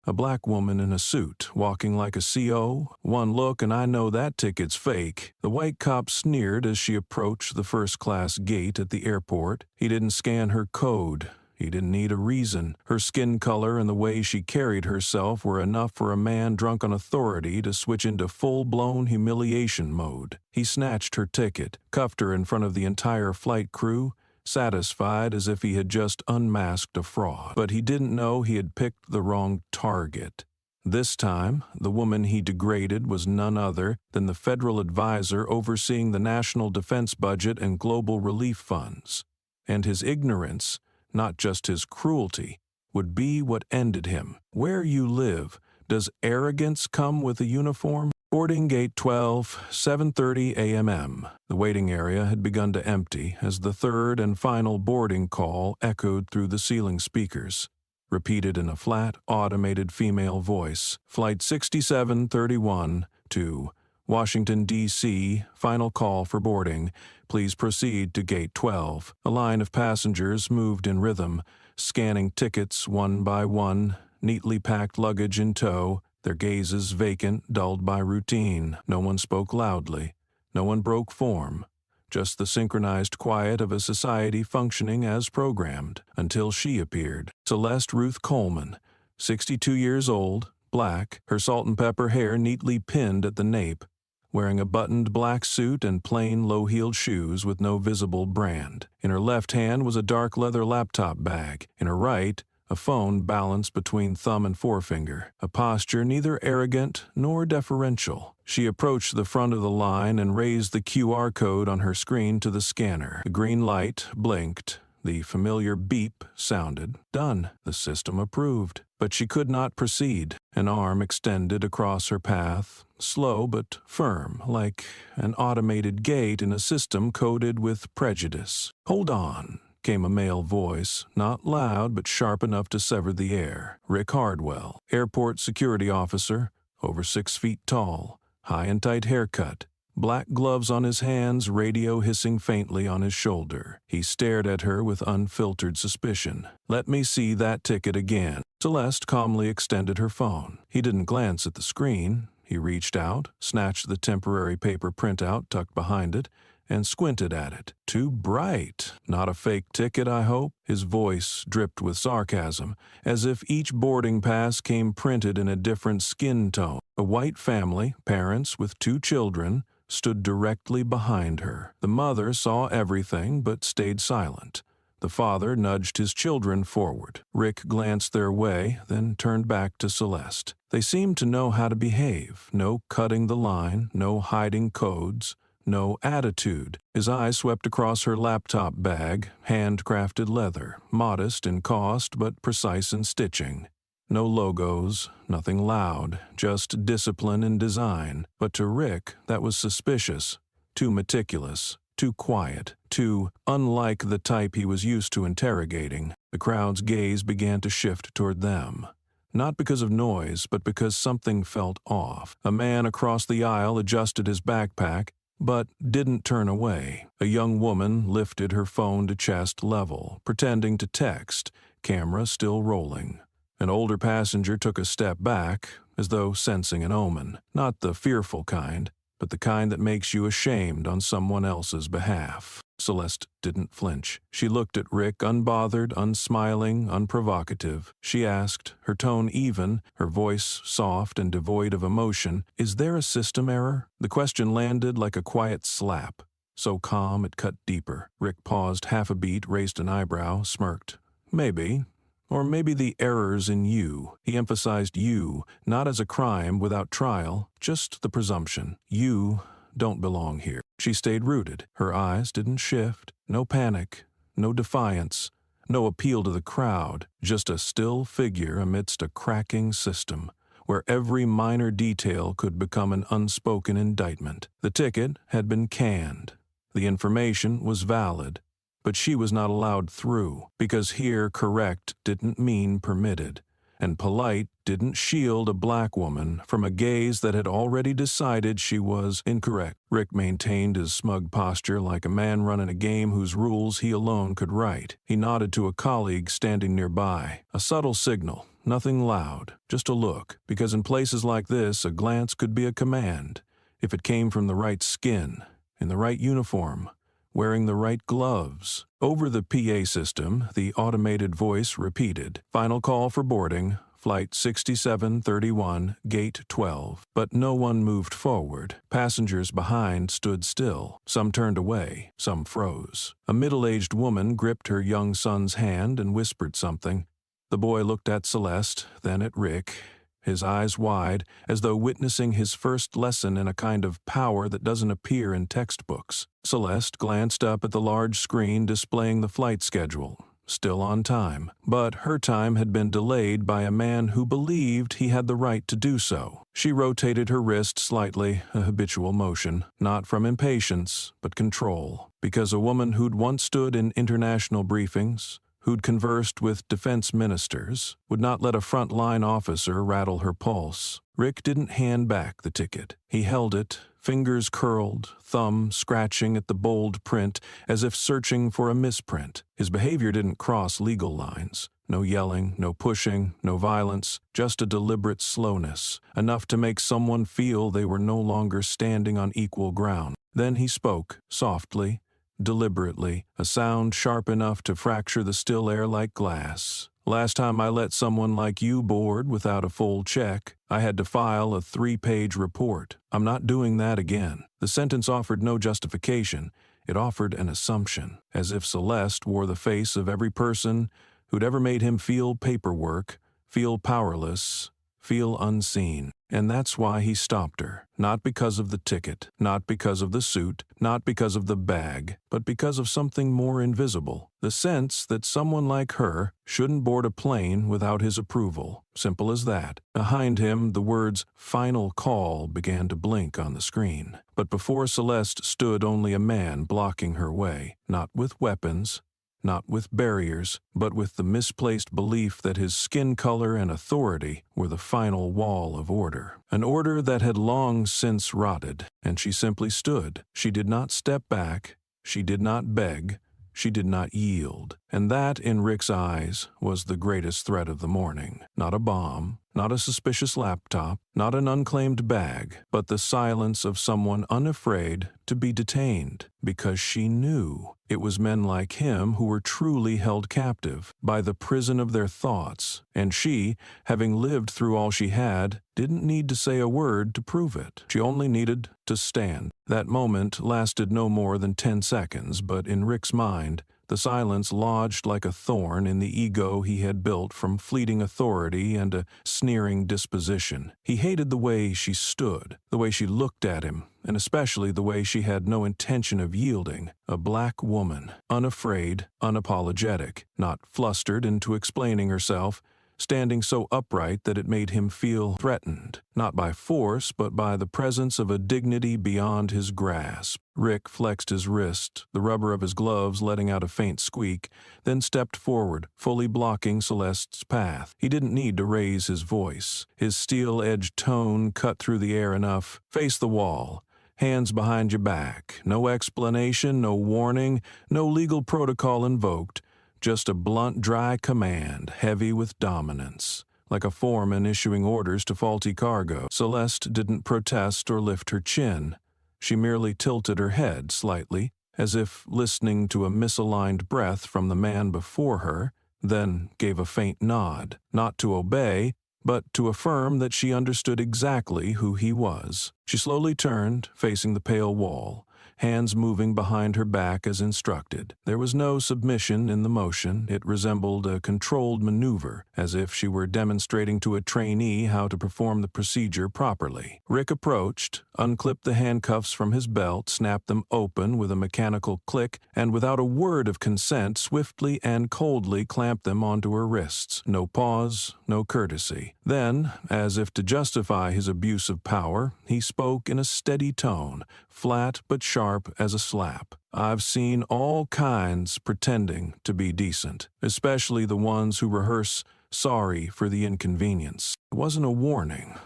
A black woman in a suit, walking like a CO. One look and I know that ticket's fake. The white cop sneered as she approached the first-class gate at the airport. He didn't scan her code. He didn't need a reason. Her skin color and the way she carried herself were enough for a man drunk on authority to switch into full-blown humiliation mode. He snatched her ticket, cuffed her in front of the entire flight crew, satisfied as if he had just unmasked a fraud. But he didn't know he had picked the wrong target. This time, the woman he degraded was none other than the federal advisor overseeing the national defense budget and global relief funds. And his ignorance, not just his cruelty, would be what ended him. Where you live, does arrogance come with a uniform? Boarding gate 12, 7:30 a.m. The waiting area had begun to empty as the third and final boarding call echoed through the ceiling speakers. Repeated in a flat, automated female voice, Flight 6731 to Washington, D.C., final call for boarding. Please proceed to gate 12. A line of passengers moved in rhythm, scanning tickets one by one, neatly packed luggage in tow, their gazes vacant, dulled by routine. No one spoke loudly. No one broke form. Just the synchronized quiet of a society functioning as programmed, until she appeared. Celeste Ruth Coleman, 62 years old, black, her salt and pepper hair neatly pinned at the nape, wearing a buttoned black suit and plain low-heeled shoes with no visible brand. In her left hand was a dark leather laptop bag. In her right, a phone balanced between thumb and forefinger, a posture neither arrogant nor deferential. She approached the front of the line and raised the QR code on her screen to the scanner. The green light blinked. The familiar beep sounded. Done. The system approved. But she could not proceed. An arm extended across her path, slow but firm, like an automated gate in a system coded with prejudice. Hold on, came a male voice, not loud but sharp enough to sever the air. Rick Hardwell, airport security officer, over 6 feet tall, high and tight haircut, black gloves on his hands, radio hissing faintly on his shoulder. He stared at her with unfiltered suspicion. Let me see that ticket again. Celeste calmly extended her phone. He didn't glance at the screen. He reached out, snatched the temporary paper printout tucked behind it, and squinted at it. Too bright. Not a fake ticket, I hope? His voice dripped with sarcasm, as if each boarding pass came printed in a different skin tone. A white family, parents with 2 children, stood directly behind her. The mother saw everything but stayed silent. The father nudged his children forward. Rick glanced their way, then turned back to Celeste. They seemed to know how to behave. No cutting the line, no hiding codes, no attitude. His eye swept across her laptop bag, handcrafted leather, modest in cost but precise in stitching. No logos, nothing loud, just discipline and design. But to Rick, that was suspicious, too meticulous, too quiet, too unlike the type he was used to interrogating. The crowd's gaze began to shift toward them. Not because of noise, but because something felt off. A man across the aisle adjusted his backpack, but didn't turn away. A young woman lifted her phone to chest level, pretending to text, camera still rolling. An older passenger took a step back, as though sensing an omen. Not the fearful kind, but the kind that makes you ashamed on someone else's behalf. Celeste didn't flinch. She looked at Rick, unbothered, unsmiling, unprovocative. She asked, her tone even, her voice soft and devoid of emotion, "Is there a system error?" The question landed like a quiet slap, so calm it cut deeper. Rick paused half a beat, raised an eyebrow, smirked. Maybe. Or maybe the error's in you. He emphasized you, not as a crime without trial, just the presumption. You don't belong here. She stayed rooted. Her eyes didn't shift. No panic, no defiance, no appeal to the crowd, just a still figure amidst a cracking system, where every minor detail could become an unspoken indictment. The ticket had been canned. The information was valid. But she was not allowed through, because here correct didn't mean permitted, and polite didn't shield a black woman from a gaze that had already decided she was incorrect. Rick maintained his smug posture like a man running a game whose rules he alone could write. He nodded to a colleague standing nearby, a subtle signal. Nothing loud, just a look, because in places like this, a glance could be a command, if it came from the right skin, in the right uniform, wearing the right gloves. Over the PA system, the automated voice repeated, "Final call for boarding, Flight 6731, Gate 12. But no one moved forward. Passengers behind stood still. Some turned away, some froze. A middle-aged woman gripped her young son's hand and whispered something. The boy looked at Celeste, then at Rick, his eyes wide, as though witnessing his first lesson in a kind of power that doesn't appear in textbooks. Celeste glanced up at the large screen displaying the flight schedule. Still on time, but her time had been delayed by a man who believed he had the right to do so. She rotated her wrist slightly, a habitual motion, not from impatience, but control, because a woman who'd once stood in international briefings, who'd conversed with defense ministers, would not let a front-line officer rattle her pulse. Rick didn't hand back the ticket. He held it, fingers curled, thumb scratching at the bold print as if searching for a misprint. His behavior didn't cross legal lines. No yelling, no pushing, no violence, just a deliberate slowness, enough to make someone feel they were no longer standing on equal ground. Then he spoke, softly, deliberately, a sound sharp enough to fracture the still air like glass. "Last time I let someone like you board without a full check, I had to file a 3-page report. I'm not doing that again." The sentence offered no justification. It offered an assumption, as if Celeste wore the face of every person who'd ever made him feel paperwork, feel powerless, feel unseen. And that's why he stopped her. Not because of the ticket, not because of the suit, not because of the bag, but because of something more invisible. The sense that someone like her shouldn't board a plane without his approval. Simple as that. Behind him, the words "final call" began to blink on the screen. But before Celeste stood only a man blocking her way, not with weapons, not with barriers, but with the misplaced belief that his skin color and authority were the final wall of order. An order that had long since rotted, and she simply stood. She did not step back, she did not beg, she did not yield. And that, in Rick's eyes, was the greatest threat of the morning. Not a bomb, not a suspicious laptop, not an unclaimed bag, but the silence of someone unafraid to be detained, because she knew it was men like him who were truly held captive by the prison of their thoughts, and she, having lived through all she had, didn't need to say a word to prove it. She only needed to stand. That moment lasted no more than 10 seconds, but in Rick's mind, the silence lodged like a thorn in the ego he had built from fleeting authority and a sneering disposition. He hated the way she stood, the way she looked at him, and especially the way she had no intention of yielding. A black woman, unafraid, unapologetic, not flustered into explaining herself, standing so upright that it made him feel threatened, not by force, but by the presence of a dignity beyond his grasp. Rick flexed his wrist, the rubber of his gloves letting out a faint squeak, then stepped forward, fully blocking Celeste's path. He didn't need to raise his voice. His steel-edged tone cut through the air enough. "Face the wall. Hands behind your back. No explanation, no warning, no legal protocol invoked. Just a blunt, dry command, heavy with dominance, like a foreman issuing orders to faulty cargo." Celeste didn't protest or lift her chin. She merely tilted her head slightly, as if listening to a misaligned breath from the man before her, then gave a faint nod, not to obey, but to affirm that she understood exactly who he was. She slowly turned, facing the pale wall, hands moving behind her back as instructed. There was no submission in the motion. It resembled a controlled maneuver, as if she were demonstrating to a trainee how to perform the procedure properly. Rick approached, unclipped the handcuffs from his belt, snapped them open with a mechanical click, and without a word of consent, swiftly and coldly clamped them onto her wrists. No pause, no courtesy. Then, as if to justify his abuse of power, he spoke in a steady tone, flat but sharp as a slap. "I've seen all kinds pretending to be decent, especially the ones who rehearse sorry for the inconvenience. It wasn't a warning.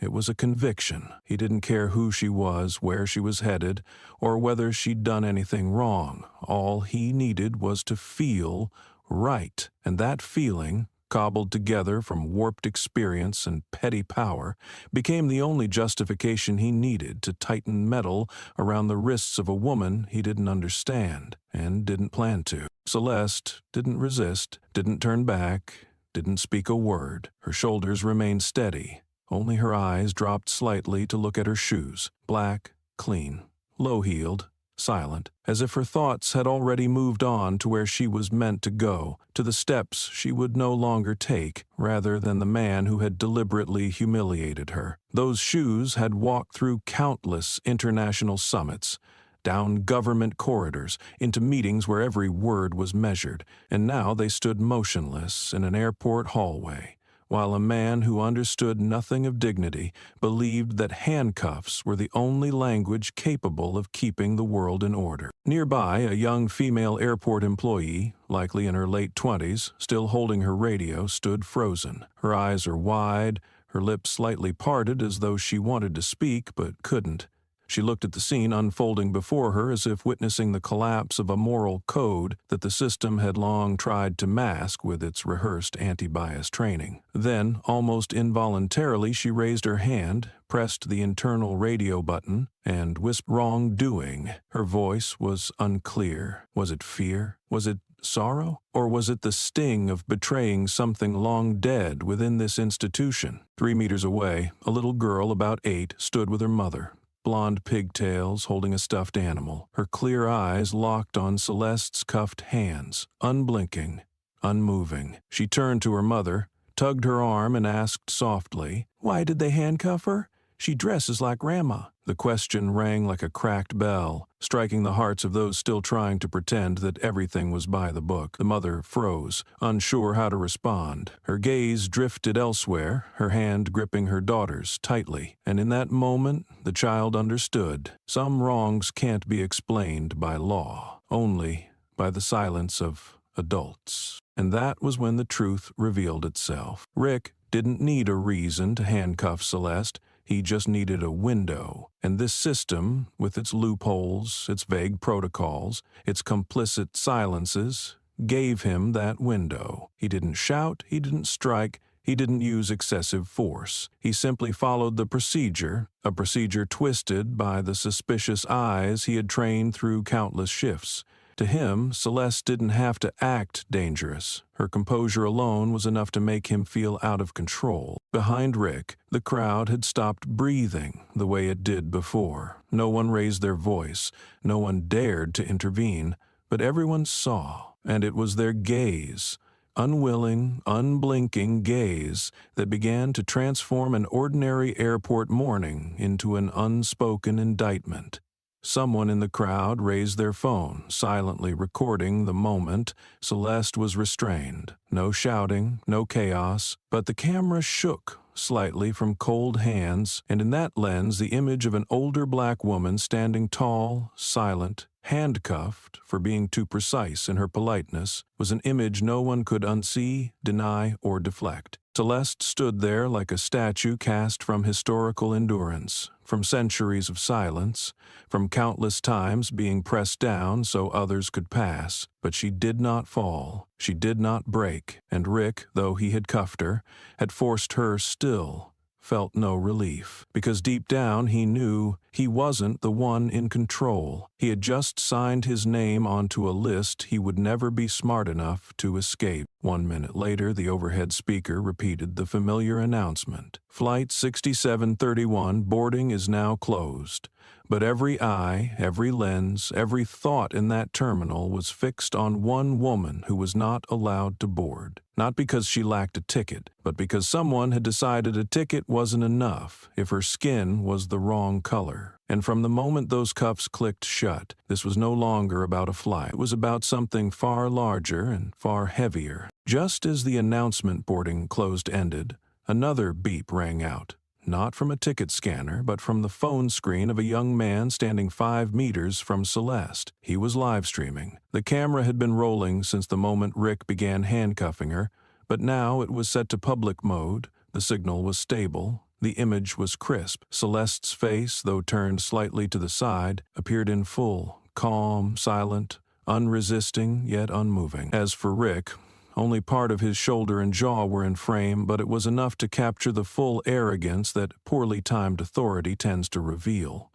It was a conviction. He didn't care who she was, where she was headed, or whether she'd done anything wrong. All he needed was to feel right, and that feeling, cobbled together from warped experience and petty power, became the only justification he needed to tighten metal around the wrists of a woman he didn't understand and didn't plan to. Celeste didn't resist, didn't turn back, didn't speak a word. Her shoulders remained steady. Only her eyes dropped slightly to look at her shoes, black, clean, low-heeled, silent, as if her thoughts had already moved on to where she was meant to go, to the steps she would no longer take, rather than the man who had deliberately humiliated her. Those shoes had walked through countless international summits, down government corridors, into meetings where every word was measured, and now they stood motionless in an airport hallway, while a man who understood nothing of dignity believed that handcuffs were the only language capable of keeping the world in order. Nearby, a young female airport employee, likely in her late 20s, still holding her radio, stood frozen. Her eyes are wide, her lips slightly parted as though she wanted to speak but couldn't. She looked at the scene unfolding before her as if witnessing the collapse of a moral code that the system had long tried to mask with its rehearsed anti-bias training. Then, almost involuntarily, she raised her hand, pressed the internal radio button, and whispered, "Wrongdoing." Her voice was unclear. Was it fear? Was it sorrow? Or was it the sting of betraying something long dead within this institution? 3 meters away, a little girl about 8 stood with her mother. Blonde pigtails holding a stuffed animal, her clear eyes locked on Celeste's cuffed hands, unblinking, unmoving. She turned to her mother, tugged her arm, and asked softly, "Why did they handcuff her? She dresses like Grandma." The question rang like a cracked bell, striking the hearts of those still trying to pretend that everything was by the book. The mother froze, unsure how to respond. Her gaze drifted elsewhere, her hand gripping her daughter's tightly, and in that moment the child understood. Some wrongs can't be explained by law, only by the silence of adults. And that was when the truth revealed itself. Rick didn't need a reason to handcuff Celeste. He just needed a window, and this system, with its loopholes, its vague protocols, its complicit silences, gave him that window. He didn't shout, he didn't strike, he didn't use excessive force. He simply followed the procedure, a procedure twisted by the suspicious eyes he had trained through countless shifts. To him, Celeste didn't have to act dangerous. Her composure alone was enough to make him feel out of control. Behind Rick, the crowd had stopped breathing the way it did before. No one raised their voice, no one dared to intervene, but everyone saw, and it was their gaze, unwilling, unblinking gaze, that began to transform an ordinary airport morning into an unspoken indictment. Someone in the crowd raised their phone, silently recording the moment Celeste was restrained. No shouting, no chaos, but the camera shook slightly from cold hands, and in that lens the image of an older black woman standing tall, silent, handcuffed for being too precise in her politeness, was an image no one could unsee, deny, or deflect. Celeste stood there like a statue cast from historical endurance, from centuries of silence, from countless times being pressed down so others could pass. But she did not fall, she did not break, and Rick, though he had cuffed her, had forced her still, felt no relief, because deep down he knew he wasn't the one in control. He had just signed his name onto a list he would never be smart enough to escape. 1 minute later, the overhead speaker repeated the familiar announcement. "Flight 6731, boarding is now closed." But every eye, every lens, every thought in that terminal was fixed on one woman who was not allowed to board. Not because she lacked a ticket, but because someone had decided a ticket wasn't enough if her skin was the wrong color. And from the moment those cuffs clicked shut, this was no longer about a flight. It was about something far larger and far heavier. Just as the announcement boarding closed ended, another beep rang out. Not from a ticket scanner, but from the phone screen of a young man standing 5 meters from Celeste. He was live streaming. The camera had been rolling since the moment Rick began handcuffing her, But now it was set to public mode, the signal was stable, the image was crisp. Celeste's face, though turned slightly to the side, appeared in full, calm, silent, unresisting, yet unmoving. As for Rick, only part of his shoulder and jaw were in frame, but it was enough to capture the full arrogance that poorly timed authority tends to reveal.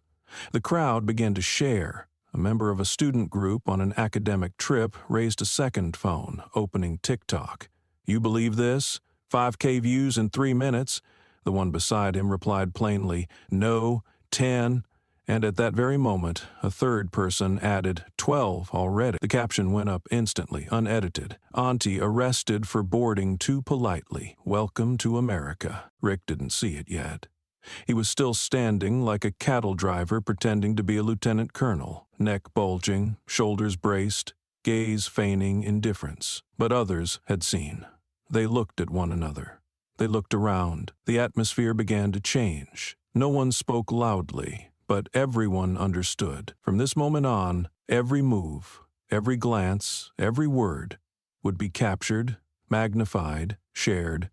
The crowd began to share. A member of a student group on an academic trip raised a second phone, opening TikTok. "You believe this? 5K views in 3 minutes?" The one beside him replied plainly, "No, 10. And at that very moment, a third person added, 12 already. The caption went up instantly, unedited. "Auntie arrested for boarding too politely. Welcome to America." Rick didn't see it yet. He was still standing like a cattle driver pretending to be a lieutenant colonel, neck bulging, shoulders braced, gaze feigning indifference. But others had seen. They looked at one another. They looked around. The atmosphere began to change. No one spoke loudly, but everyone understood. From this moment on, every move, every glance, every word would be captured, magnified, shared,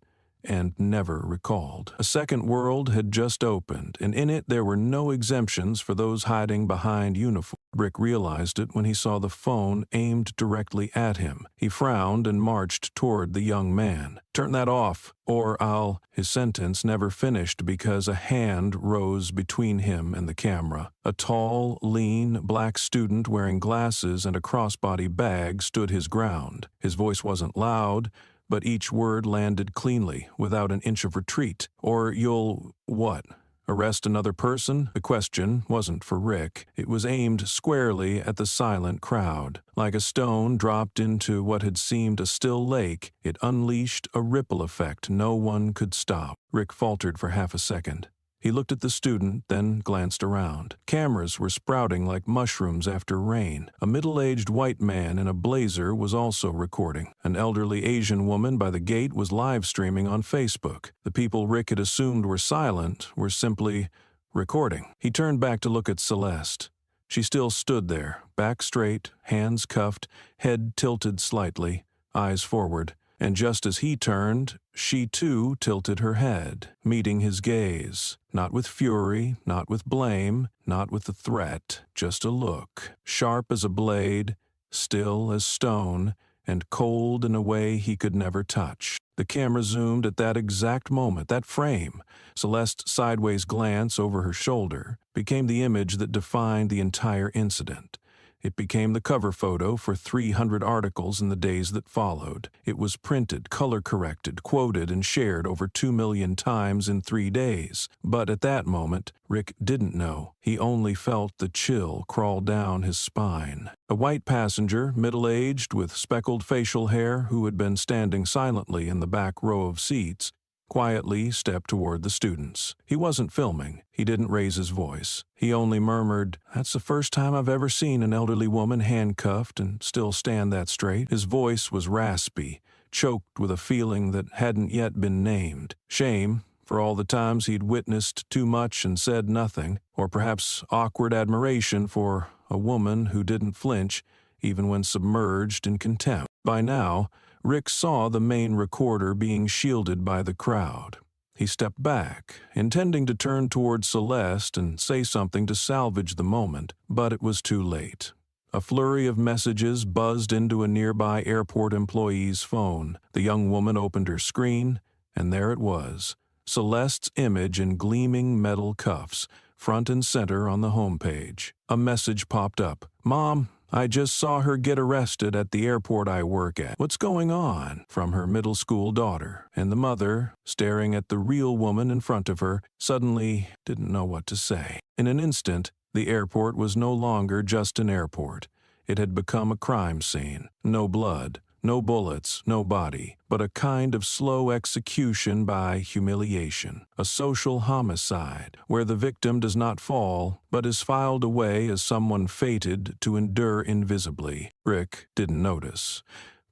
and never recalled. A second world had just opened, and in it there were no exemptions for those hiding behind uniform. Rick realized it when he saw the phone aimed directly at him. He frowned and marched toward the young man. "Turn that off, or I'll—" His sentence never finished because a hand rose between him and the camera. A tall, lean, black student wearing glasses and a crossbody bag stood his ground. His voice wasn't loud, but each word landed cleanly, without an inch of retreat. "Or you'll what? Arrest another person?" The question wasn't for Rick. It was aimed squarely at the silent crowd. Like a stone dropped into what had seemed a still lake, it unleashed a ripple effect no one could stop. Rick faltered for half a second. He looked at the student, then glanced around. Cameras were sprouting like mushrooms after rain. A middle-aged white man in a blazer was also recording. An elderly Asian woman by the gate was live-streaming on Facebook. The people Rick had assumed were silent were simply recording. He turned back to look at Celeste. She still stood there, back straight, hands cuffed, head tilted slightly, eyes forward. And just as he turned, she too tilted her head, meeting his gaze. Not with fury, not with blame, not with a threat, just a look, sharp as a blade, still as stone, and cold in a way he could never touch. The camera zoomed at that exact moment, that frame. Celeste's sideways glance over her shoulder became the image that defined the entire incident. It became the cover photo for 300 articles in the days that followed. It was printed, color-corrected, quoted, and shared over 2 million times in 3 days. But at that moment, Rick didn't know. He only felt the chill crawl down his spine. A white passenger, middle-aged, with speckled facial hair, who had been standing silently in the back row of seats, quietly stepped toward the students. He wasn't filming. He didn't raise his voice. He only murmured, "That's the first time I've ever seen an elderly woman handcuffed and still stand that straight." His voice was raspy, choked with a feeling that hadn't yet been named. Shame, for all the times he'd witnessed too much and said nothing, or perhaps awkward admiration for a woman who didn't flinch, even when submerged in contempt. By now, Rick saw the main recorder being shielded by the crowd. He stepped back, intending to turn toward Celeste and say something to salvage the moment, but it was too late. A flurry of messages buzzed into a nearby airport employee's phone. The young woman opened her screen, and there it was, Celeste's image in gleaming metal cuffs, front and center on the homepage. A message popped up. "Mom, I just saw her get arrested at the airport I work at. What's going on?" From her middle school daughter. And the mother, staring at the real woman in front of her, suddenly didn't know what to say. In an instant, the airport was no longer just an airport. It had become a crime scene. No blood, no bullets, no body, but a kind of slow execution by humiliation. A social homicide, where the victim does not fall, but is filed away as someone fated to endure invisibly. Rick didn't notice,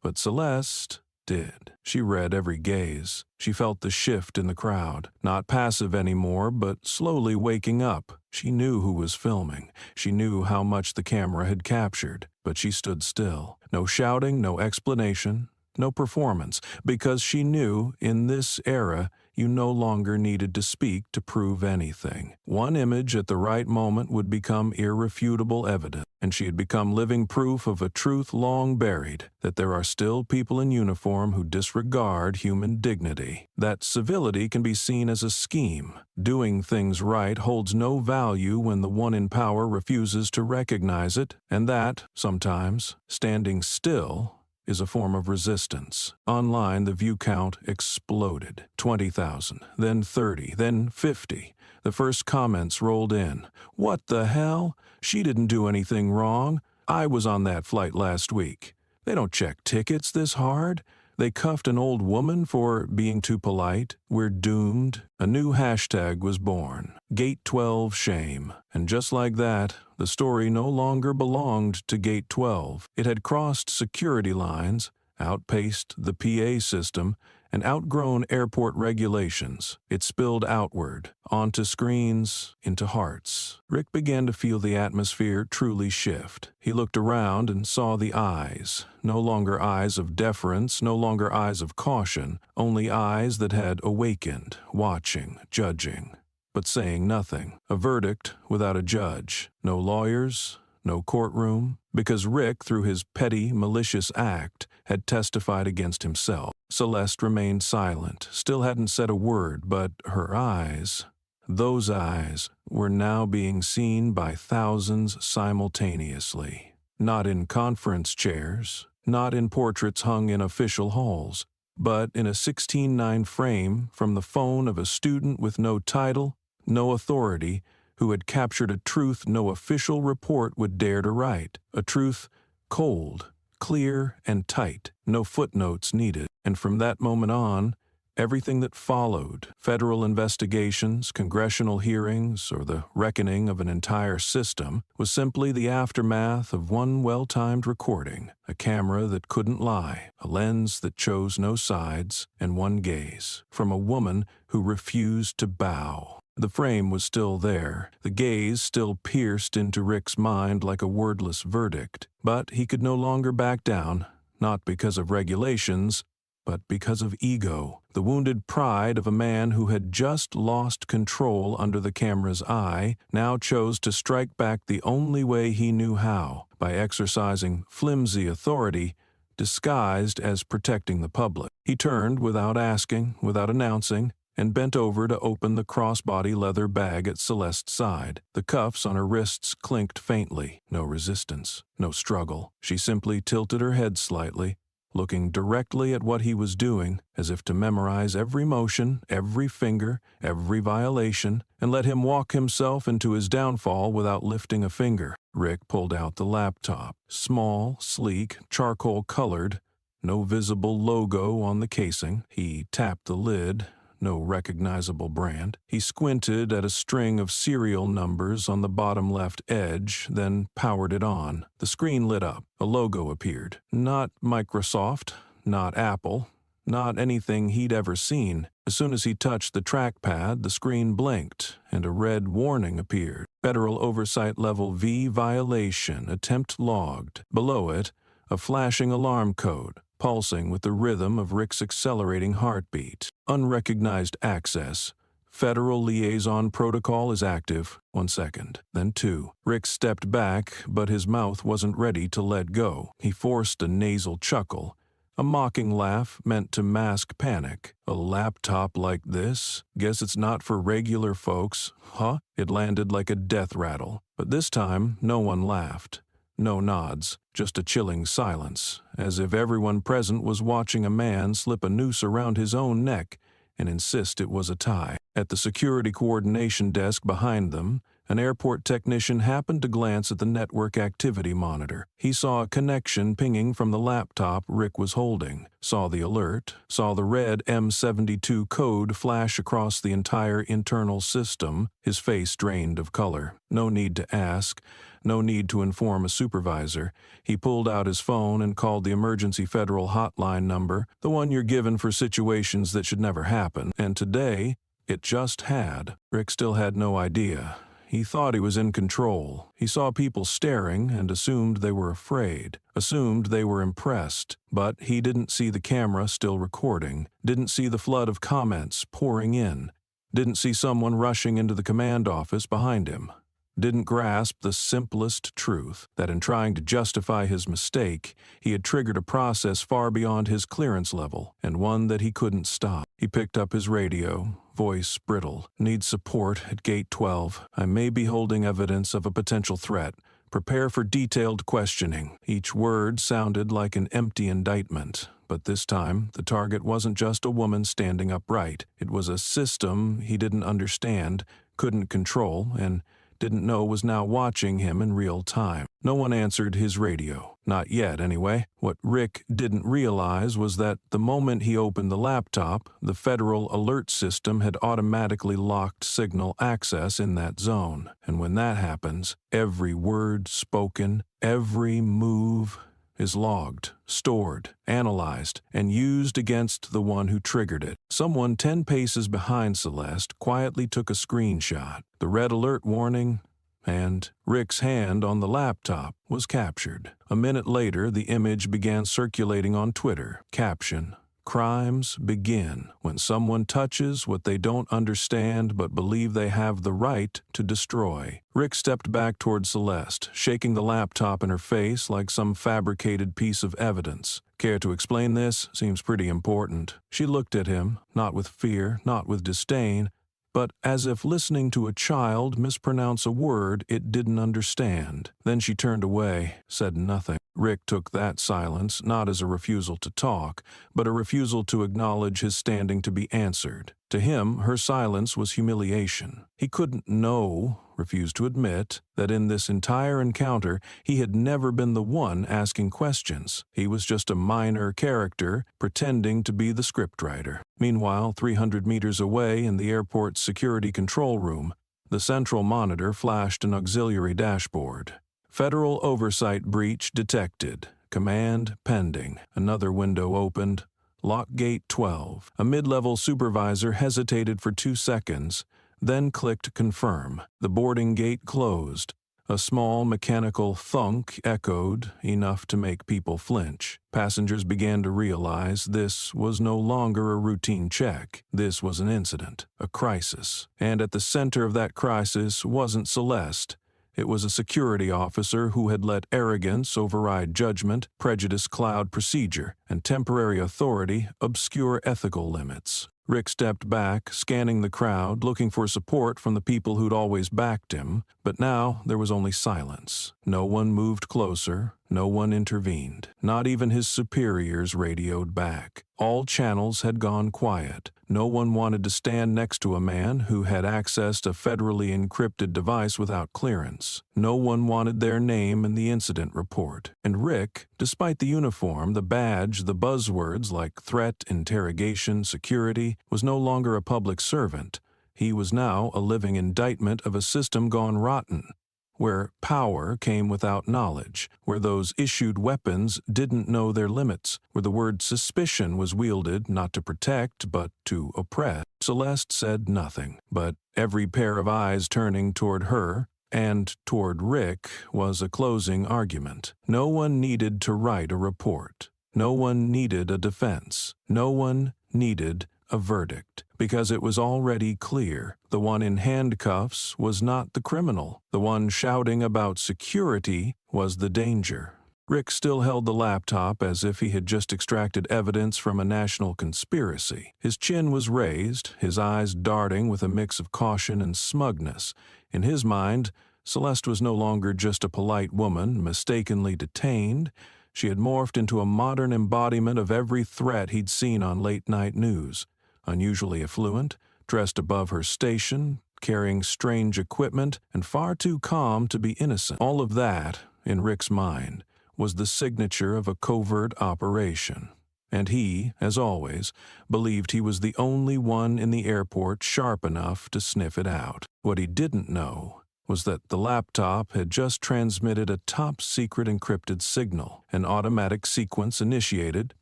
but Celeste did. She read every gaze. She felt the shift in the crowd. Not passive anymore, but slowly waking up. She knew who was filming. She knew how much the camera had captured, but she stood still. No shouting, no explanation, no performance, because she knew in this era you no longer needed to speak to prove anything. One image at the right moment would become irrefutable evidence, and she had become living proof of a truth long buried, that there are still people in uniform who disregard human dignity, that civility can be seen as a scheme. Doing things right holds no value when the one in power refuses to recognize it, and that, sometimes, standing still is a form of resistance. Online, the view count exploded. 20,000, then 30, then 50. The first comments rolled in. "What the hell? She didn't do anything wrong. I was on that flight last week. They don't check tickets this hard. They cuffed an old woman for being too polite. We're doomed." A new hashtag was born. Gate 12 shame. And just like that, the story no longer belonged to Gate 12. It had crossed security lines, outpaced the PA system, and outgrown airport regulations. It spilled outward, onto screens, into hearts. Rick began to feel the atmosphere truly shift. He looked around and saw the eyes. No longer eyes of deference, no longer eyes of caution, only eyes that had awakened, watching, judging, but saying nothing. A verdict without a judge. No lawyers, no courtroom, because Rick, through his petty, malicious act, had testified against himself. Celeste remained silent, still hadn't said a word, but her eyes, those eyes, were now being seen by thousands simultaneously. Not in conference chairs, not in portraits hung in official halls, but in a 16:9 frame from the phone of a student with no title, no authority, who had captured a truth no official report would dare to write, a truth cold, clear, and tight, no footnotes needed. And from that moment on, everything that followed, federal investigations, congressional hearings, or the reckoning of an entire system, was simply the aftermath of one well-timed recording, a camera that couldn't lie, a lens that chose no sides, and one gaze, from a woman who refused to bow. The frame was still there, the gaze still pierced into Rick's mind like a wordless verdict, but he could no longer back down, not because of regulations, but because of ego, the wounded pride of a man who had just lost control under the camera's eye, now chose to strike back the only way he knew how, by exercising flimsy authority, disguised as protecting the public. He turned without asking, without announcing, and bent over to open the crossbody leather bag at Celeste's side. The cuffs on her wrists clinked faintly. No resistance, no struggle. She simply tilted her head slightly, looking directly at what he was doing, as if to memorize every motion, every finger, every violation, and let him walk himself into his downfall without lifting a finger. Rick pulled out the laptop. Small, sleek, charcoal-colored, no visible logo on the casing. He tapped the lid. No recognizable brand. He squinted at a string of serial numbers on the bottom left edge, then powered it on. The screen lit up. A logo appeared. Not Microsoft, not Apple, not anything he'd ever seen. As soon as he touched the trackpad, the screen blinked, and a red warning appeared. Federal Oversight Level V violation, attempt logged. Below it, a flashing alarm code, pulsing with the rhythm of Rick's accelerating heartbeat. Unrecognized access. Federal liaison protocol is active. 1 second, then 2. Rick stepped back, but his mouth wasn't ready to let go. He forced a nasal chuckle, a mocking laugh meant to mask panic. A laptop like this? Guess it's not for regular folks, huh? It landed like a death rattle. But this time, no one laughed. No nods, just a chilling silence, as if everyone present was watching a man slip a noose around his own neck and insist it was a tie. At the security coordination desk behind them, an airport technician happened to glance at the network activity monitor. He saw a connection pinging from the laptop Rick was holding, saw the alert, saw the red M72 code flash across the entire internal system. His face drained of color. No need to ask. No need to inform a supervisor. He pulled out his phone and called the emergency federal hotline number, the one you're given for situations that should never happen. And today, it just had. Rick still had no idea. He thought he was in control. He saw people staring and assumed they were afraid, assumed they were impressed. But he didn't see the camera still recording, didn't see the flood of comments pouring in, didn't see someone rushing into the command office behind him, didn't grasp the simplest truth, that in trying to justify his mistake, he had triggered a process far beyond his clearance level, and one that he couldn't stop. He picked up his radio, voice brittle. "Need support at Gate 12. I may be holding evidence of a potential threat. Prepare for detailed questioning." Each word sounded like an empty indictment. But this time, the target wasn't just a woman standing upright. It was a system he didn't understand, couldn't control, and didn't know was now watching him in real time. No one answered his radio. Not yet, anyway. What Rick didn't realize was that the moment he opened the laptop, the federal alert system had automatically locked signal access in that zone. And when that happens, every word spoken, every move is logged, stored, analyzed, and used against the one who triggered it. Someone 10 paces behind Celeste quietly took a screenshot. The red alert warning, and Rick's hand on the laptop was captured. A minute later, the image began circulating on Twitter. Caption: "Crimes begin when someone touches what they don't understand but believe they have the right to destroy." Rick stepped back toward Celeste, shaking the laptop in her face like some fabricated piece of evidence. "Care to explain this? Seems pretty important." She looked at him, not with fear, not with disdain, but as if listening to a child mispronounce a word it didn't understand. Then she turned away, said nothing. Rick took that silence not as a refusal to talk, but a refusal to acknowledge his standing to be answered. To him, her silence was humiliation. He couldn't know, refused to admit, that in this entire encounter he had never been the one asking questions. He was just a minor character pretending to be the scriptwriter. Meanwhile, 300 meters away in the airport's security control room, the central monitor flashed an auxiliary dashboard. "Federal oversight breach detected. Command pending." Another window opened. "Lock Gate 12. A mid-level supervisor hesitated for 2 seconds, then clicked confirm. The boarding gate closed. A small mechanical thunk echoed, enough to make people flinch. Passengers began to realize this was no longer a routine check. This was an incident, a crisis. And at the center of that crisis wasn't Celeste. It was a security officer who had let arrogance override judgment, prejudice cloud procedure, and temporary authority obscure ethical limits. Rick stepped back, scanning the crowd, looking for support from the people who'd always backed him, but now there was only silence. No one moved closer, no one intervened. Not even his superiors radioed back. All channels had gone quiet. No one wanted to stand next to a man who had accessed a federally encrypted device without clearance. No one wanted their name in the incident report. And Rick, despite the uniform, the badge, the buzzwords like threat, interrogation, security, was no longer a public servant. He was now a living indictment of a system gone rotten, where power came without knowledge, where those issued weapons didn't know their limits, where the word suspicion was wielded not to protect but to oppress. Celeste said nothing, but every pair of eyes turning toward her and toward Rick was a closing argument. No one needed to write a report. No one needed a defense. No one needed a verdict, because it was already clear the one in handcuffs was not the criminal. The one shouting about security was the danger. Rick still held the laptop as if he had just extracted evidence from a national conspiracy. His chin was raised, his eyes darting with a mix of caution and smugness. In his mind, Celeste was no longer just a polite woman mistakenly detained. She had morphed into a modern embodiment of every threat he'd seen on late-night news. Unusually affluent, dressed above her station, carrying strange equipment, and far too calm to be innocent. All of that, in Rick's mind, was the signature of a covert operation. And he, as always, believed he was the only one in the airport sharp enough to sniff it out. What he didn't know was that the laptop had just transmitted a top-secret encrypted signal, an automatic sequence initiated,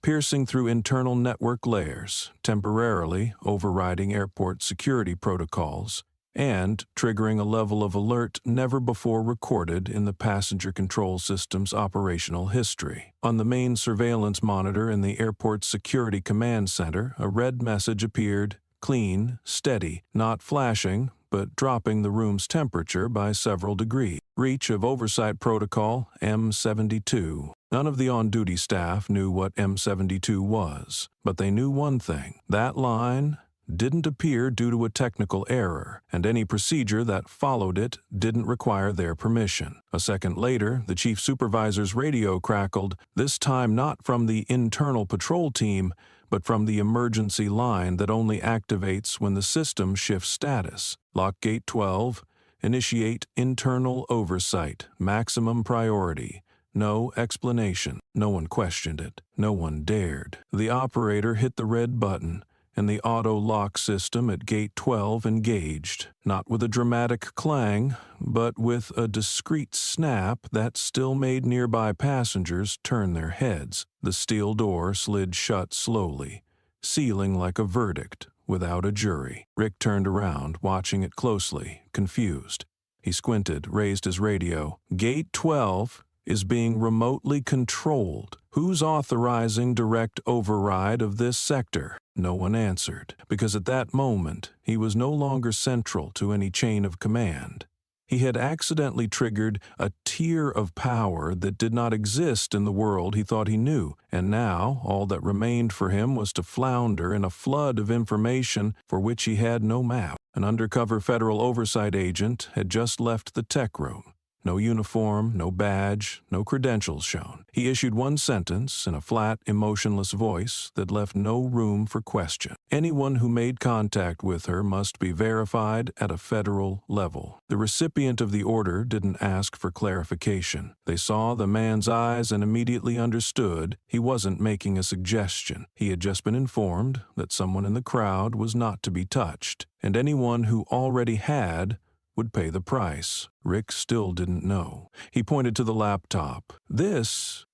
piercing through internal network layers, temporarily overriding airport security protocols, and triggering a level of alert never before recorded in the passenger control system's operational history. On the main surveillance monitor in the airport's security command center, a red message appeared: clean, steady, not flashing, but dropping the room's temperature by several degrees. Breach of oversight protocol M72. None of the on-duty staff knew what M72 was, but they knew one thing: that line didn't appear due to a technical error, and any procedure that followed it didn't require their permission. A second later, the chief supervisor's radio crackled, this time not from the internal patrol team, but from the emergency line that only activates when the system shifts status. Lock gate 12, initiate internal oversight, maximum priority. No explanation. No one questioned it. No one dared. The operator hit the red button, and the auto-lock system at gate 12 engaged, not with a dramatic clang, but with a discreet snap that still made nearby passengers turn their heads. The steel door slid shut slowly, sealing like a verdict without a jury. Rick turned around, watching it closely, confused. He squinted, raised his radio. Gate 12 is being remotely controlled. Who's authorizing direct override of this sector? No one answered, because at that moment, he was no longer central to any chain of command. He had accidentally triggered a tier of power that did not exist in the world he thought he knew, and now all that remained for him was to flounder in a flood of information for which he had no map. An undercover federal oversight agent had just left the tech room. No uniform, no badge, no credentials shown. He issued one sentence in a flat, emotionless voice that left no room for question. Anyone who made contact with her must be verified at a federal level. The recipient of the order didn't ask for clarification. They saw the man's eyes and immediately understood he wasn't making a suggestion. He had just been informed that someone in the crowd was not to be touched, and anyone who already had would pay the price. Rick still didn't know. He pointed to the laptop.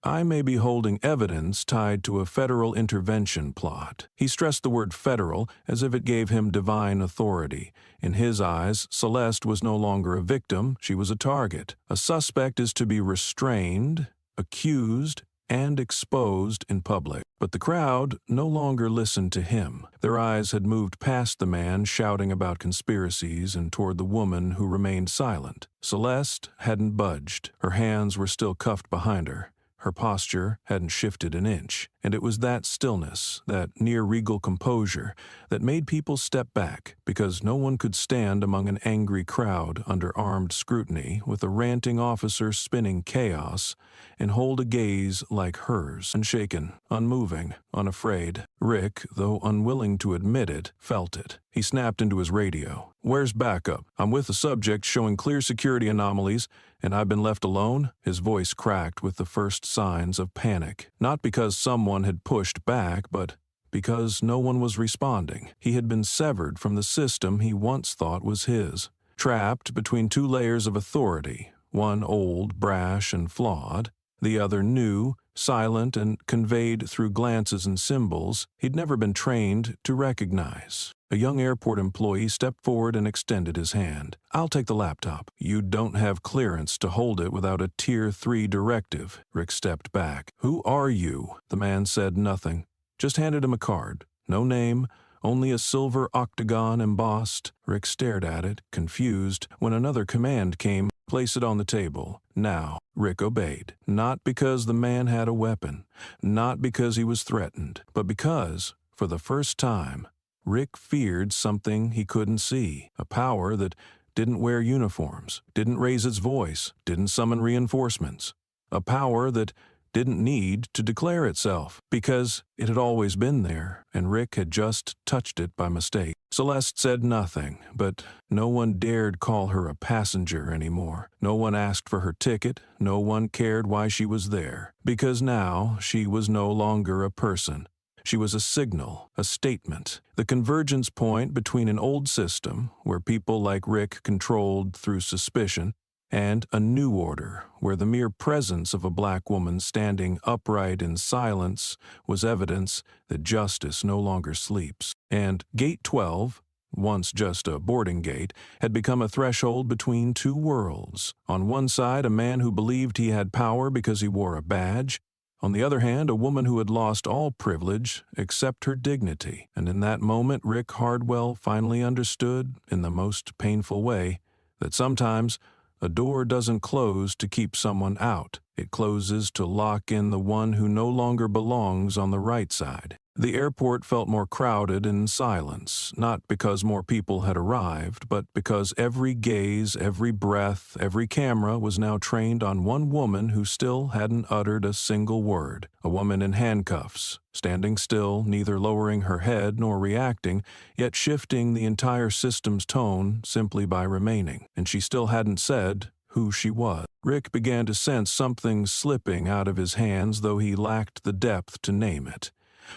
I may be holding evidence tied to a federal intervention plot. He stressed the word federal as if it gave him divine authority. In his eyes, Celeste was no longer a victim, she was a target. A suspect is to be restrained, accused, and exposed in public. But the crowd no longer listened to him. Their eyes had moved past the man shouting about conspiracies and toward the woman who remained silent. Celeste hadn't budged. Her hands were still cuffed behind her. Her posture hadn't shifted an inch, and it was that stillness, that near-regal composure, that made people step back, because no one could stand among an angry crowd under armed scrutiny with a ranting officer spinning chaos and hold a gaze like hers, unshaken, unmoving, unafraid. Rick, though unwilling to admit it, felt it. He snapped into his radio. "Where's backup? I'm with a subject showing clear security anomalies, and I've been left alone?" His voice cracked with the first signs of panic. Not because someone had pushed back, but because no one was responding. He had been severed from the system he once thought was his. Trapped between two layers of authority, one old, brash, and flawed, the other new, silent, and conveyed through glances and symbols he'd never been trained to recognize. A young airport employee stepped forward and extended his hand. "I'll take the laptop." "You don't have clearance to hold it without a Tier 3 directive." Rick stepped back. "Who are you?" The man said nothing, just handed him a card. No name, only a silver octagon embossed. Rick stared at it, confused, when another command came: "Place it on the table, now." Rick obeyed, not because the man had a weapon, not because he was threatened, but because, for the first time, Rick feared something he couldn't see, a power that didn't wear uniforms, didn't raise its voice, didn't summon reinforcements, a power that didn't need to declare itself, because it had always been there, and Rick had just touched it by mistake. Celeste said nothing, but no one dared call her a passenger anymore. No one asked for her ticket, no one cared why she was there, because now she was no longer a person. She was a signal, a statement, the convergence point between an old system, where people like Rick controlled through suspicion, and a new order, where the mere presence of a black woman standing upright in silence was evidence that justice no longer sleeps. And Gate 12 once just a boarding gate, had become a threshold between two worlds. On one side, a man who believed he had power because he wore a badge. On the other hand, a woman who had lost all privilege except her dignity. And in that moment, Rick Hardwell finally understood, in the most painful way, that sometimes a door doesn't close to keep someone out. It closes to lock in the one who no longer belongs on the right side. The airport felt more crowded in silence, not because more people had arrived, but because every gaze, every breath, every camera was now trained on one woman who still hadn't uttered a single word, a woman in handcuffs, standing still, neither lowering her head nor reacting, yet shifting the entire system's tone simply by remaining. And she still hadn't said who she was. Rick began to sense something slipping out of his hands, though he lacked the depth to name it.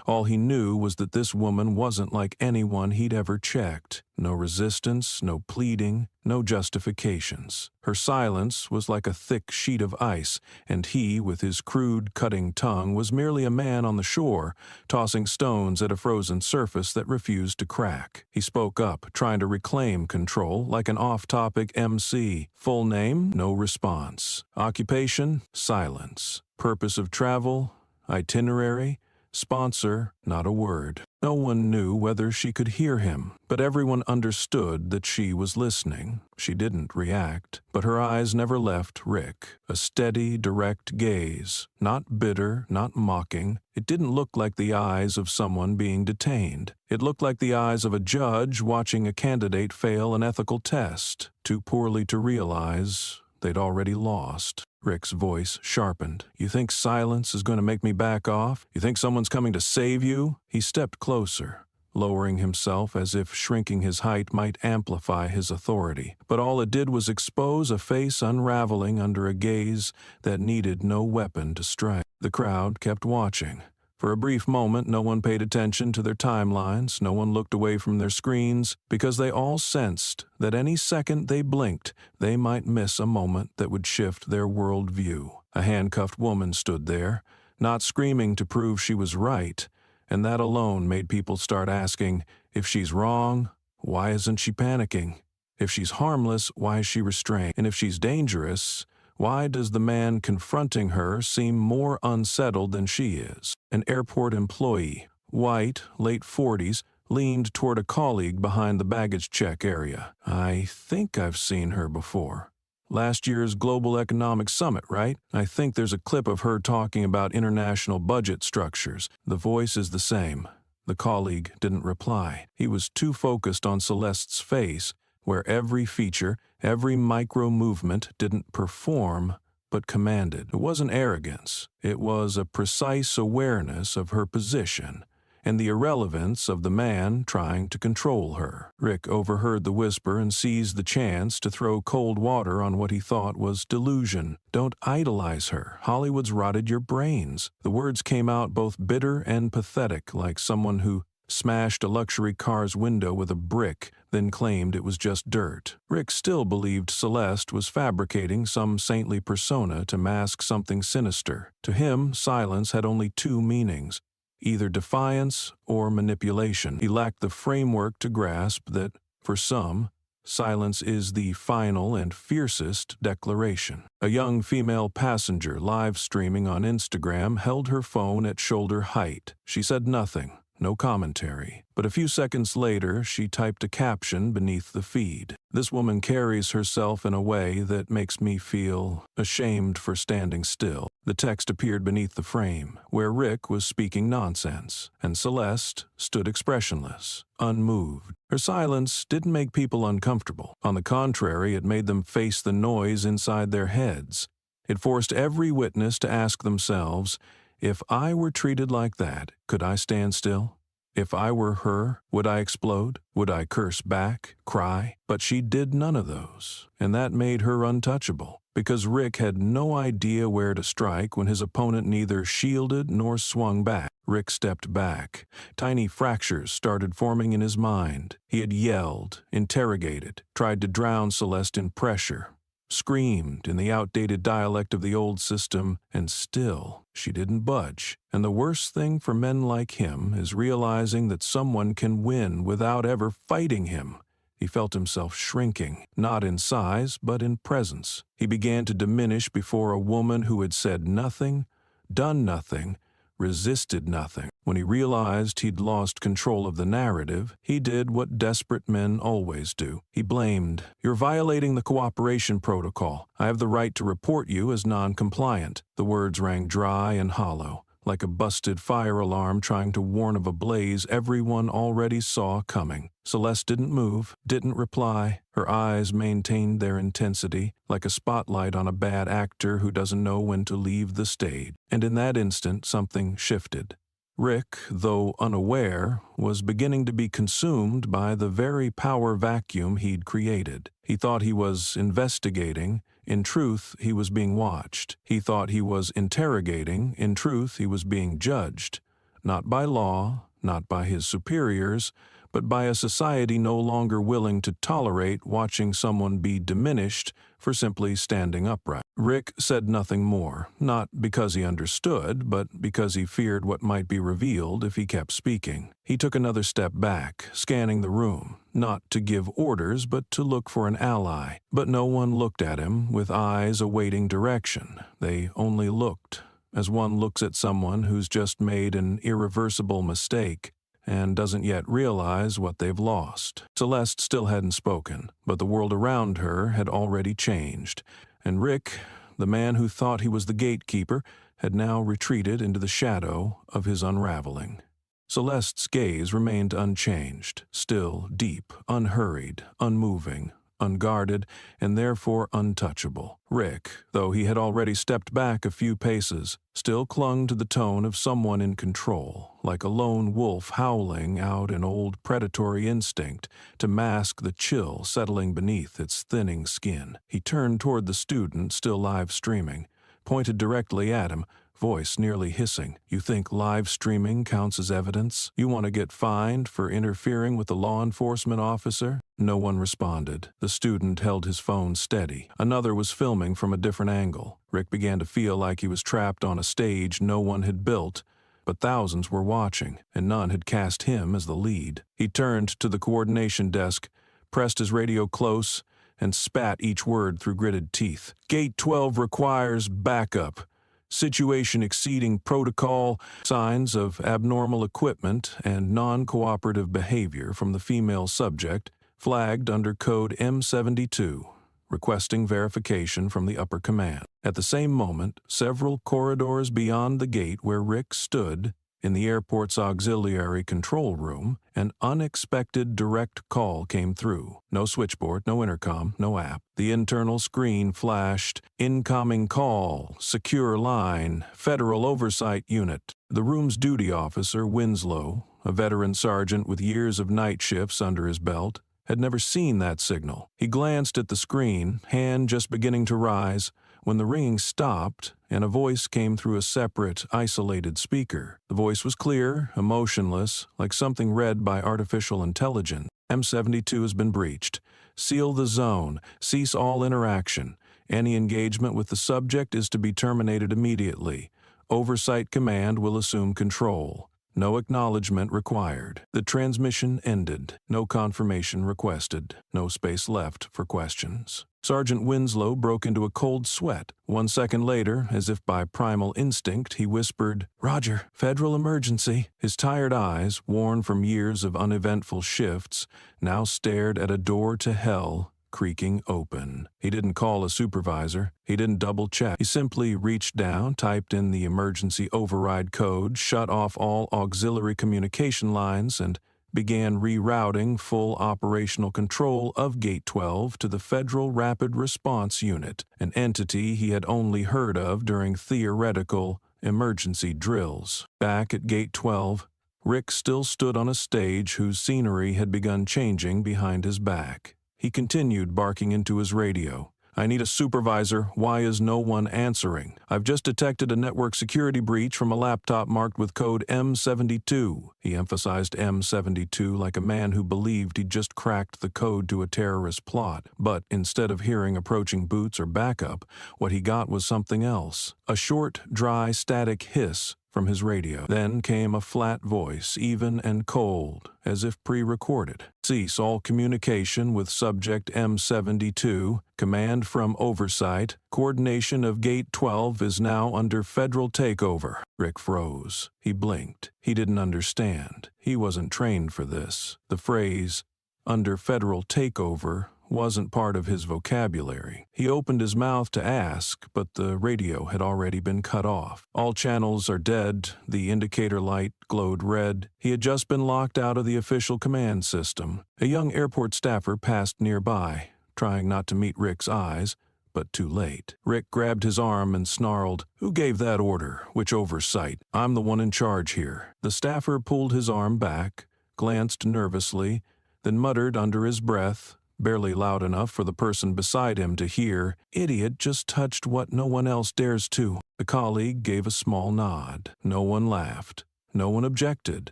All he knew was that this woman wasn't like anyone he'd ever checked. No resistance, no pleading, no justifications. Her silence was like a thick sheet of ice, and he, with his crude, cutting tongue, was merely a man on the shore, tossing stones at a frozen surface that refused to crack. He spoke up, trying to reclaim control, like an off-topic MC. Full name, no response. Occupation, silence. Purpose of travel, itinerary, sponsor, not a word. No one knew whether she could hear him, but everyone understood that she was listening. She didn't react, but her eyes never left Rick. A steady, direct gaze, not bitter, not mocking. It didn't look like the eyes of someone being detained. It looked like the eyes of a judge watching a candidate fail an ethical test, too poorly to realize they'd already lost. Rick's voice sharpened. You think silence is going to make me back off? You think someone's coming to save you? He stepped closer, lowering himself as if shrinking his height might amplify his authority. But all it did was expose a face unraveling under a gaze that needed no weapon to strike. The crowd kept watching. For a brief moment, no one paid attention to their timelines, no one looked away from their screens, because they all sensed that any second they blinked, they might miss a moment that would shift their worldview. A handcuffed woman stood there, not screaming to prove she was right, and that alone made people start asking, if she's wrong, why isn't she panicking? If she's harmless, why is she restrained? And if she's dangerous, why does the man confronting her seem more unsettled than she is? An airport employee, white, late 40s, leaned toward a colleague behind the baggage check area. I think I've seen her before. Last year's Global Economic Summit, right? I think there's a clip of her talking about international budget structures. The voice is the same. The colleague didn't reply. He was too focused on Celeste's face, where every feature, every micro-movement didn't perform, but commanded. It wasn't arrogance. It was a precise awareness of her position and the irrelevance of the man trying to control her. Rick overheard the whisper and seized the chance to throw cold water on what he thought was delusion. Don't idolize her. Hollywood's rotted your brains. The words came out both bitter and pathetic, like someone who smashed a luxury car's window with a brick, then claimed it was just dirt. Rick still believed Celeste was fabricating some saintly persona to mask something sinister. To him, silence had only two meanings, either defiance or manipulation. He lacked the framework to grasp that, for some, silence is the final and fiercest declaration. A young female passenger live streaming on Instagram held her phone at shoulder height. She said nothing. No commentary. But a few seconds later, she typed a caption beneath the feed. This woman carries herself in a way that makes me feel ashamed for standing still. The text appeared beneath the frame, where Rick was speaking nonsense, and Celeste stood expressionless, unmoved. Her silence didn't make people uncomfortable. On the contrary, it made them face the noise inside their heads. It forced every witness to ask themselves, if I were treated like that, could I stand still? If I were her, would I explode? Would I curse back, cry? But she did none of those, and that made her untouchable, because Rick had no idea where to strike when his opponent neither shielded nor swung back. Rick stepped back. Tiny fractures started forming in his mind. He had yelled, interrogated, tried to drown Celeste in pressure. screamed in the outdated dialect of the old system, and still she didn't budge. And the worst thing for men like him is realizing that someone can win without ever fighting him. He felt himself shrinking, not in size, but in presence. He began to diminish before a woman who had said nothing, done nothing, resisted nothing. When he realized he'd lost control of the narrative, he did what desperate men always do. He blamed. "You're violating the cooperation protocol. I have the right to report you as non-compliant." The words rang dry and hollow, like a busted fire alarm trying to warn of a blaze everyone already saw coming. Celeste didn't move, didn't reply. Her eyes maintained their intensity, like a spotlight on a bad actor who doesn't know when to leave the stage. And in that instant, something shifted. Rick, though unaware, was beginning to be consumed by the very power vacuum he'd created. He thought he was investigating. In truth, he was being watched. He thought he was interrogating. In truth, he was being judged. Not by law, not by his superiors, but by a society no longer willing to tolerate watching someone be diminished for simply standing upright. Rick said nothing more, not because he understood, but because he feared what might be revealed if he kept speaking. He took another step back, scanning the room, not to give orders, but to look for an ally. But no one looked at him with eyes awaiting direction. They only looked, as one looks at someone who's just made an irreversible mistake and doesn't yet realize what they've lost. Celeste still hadn't spoken, but the world around her had already changed, and Rick, the man who thought he was the gatekeeper, had now retreated into the shadow of his unraveling. Celeste's gaze remained unchanged, still deep, unhurried, unmoving, unguarded, and therefore untouchable. Rick, though he had already stepped back a few paces, still clung to the tone of someone in control, like a lone wolf howling out an old predatory instinct to mask the chill settling beneath its thinning skin. He turned toward the student still live streaming, pointed directly at him, voice nearly hissing. "You think live streaming counts as evidence? You want to get fined for interfering with a law enforcement officer?" No one responded. The student held his phone steady. Another was filming from a different angle. Rick began to feel like he was trapped on a stage no one had built, but thousands were watching, and none had cast him as the lead. He turned to the coordination desk, pressed his radio close, and spat each word through gritted teeth. "Gate 12 requires backup. Situation exceeding protocol, signs of abnormal equipment and non-cooperative behavior from the female subject, flagged under code M72, requesting verification from the upper command." At the same moment, several corridors beyond the gate where Rick stood, in the airport's auxiliary control room, an unexpected direct call came through. No switchboard, no intercom, no app. The internal screen flashed, "Incoming call, secure line, Federal Oversight Unit." The room's duty officer, Winslow, a veteran sergeant with years of night shifts under his belt, had never seen that signal. He glanced at the screen, hand just beginning to rise, when the ringing stopped and a voice came through a separate, isolated speaker. The voice was clear, emotionless, like something read by artificial intelligence. "M72 has been breached. Seal the zone. Cease all interaction. Any engagement with the subject is to be terminated immediately. Oversight Command will assume control. No acknowledgement required." The transmission ended. No confirmation requested. No space left for questions. Sergeant Winslow broke into a cold sweat. 1 second later, as if by primal instinct, he whispered, "Roger, federal emergency." His tired eyes, worn from years of uneventful shifts, now stared at a door to hell creaking open. He didn't call a supervisor. He didn't double-check. He simply reached down, typed in the emergency override code, shut off all auxiliary communication lines, and began rerouting full operational control of Gate 12 to the Federal Rapid Response Unit, an entity he had only heard of during theoretical emergency drills. Back at Gate 12, Rick still stood on a stage whose scenery had begun changing behind his back. He continued barking into his radio, I need a supervisor. Why is no one answering? I've just detected a network security breach from a laptop marked with code M72. He emphasized M72 like a man who believed he'd just cracked the code to a terrorist plot. But instead of hearing approaching boots or backup, what he got was something else. A short, dry, static hiss from his radio. Then came a flat voice, even and cold, as if pre-recorded. Cease all communication with subject M72. Command from Oversight. Coordination of Gate 12 is now under federal takeover. Rick froze. He blinked. He didn't understand. He wasn't trained for this. The phrase, under federal takeover, wasn't part of his vocabulary. He opened his mouth to ask, but the radio had already been cut off. All channels are dead. The indicator light glowed red. He had just been locked out of the official command system. A young airport staffer passed nearby, trying not to meet Rick's eyes, but too late. Rick grabbed his arm and snarled, "Who gave that order? Which oversight? I'm the one in charge here." The staffer pulled his arm back, glanced nervously, then muttered under his breath, barely loud enough for the person beside him to hear, "Idiot just touched what no one else dares to." The colleague gave a small nod. No one laughed. No one objected.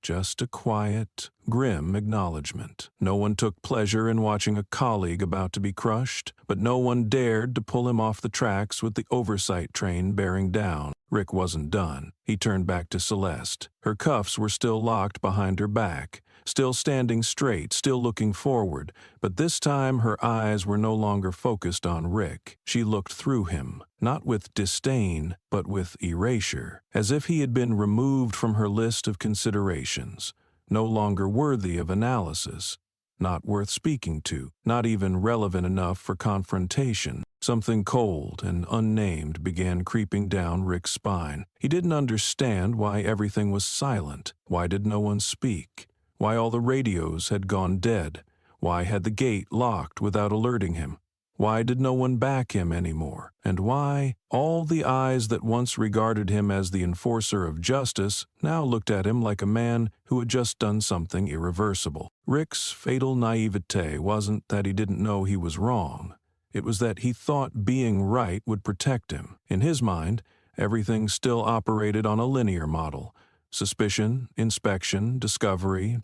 Just a quiet, grim acknowledgement. No one took pleasure in watching a colleague about to be crushed, but no one dared to pull him off the tracks with the oversight train bearing down. Rick wasn't done. He turned back to Celeste. Her cuffs were still locked behind her back, still standing straight, still looking forward, but this time her eyes were no longer focused on Rick. She looked through him, not with disdain, but with erasure, as if he had been removed from her list of considerations, no longer worthy of analysis, not worth speaking to, not even relevant enough for confrontation. Something cold and unnamed began creeping down Rick's spine. He didn't understand why everything was silent. Why did no one speak? Why all the radios had gone dead? Why had the gate locked without alerting him? Why did no one back him anymore? And why all the eyes that once regarded him as the enforcer of justice now looked at him like a man who had just done something irreversible? Rick's fatal naivete wasn't that he didn't know he was wrong. It was that he thought being right would protect him. In his mind, everything still operated on a linear model. Suspicion, inspection, discovery,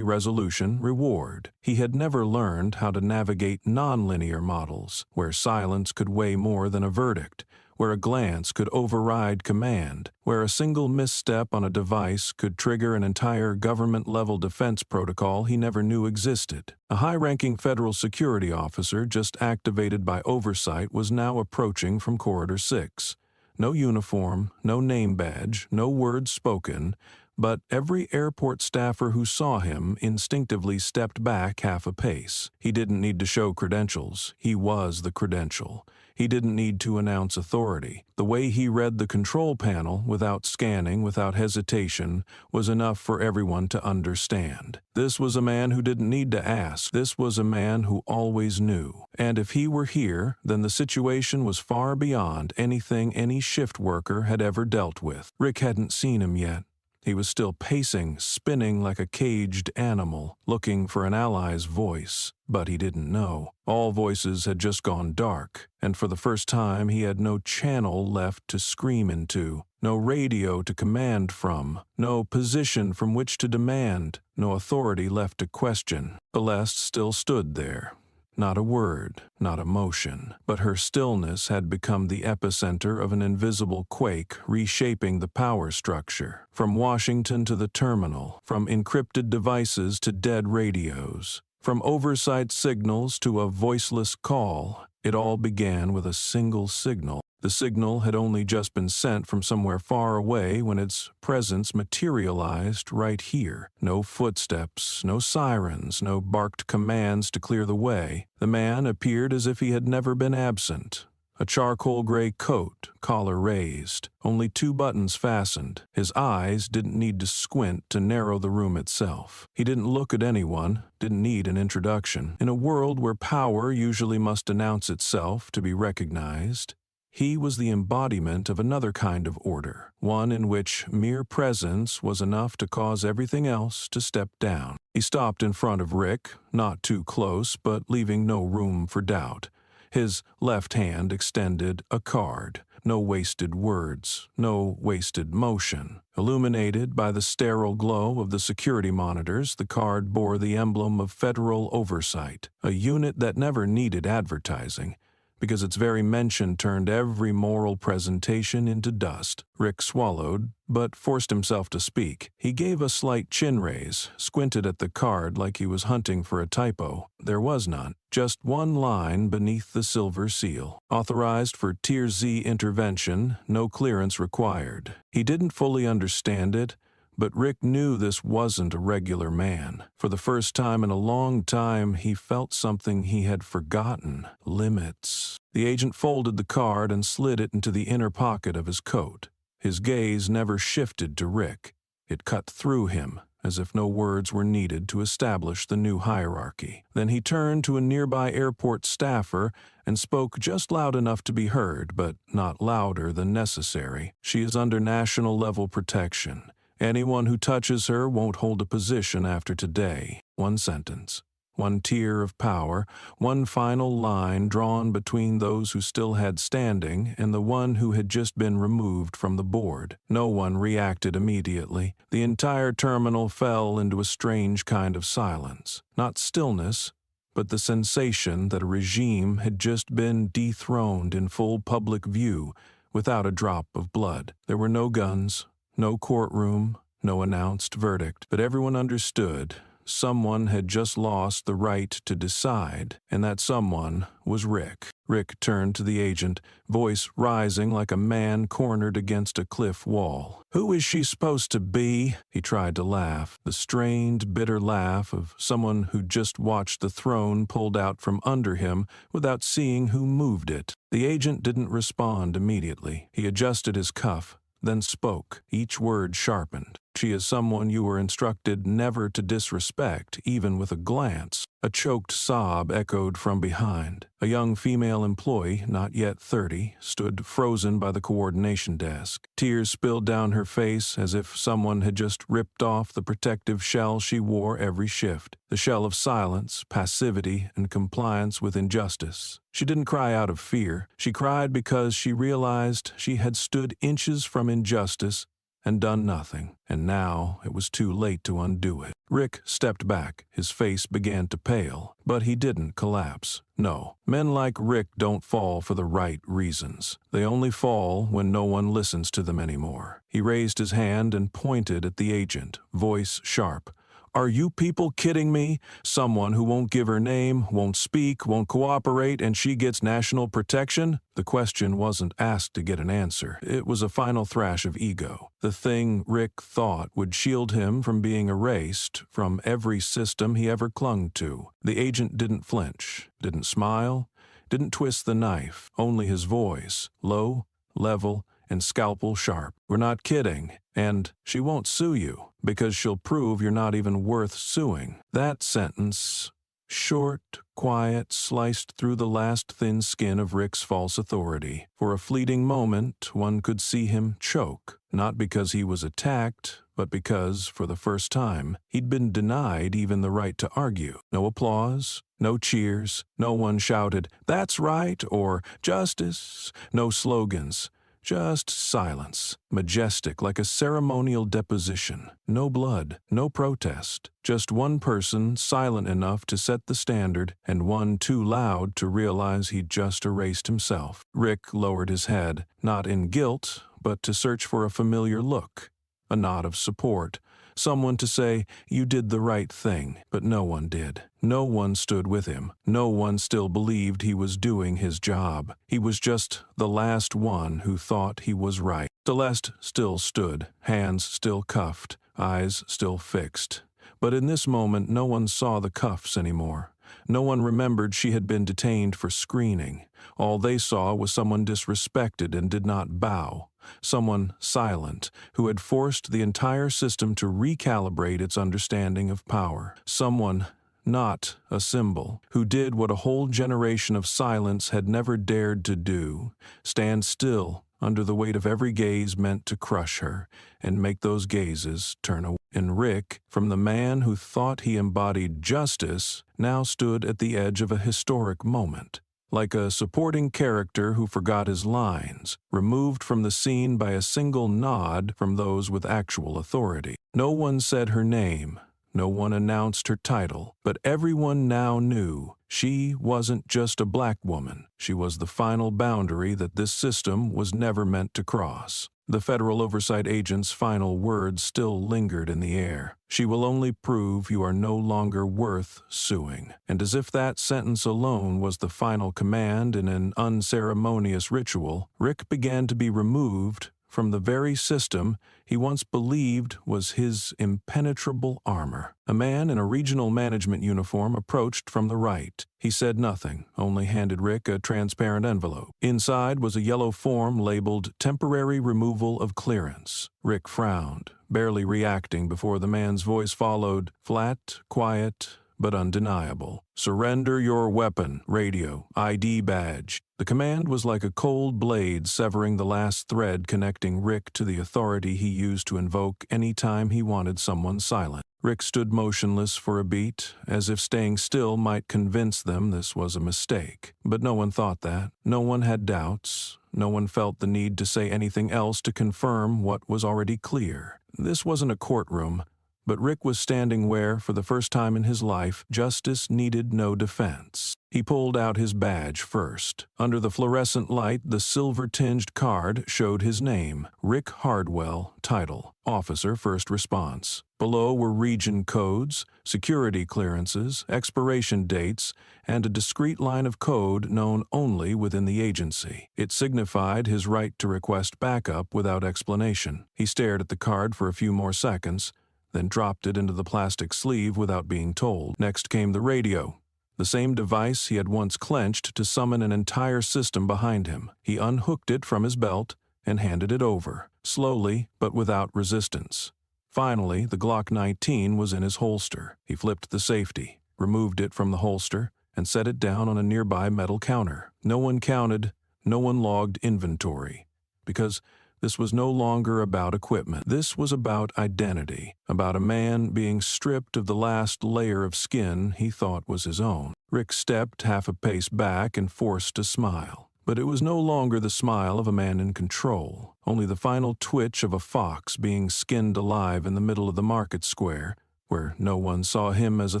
resolution, reward. He had never learned how to navigate nonlinear models, where silence could weigh more than a verdict, where a glance could override command, where a single misstep on a device could trigger an entire government-level defense protocol he never knew existed. A high-ranking federal security officer just activated by oversight was now approaching from Corridor 6. No uniform, no name badge, no words spoken, but every airport staffer who saw him instinctively stepped back half a pace. He didn't need to show credentials. He was the credential. He didn't need to announce authority. The way he read the control panel, without scanning, without hesitation, was enough for everyone to understand. This was a man who didn't need to ask. This was a man who always knew. And if he were here, then the situation was far beyond anything any shift worker had ever dealt with. Rick hadn't seen him yet. He was still pacing, spinning like a caged animal, looking for an ally's voice. But he didn't know. All voices had just gone dark, and for the first time he had no channel left to scream into, no radio to command from, no position from which to demand, no authority left to question. Celeste still stood there. Not a word, not a motion, but her stillness had become the epicenter of an invisible quake reshaping the power structure, from Washington to the terminal, from encrypted devices to dead radios, from oversight signals to a voiceless call. It all began with a single signal. The signal had only just been sent from somewhere far away when its presence materialized right here. No footsteps, no sirens, no barked commands to clear the way. The man appeared as if he had never been absent. A charcoal gray coat, collar raised, only 2 buttons fastened. His eyes didn't need to squint to narrow the room itself. He didn't look at anyone, didn't need an introduction. In a world where power usually must announce itself to be recognized, he was the embodiment of another kind of order, one in which mere presence was enough to cause everything else to step down. He stopped in front of Rick, not too close, but leaving no room for doubt. His left hand extended a card. No wasted words, no wasted motion. Illuminated by the sterile glow of the security monitors, the card bore the emblem of Federal Oversight, a unit that never needed advertising, because its very mention turned every moral presentation into dust. Rick swallowed, but forced himself to speak. He gave a slight chin raise, squinted at the card like he was hunting for a typo. There was none. Just one line beneath the silver seal. Authorized for Tier Z intervention, no clearance required. He didn't fully understand it, but Rick knew this wasn't a regular man. For the first time in a long time, he felt something he had forgotten: limits. The agent folded the card and slid it into the inner pocket of his coat. His gaze never shifted to Rick. It cut through him, as if no words were needed to establish the new hierarchy. Then he turned to a nearby airport staffer and spoke just loud enough to be heard, but not louder than necessary. "She is under national-level protection. Anyone who touches her won't hold a position after today." One sentence, one tier of power, one final line drawn between those who still had standing and the one who had just been removed from the board. No one reacted immediately. The entire terminal fell into a strange kind of silence. Not stillness, but the sensation that a regime had just been dethroned in full public view without a drop of blood. There were no guns, no courtroom, no announced verdict, but everyone understood someone had just lost the right to decide, and that someone was Rick. Rick turned to the agent, voice rising like a man cornered against a cliff wall. "Who is she supposed to be?" He tried to laugh, the strained, bitter laugh of someone who just watched the throne pulled out from under him without seeing who moved it. The agent didn't respond immediately. He adjusted his cuff, then spoke, each word sharpened. "She is someone you were instructed never to disrespect, even with a glance." A choked sob echoed from behind. A young female employee, not yet 30, stood frozen by the coordination desk. Tears spilled down her face as if someone had just ripped off the protective shell she wore every shift. The shell of silence, passivity, and compliance with injustice. She didn't cry out of fear. She cried because she realized she had stood inches from injustice and done nothing, and now it was too late to undo it. Rick stepped back. His face began to pale, but he didn't collapse. No, men like Rick don't fall for the right reasons. They only fall when no one listens to them anymore. He raised his hand and pointed at the agent, voice sharp. "Are you people kidding me? Someone who won't give her name, won't speak, won't cooperate, and she gets national protection?" The question wasn't asked to get an answer. It was a final thrash of ego. The thing Rick thought would shield him from being erased from every system he ever clung to. The agent didn't flinch, didn't smile, didn't twist the knife. Only his voice, low, level, and scalpel sharp. "We're not kidding. And she won't sue you, because she'll prove you're not even worth suing." That sentence, short, quiet, sliced through the last thin skin of Rick's false authority. For a fleeting moment, one could see him choke, not because he was attacked, but because, for the first time, he'd been denied even the right to argue. No applause, no cheers, no one shouted, "That's right," or "Justice," no slogans. Just silence, majestic like a ceremonial deposition. No blood, no protest. Just one person silent enough to set the standard, and one too loud to realize he'd just erased himself. Rick lowered his head, not in guilt, but to search for a familiar look, a nod of support. Someone to say, "You did the right thing," but no one did. No one stood with him. No one still believed he was doing his job. He was just the last one who thought he was right. Celeste still stood, hands still cuffed, eyes still fixed. But in this moment, no one saw the cuffs anymore. No one remembered she had been detained for screening. All they saw was someone disrespected and did not bow. Someone silent, who had forced the entire system to recalibrate its understanding of power. Someone not a symbol, who did what a whole generation of silence had never dared to do, stand still under the weight of every gaze meant to crush her and make those gazes turn away. And Rick, from the man who thought he embodied justice, now stood at the edge of a historic moment. like a supporting character who forgot his lines, removed from the scene by a single nod from those with actual authority. No one said her name, no one announced her title, but everyone now knew she wasn't just a black woman. She was the final boundary that this system was never meant to cross. The federal oversight agent's final words still lingered in the air. She will only prove you are no longer worth suing. And as if that sentence alone was the final command in an unceremonious ritual, Rick began to be removed from the very system he once believed was his impenetrable armor. A man in a regional management uniform approached from the right. He said nothing, only handed Rick a transparent envelope. Inside was a yellow form labeled Temporary Removal of Clearance. Rick frowned, barely reacting before the man's voice followed, flat, quiet, but undeniable. Surrender your weapon, radio, ID badge. The command was like a cold blade severing the last thread connecting Rick to the authority he used to invoke any time he wanted someone silent. Rick stood motionless for a beat, as if staying still might convince them this was a mistake. But no one thought that. No one had doubts. No one felt the need to say anything else to confirm what was already clear. This wasn't a courtroom, but Rick was standing where, for the first time in his life, justice needed no defense. He pulled out his badge first. Under the fluorescent light, the silver-tinged card showed his name, Rick Hardwell, title, Officer First Response. Below were region codes, security clearances, expiration dates, and a discrete line of code known only within the agency. It signified his right to request backup without explanation. He stared at the card for a few more seconds, then dropped it into the plastic sleeve without being told. Next came the radio, the same device he had once clenched to summon an entire system behind him. He unhooked it from his belt and handed it over, slowly but without resistance. Finally, the Glock 19 was in his holster. He flipped the safety, removed it from the holster, and set it down on a nearby metal counter. No one counted, no one logged inventory, because this was no longer about equipment. This was about identity, about a man being stripped of the last layer of skin he thought was his own. Rick stepped half a pace back and forced a smile. But it was no longer the smile of a man in control, only the final twitch of a fox being skinned alive in the middle of the market square, where no one saw him as a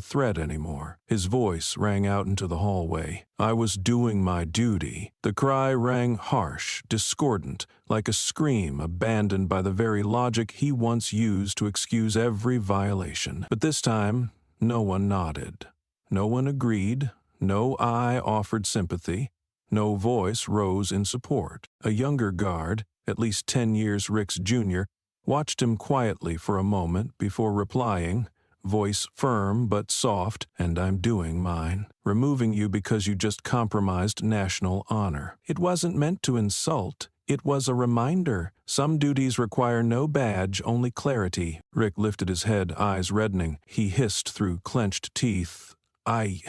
threat anymore. His voice rang out into the hallway. I was doing my duty. The cry rang harsh, discordant, like a scream abandoned by the very logic he once used to excuse every violation. But this time, no one nodded. No one agreed. No eye offered sympathy. No voice rose in support. A younger guard, at least 10 years Rick's junior, watched him quietly for a moment before replying, voice firm but soft, and I'm doing mine. Removing you because you just compromised national honor. It wasn't meant to insult. It was a reminder. Some duties require no badge, only clarity. Rick lifted his head, eyes reddening. He hissed through clenched teeth. I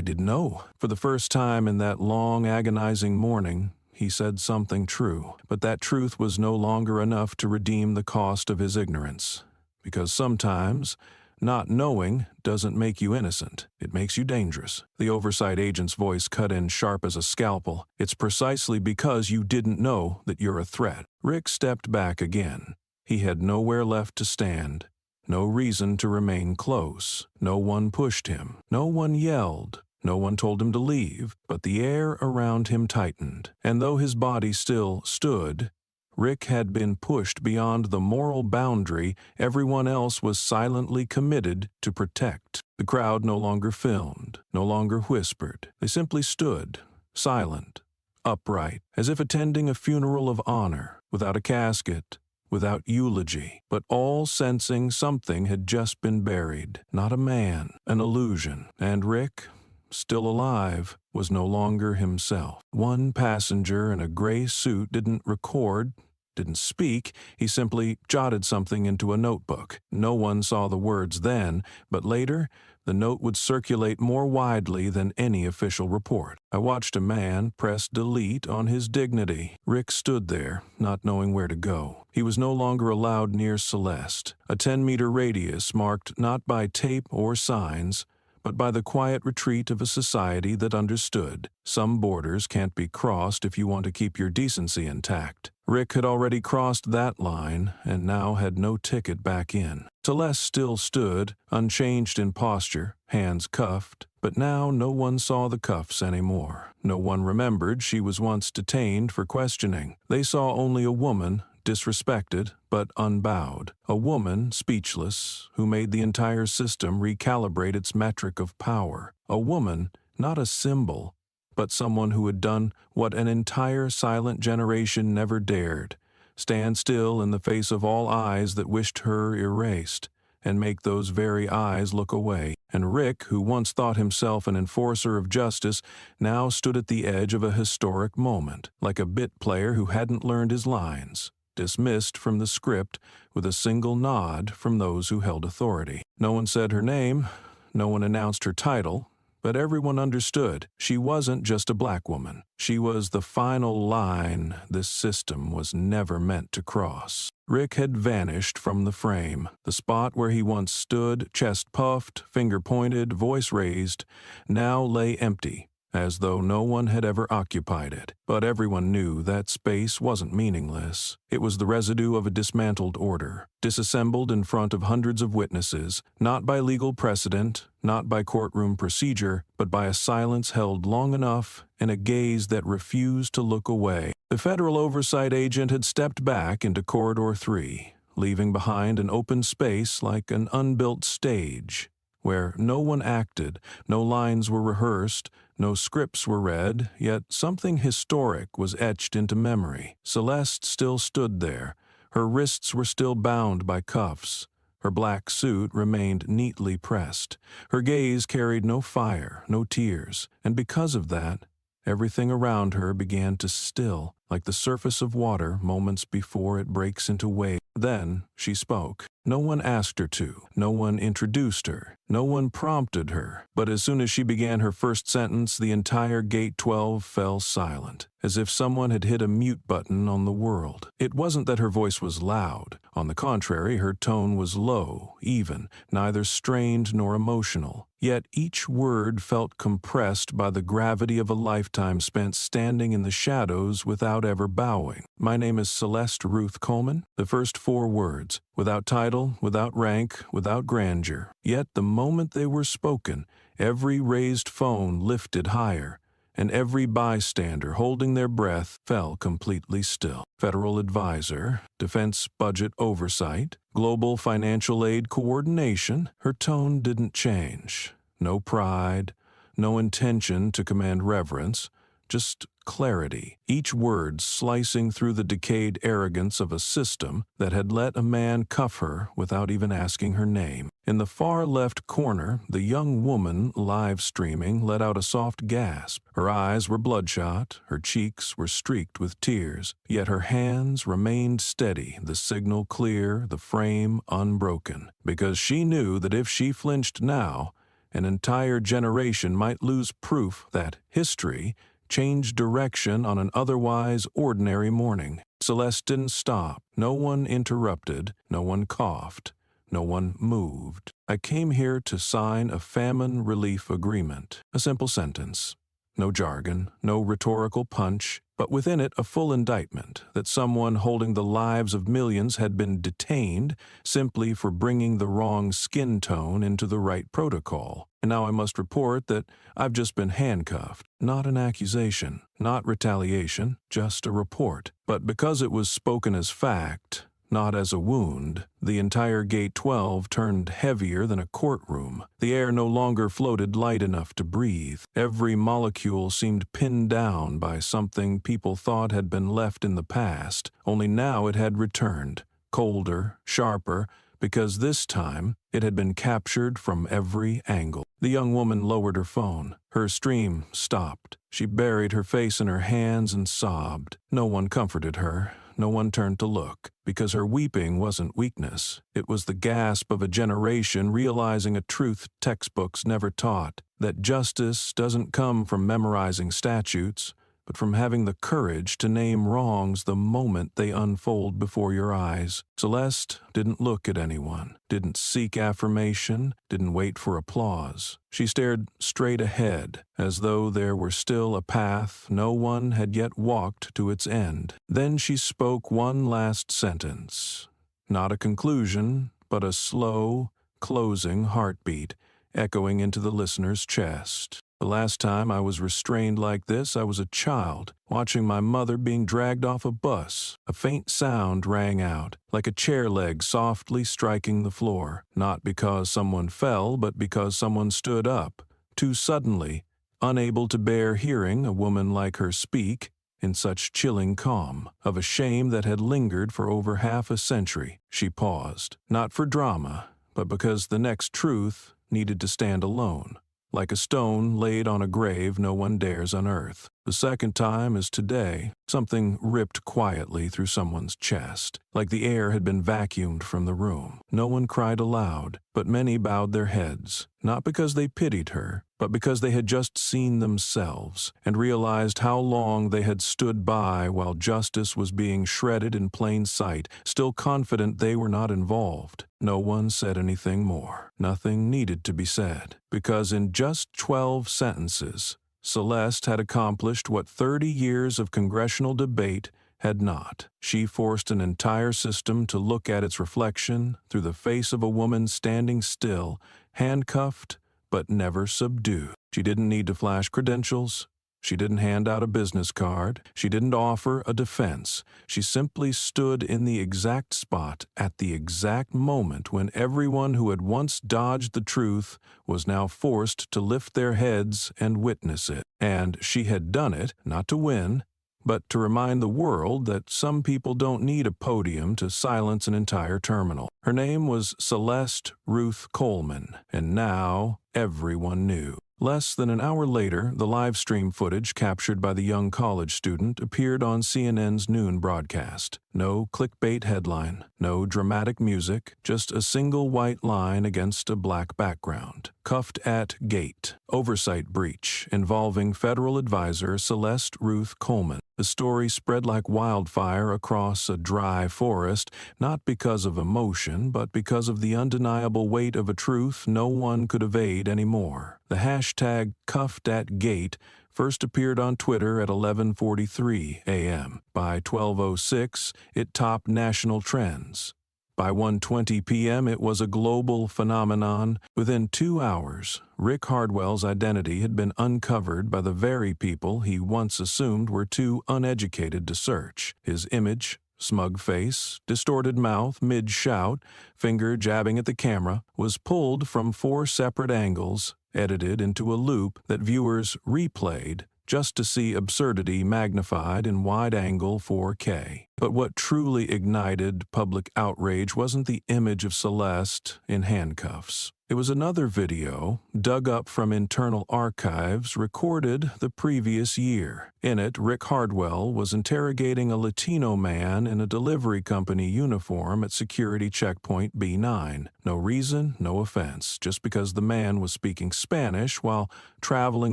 didn't know. For the first time in that long, agonizing morning, he said something true. But that truth was no longer enough to redeem the cost of his ignorance. Because sometimes, not knowing doesn't make you innocent. It makes you dangerous. The oversight agent's voice cut in sharp as a scalpel. It's precisely because you didn't know that you're a threat. Rick stepped back again. He had nowhere left to stand. No reason to remain close. No one pushed him. No one yelled. No one told him to leave. But the air around him tightened. And though his body still stood, Rick had been pushed beyond the moral boundary everyone else was silently committed to protect. The crowd no longer filmed, no longer whispered. They simply stood, silent, upright, as if attending a funeral of honor, without a casket, without eulogy, but all sensing something had just been buried. Not a man, an illusion. And Rick, still alive, was no longer himself. One passenger in a gray suit didn't record, didn't speak. He simply jotted something into a notebook. No one saw the words then, but later, the note would circulate more widely than any official report. I watched a man press delete on his dignity. Rick stood there, not knowing where to go. He was no longer allowed near Celeste, a 10-meter radius marked not by tape or signs, but by the quiet retreat of a society that understood some borders can't be crossed if you want to keep your decency intact. Rick had already crossed that line and now had no ticket back in. Celeste still stood, unchanged in posture, hands cuffed, but now no one saw the cuffs anymore. No one remembered she was once detained for questioning. They saw only a woman, disrespected but unbowed, a woman speechless who made the entire system recalibrate its metric of power, a woman, not a symbol, but someone who had done what an entire silent generation never dared, stand still in the face of all eyes that wished her erased, and make those very eyes look away. And Rick, who once thought himself an enforcer of justice, now stood at the edge of a historic moment, like a bit player who hadn't learned his lines, dismissed from the script with a single nod from those who held authority. No one said her name, no one announced her title, but everyone understood she wasn't just a black woman. She was the final line this system was never meant to cross. Rick had vanished from the frame. The spot where he once stood, chest puffed, finger pointed, voice raised, now lay empty, as though no one had ever occupied it. But everyone knew that space wasn't meaningless. It was the residue of a dismantled order, disassembled in front of hundreds of witnesses, not by legal precedent, not by courtroom procedure, but by a silence held long enough and a gaze that refused to look away. The federal oversight agent had stepped back into Corridor 3, leaving behind an open space like an unbuilt stage, where no one acted, no lines were rehearsed, no scripts were read, yet something historic was etched into memory. Celeste still stood there. Her wrists were still bound by cuffs. Her black suit remained neatly pressed. Her gaze carried no fire, no tears, and because of that, everything around her began to still, like the surface of water moments before it breaks into waves. Then she spoke. No one asked her to. No one introduced her. No one prompted her. But as soon as she began her first sentence, the entire Gate 12 fell silent, as if someone had hit a mute button on the world. It wasn't that her voice was loud. On the contrary, her tone was low, even, neither strained nor emotional. Yet each word felt compressed by the gravity of a lifetime spent standing in the shadows without ever bowing. My name is Celeste Ruth Coleman. The first 4 words, without title, without rank, without grandeur. Yet the moment they were spoken, every raised phone lifted higher, and every bystander holding their breath fell completely still. Federal advisor, defense budget oversight, global financial aid coordination. Her tone didn't change. No pride, no intention to command reverence, just clarity, each word slicing through the decayed arrogance of a system that had let a man cuff her without even asking her name. In the far left corner, the young woman live streaming let out a soft gasp. Her eyes were bloodshot, her cheeks were streaked with tears, yet her hands remained steady, the signal clear, the frame unbroken, because she knew that if she flinched now, an entire generation might lose proof that history changed direction on an otherwise ordinary morning. Celeste didn't stop. No one interrupted. No one coughed. No one moved. I came here to sign a famine relief agreement. A simple sentence. No jargon, no rhetorical punch, but within it a full indictment that someone holding the lives of millions had been detained simply for bringing the wrong skin tone into the right protocol. And now I must report that I've just been handcuffed. Not an accusation, not retaliation, just a report. But because it was spoken as fact, not as a wound, the entire Gate 12 turned heavier than a courtroom. The air no longer floated light enough to breathe. Every molecule seemed pinned down by something people thought had been left in the past, only now it had returned, colder, sharper, because this time it had been captured from every angle. The young woman lowered her phone. Her stream stopped. She buried her face in her hands and sobbed. No one comforted her. No one turned to look, because her weeping wasn't weakness. It was the gasp of a generation realizing a truth textbooks never taught, that justice doesn't come from memorizing statutes, but from having the courage to name wrongs the moment they unfold before your eyes. Celeste didn't look at anyone, didn't seek affirmation, didn't wait for applause. She stared straight ahead, as though there were still a path no one had yet walked to its end. Then she spoke one last sentence. Not a conclusion, but a slow, closing heartbeat, echoing into the listener's chest. The last time I was restrained like this, I was a child, watching my mother being dragged off a bus. A faint sound rang out, like a chair leg softly striking the floor, not because someone fell, but because someone stood up. Too suddenly, unable to bear hearing a woman like her speak, in such chilling calm, of a shame that had lingered for over half a century. She paused, not for drama, but because the next truth needed to stand alone, like a stone laid on a grave no one dares unearth. The second time is today. Something ripped quietly through someone's chest, like the air had been vacuumed from the room. No one cried aloud, but many bowed their heads, not because they pitied her, but because they had just seen themselves and realized how long they had stood by while justice was being shredded in plain sight, still confident they were not involved. No one said anything more. Nothing needed to be said, because in just 12 sentences, Celeste had accomplished what 30 years of congressional debate had not. She forced an entire system to look at its reflection through the face of a woman standing still, handcuffed, but never subdued. She didn't need to flash credentials. She didn't hand out a business card. She didn't offer a defense. She simply stood in the exact spot at the exact moment when everyone who had once dodged the truth was now forced to lift their heads and witness it. And she had done it, not to win, but to remind the world that some people don't need a podium to silence an entire terminal. Her name was Celeste Ruth Coleman, and now everyone knew. Less than an hour later, the live stream footage captured by the young college student appeared on CNN's noon broadcast. No clickbait headline, no dramatic music, just a single white line against a black background. Cuffed at gate. Oversight breach involving federal advisor Celeste Ruth Coleman. The story spread like wildfire across a dry forest, not because of emotion, but because of the undeniable weight of a truth no one could evade anymore. The hashtag #CuffedAtGate first appeared on Twitter at 11:43 a.m. By 12:06, it topped national trends. By 1:20 p.m., it was a global phenomenon. Within 2 hours, Rick Hardwell's identity had been uncovered by the very people he once assumed were too uneducated to search. His image, smug face, distorted mouth mid-shout, finger jabbing at the camera, was pulled from 4 separate angles, edited into a loop that viewers replayed just to see absurdity magnified in wide-angle 4K. But what truly ignited public outrage wasn't the image of Celeste in handcuffs. It was another video, dug up from internal archives, recorded the previous year. In it, Rick Hardwell was interrogating a Latino man in a delivery company uniform at security checkpoint B9. No reason, no offense, just because the man was speaking Spanish while traveling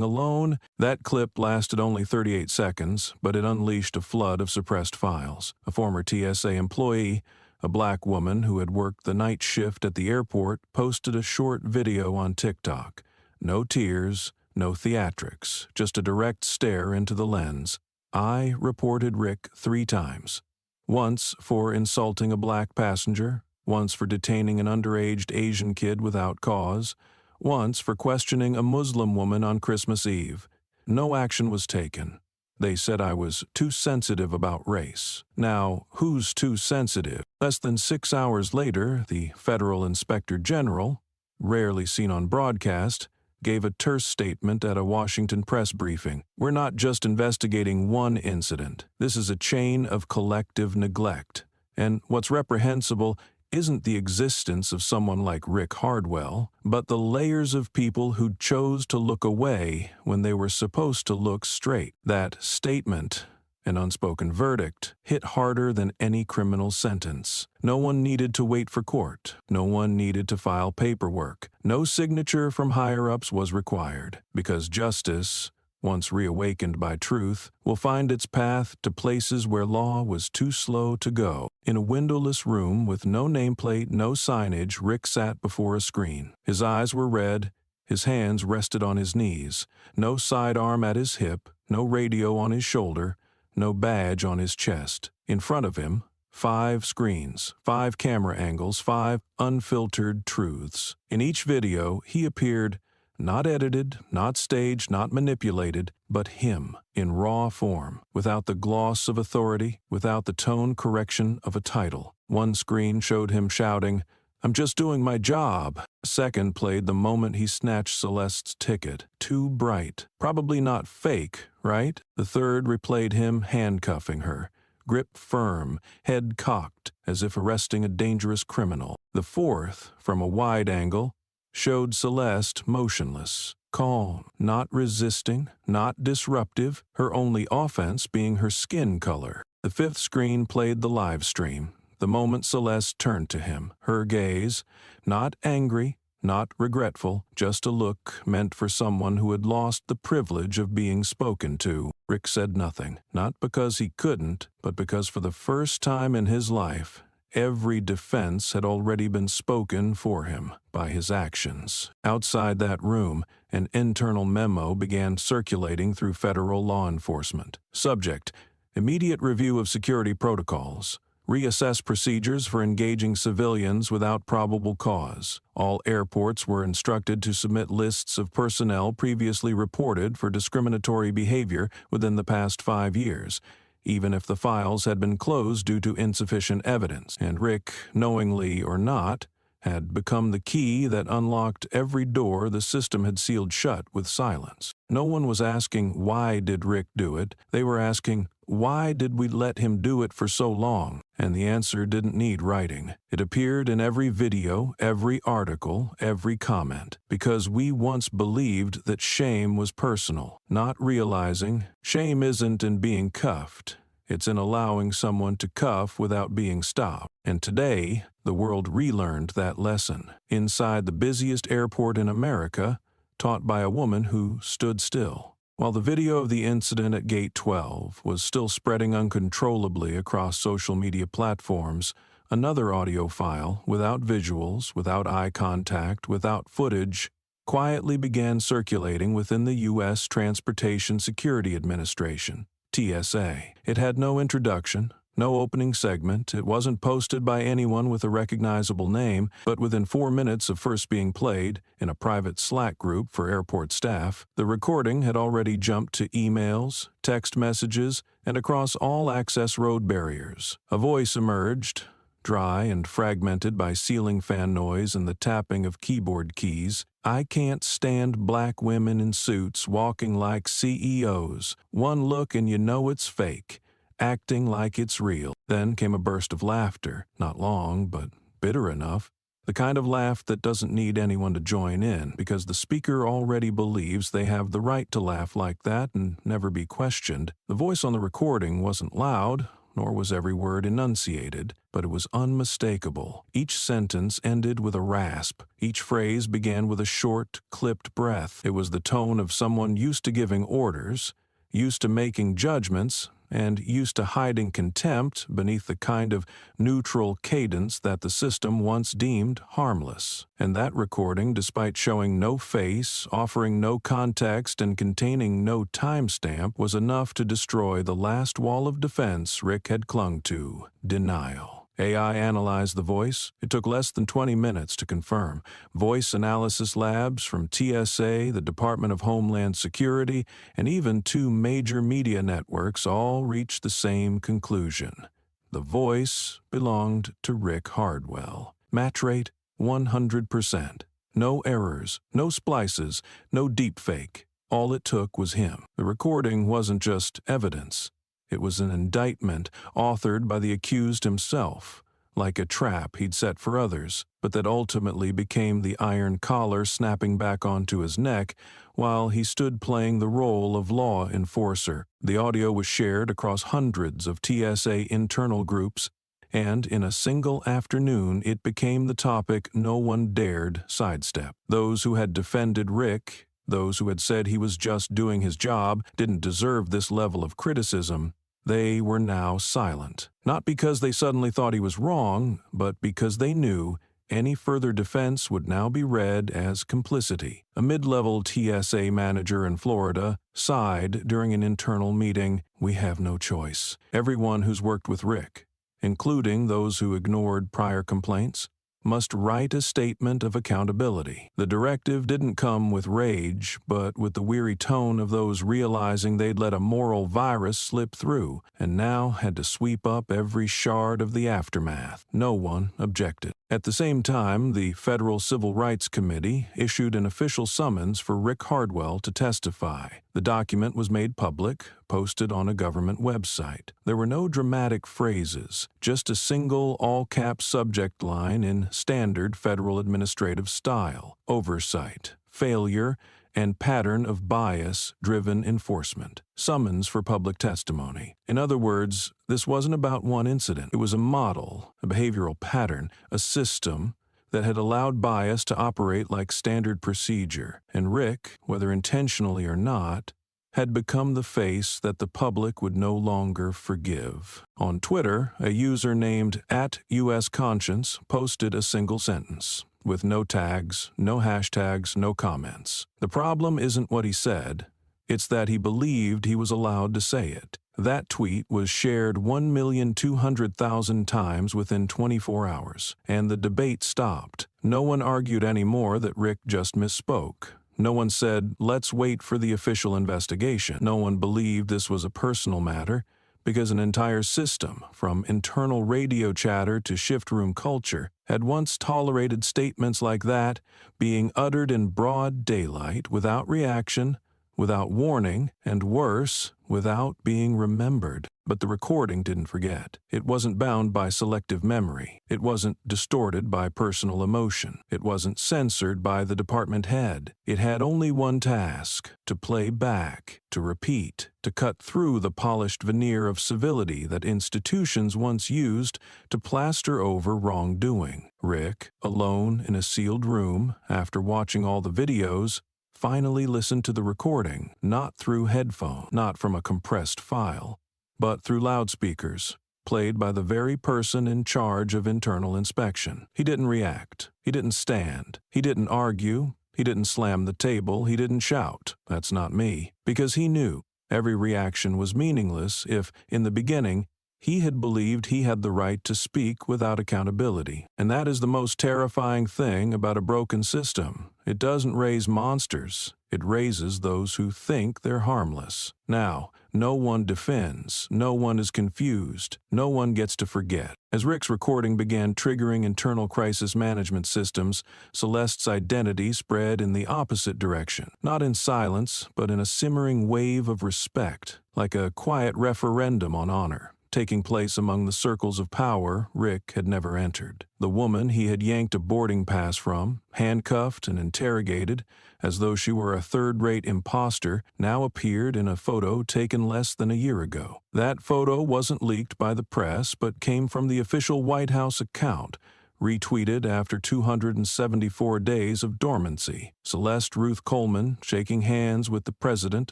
alone. That clip lasted only 38 seconds, but it unleashed a flood of suppressed files. A former TSA employee, a black woman who had worked the night shift at the airport, posted a short video on TikTok. No tears, no theatrics, just a direct stare into the lens. I reported Rick 3 times. Once for insulting a black passenger, once for detaining an underage Asian kid without cause, once for questioning a Muslim woman on Christmas Eve. No action was taken. They said I was too sensitive about race. Now, who's too sensitive? Less than 6 hours later, the federal inspector general, rarely seen on broadcast, gave a terse statement at a Washington press briefing. We're not just investigating one incident. This is a chain of collective neglect. And what's reprehensible isn't the existence of someone like Rick Hardwell, but the layers of people who chose to look away when they were supposed to look straight. That statement, an unspoken verdict, hit harder than any criminal sentence. No one needed to wait for court. No one needed to file paperwork. No signature from higher-ups was required, because justice once reawakened by truth, will find its path to places where law was too slow to go. In a windowless room with no nameplate, no signage, Rick sat before a screen. His eyes were red, his hands rested on his knees, no sidearm at his hip, no radio on his shoulder, no badge on his chest. In front of him, 5 screens, 5 camera angles, 5 unfiltered truths. In each video, he appeared not edited, not staged, not manipulated, but him, in raw form, without the gloss of authority, without the tone correction of a title. One screen showed him shouting, "I'm just doing my job." A second played the moment he snatched Celeste's ticket. Too bright. Probably not fake, right? The third replayed him handcuffing her, grip firm, head cocked, as if arresting a dangerous criminal. The fourth, from a wide angle, showed Celeste motionless, calm, not resisting, not disruptive, her only offense being her skin color. The fifth screen played the live stream, the moment Celeste turned to him, her gaze, not angry, not regretful, just a look meant for someone who had lost the privilege of being spoken to. Rick said nothing, not because he couldn't, but because for the first time in his life, every defense had already been spoken for him by his actions. Outside that room, an internal memo began circulating through federal law enforcement. Subject: immediate review of security protocols. Reassess procedures for engaging civilians without probable cause. All airports were instructed to submit lists of personnel previously reported for discriminatory behavior within the past 5 years, even if the files had been closed due to insufficient evidence. And Rick, knowingly or not, had become the key that unlocked every door the system had sealed shut with silence. No one was asking, why did Rick do it? They were asking, why did we let him do it for so long? And the answer didn't need writing. It appeared in every video, every article, every comment. Because we once believed that shame was personal, not realizing shame isn't in being cuffed. It's in allowing someone to cuff without being stopped. And today, the world relearned that lesson. Inside the busiest airport in America, taught by a woman who stood still. While the video of the incident at Gate 12 was still spreading uncontrollably across social media platforms, another audio file, without visuals, without eye contact, without footage, quietly began circulating within the U.S. Transportation Security Administration, TSA. It had no introduction, no opening segment. It wasn't posted by anyone with a recognizable name, but within 4 minutes of first being played, in a private Slack group for airport staff, the recording had already jumped to emails, text messages, and across all access road barriers. A voice emerged, dry and fragmented by ceiling fan noise and the tapping of keyboard keys. "I can't stand black women in suits walking like CEOs. One look and you know it's fake. Acting like it's real." Then came a burst of laughter, not long, but bitter enough. The kind of laugh that doesn't need anyone to join in, because the speaker already believes they have the right to laugh like that and never be questioned. The voice on the recording wasn't loud, nor was every word enunciated, but it was unmistakable. Each sentence ended with a rasp. Each phrase began with a short, clipped breath. It was the tone of someone used to giving orders, used to making judgments, and used to hiding contempt beneath the kind of neutral cadence that the system once deemed harmless. And that recording, despite showing no face, offering no context, and containing no timestamp, was enough to destroy the last wall of defense Rick had clung to: denial. AI analyzed the voice. It took less than 20 minutes to confirm. Voice analysis labs from TSA, the Department of Homeland Security, and even 2 major media networks all reached the same conclusion. The voice belonged to Rick Hardwell. Match rate, 100%. No errors, no splices, no deepfake. All it took was him. The recording wasn't just evidence. It was an indictment authored by the accused himself, like a trap he'd set for others, but that ultimately became the iron collar snapping back onto his neck while he stood playing the role of law enforcer. The audio was shared across hundreds of TSA internal groups, and in a single afternoon it became the topic no one dared sidestep. Those who had defended Rick, those who had said he was just doing his job, didn't deserve this level of criticism, they were now silent. Not because they suddenly thought he was wrong, but because they knew any further defense would now be read as complicity. A mid-level TSA manager in Florida sighed during an internal meeting, "We have no choice. Everyone who's worked with Rick, including those who ignored prior complaints, must write a statement of accountability." The directive didn't come with rage, but with the weary tone of those realizing they'd let a moral virus slip through and now had to sweep up every shard of the aftermath. No one objected. At the same time, the Federal Civil Rights Committee issued an official summons for Rick Hardwell to testify. The document was made public, posted on a government website. There were no dramatic phrases, just a single all-caps subject line in standard federal administrative style: oversight, failure, and pattern of bias-driven enforcement. Summons for public testimony. In other words, this wasn't about one incident. It was a model, a behavioral pattern, a system that had allowed bias to operate like standard procedure. And Rick, whether intentionally or not, had become the face that the public would no longer forgive. On Twitter, a user named @USConscience posted a single sentence, with no tags, no hashtags, no comments. The problem isn't what he said, it's that he believed he was allowed to say it. That tweet was shared 1,200,000 times within 24 hours, and the debate stopped. No one argued anymore that Rick just misspoke. No one said, "Let's wait for the official investigation." No one believed this was a personal matter, because an entire system, from internal radio chatter to shift room culture, had once tolerated statements like that being uttered in broad daylight without reaction, without warning, and worse, without being remembered. But the recording didn't forget. It wasn't bound by selective memory. It wasn't distorted by personal emotion. It wasn't censored by the department head. It had only one task: to play back, to repeat, to cut through the polished veneer of civility that institutions once used to plaster over wrongdoing. Rick, alone in a sealed room, after watching all the videos, finally listened to the recording, not through headphones, not from a compressed file, but through loudspeakers, played by the very person in charge of internal inspection. He didn't react. He didn't stand. He didn't argue. He didn't slam the table. He didn't shout, "That's not me," because he knew every reaction was meaningless if, in the beginning, he had believed he had the right to speak without accountability. And that is the most terrifying thing about a broken system. It doesn't raise monsters. It raises those who think they're harmless. Now, no one defends. No one is confused. No one gets to forget. As Rick's recording began triggering internal crisis management systems, Celeste's identity spread in the opposite direction. Not in silence, but in a simmering wave of respect, like a quiet referendum on honor, taking place among the circles of power Rick had never entered. The woman he had yanked a boarding pass from, handcuffed and interrogated as though she were a third-rate imposter, now appeared in a photo taken less than a year ago. That photo wasn't leaked by the press, but came from the official White House account, retweeted after 274 days of dormancy. Celeste Ruth Coleman shaking hands with the president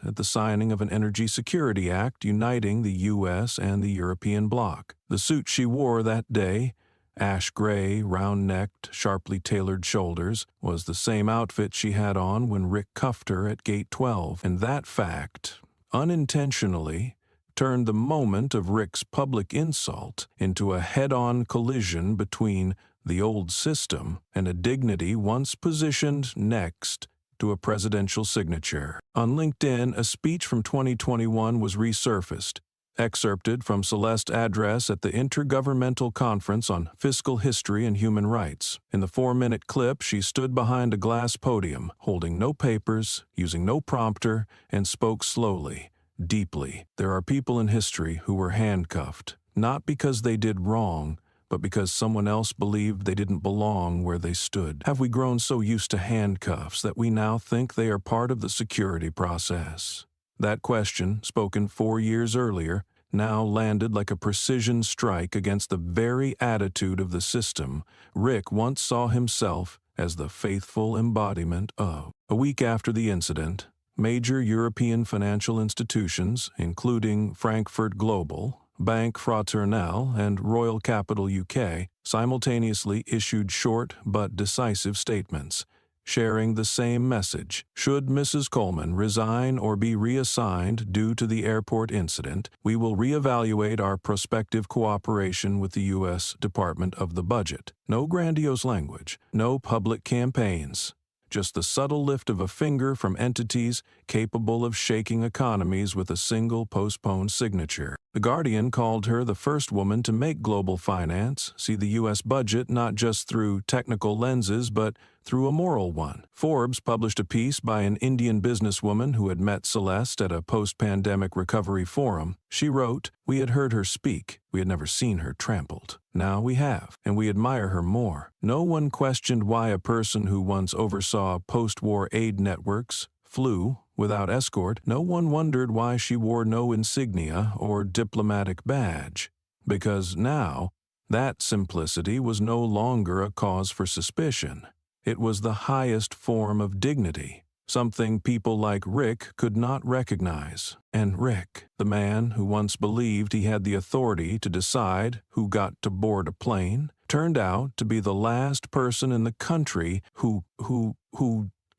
at the signing of an Energy Security Act uniting the U.S. and the European bloc. The suit she wore that day, ash gray, round-necked, sharply tailored shoulders, was the same outfit she had on when Rick cuffed her at Gate 12, and that fact, unintentionally, turned the moment of Rick's public insult into a head-on collision between the old system and a dignity once positioned next to a presidential signature. On LinkedIn, a speech from 2021 was resurfaced, excerpted from Celeste's address at the Intergovernmental Conference on Fiscal History and Human Rights. In the 4-minute clip, she stood behind a glass podium, holding no papers, using no prompter, and spoke slowly, deeply. There are people in history who were handcuffed, not because they did wrong, but because someone else believed they didn't belong where they stood. Have we grown so used to handcuffs that we now think they are part of the security process? That question, spoken 4 years earlier, now landed like a precision strike against the very attitude of the system Rick once saw himself as the faithful embodiment of. A week after the incident, major European financial institutions, including Frankfurt Global, Bank Fraternelle, and Royal Capital UK, simultaneously issued short but decisive statements, sharing the same message. Should Mrs. Coleman resign or be reassigned due to the airport incident, we will reevaluate our prospective cooperation with the U.S. Department of the Budget. No grandiose language, no public campaigns. Just the subtle lift of a finger from entities capable of shaking economies with a single postponed signature. The Guardian called her the first woman to make global finance see the U.S. budget not just through technical lenses but through a moral one. Forbes published a piece by an Indian businesswoman who had met Celeste at a post-pandemic recovery forum. She wrote, "We had heard her speak. We had never seen her trampled. Now we have, and we admire her more. No one questioned why a person who once oversaw post-war aid networks flew without escort. No one wondered why she wore no insignia or diplomatic badge. Because now, that simplicity was no longer a cause for suspicion. It was the highest form of dignity, something people like Rick could not recognize. And Rick, the man who once believed he had the authority to decide who got to board a plane, turned out to be the last person in the country who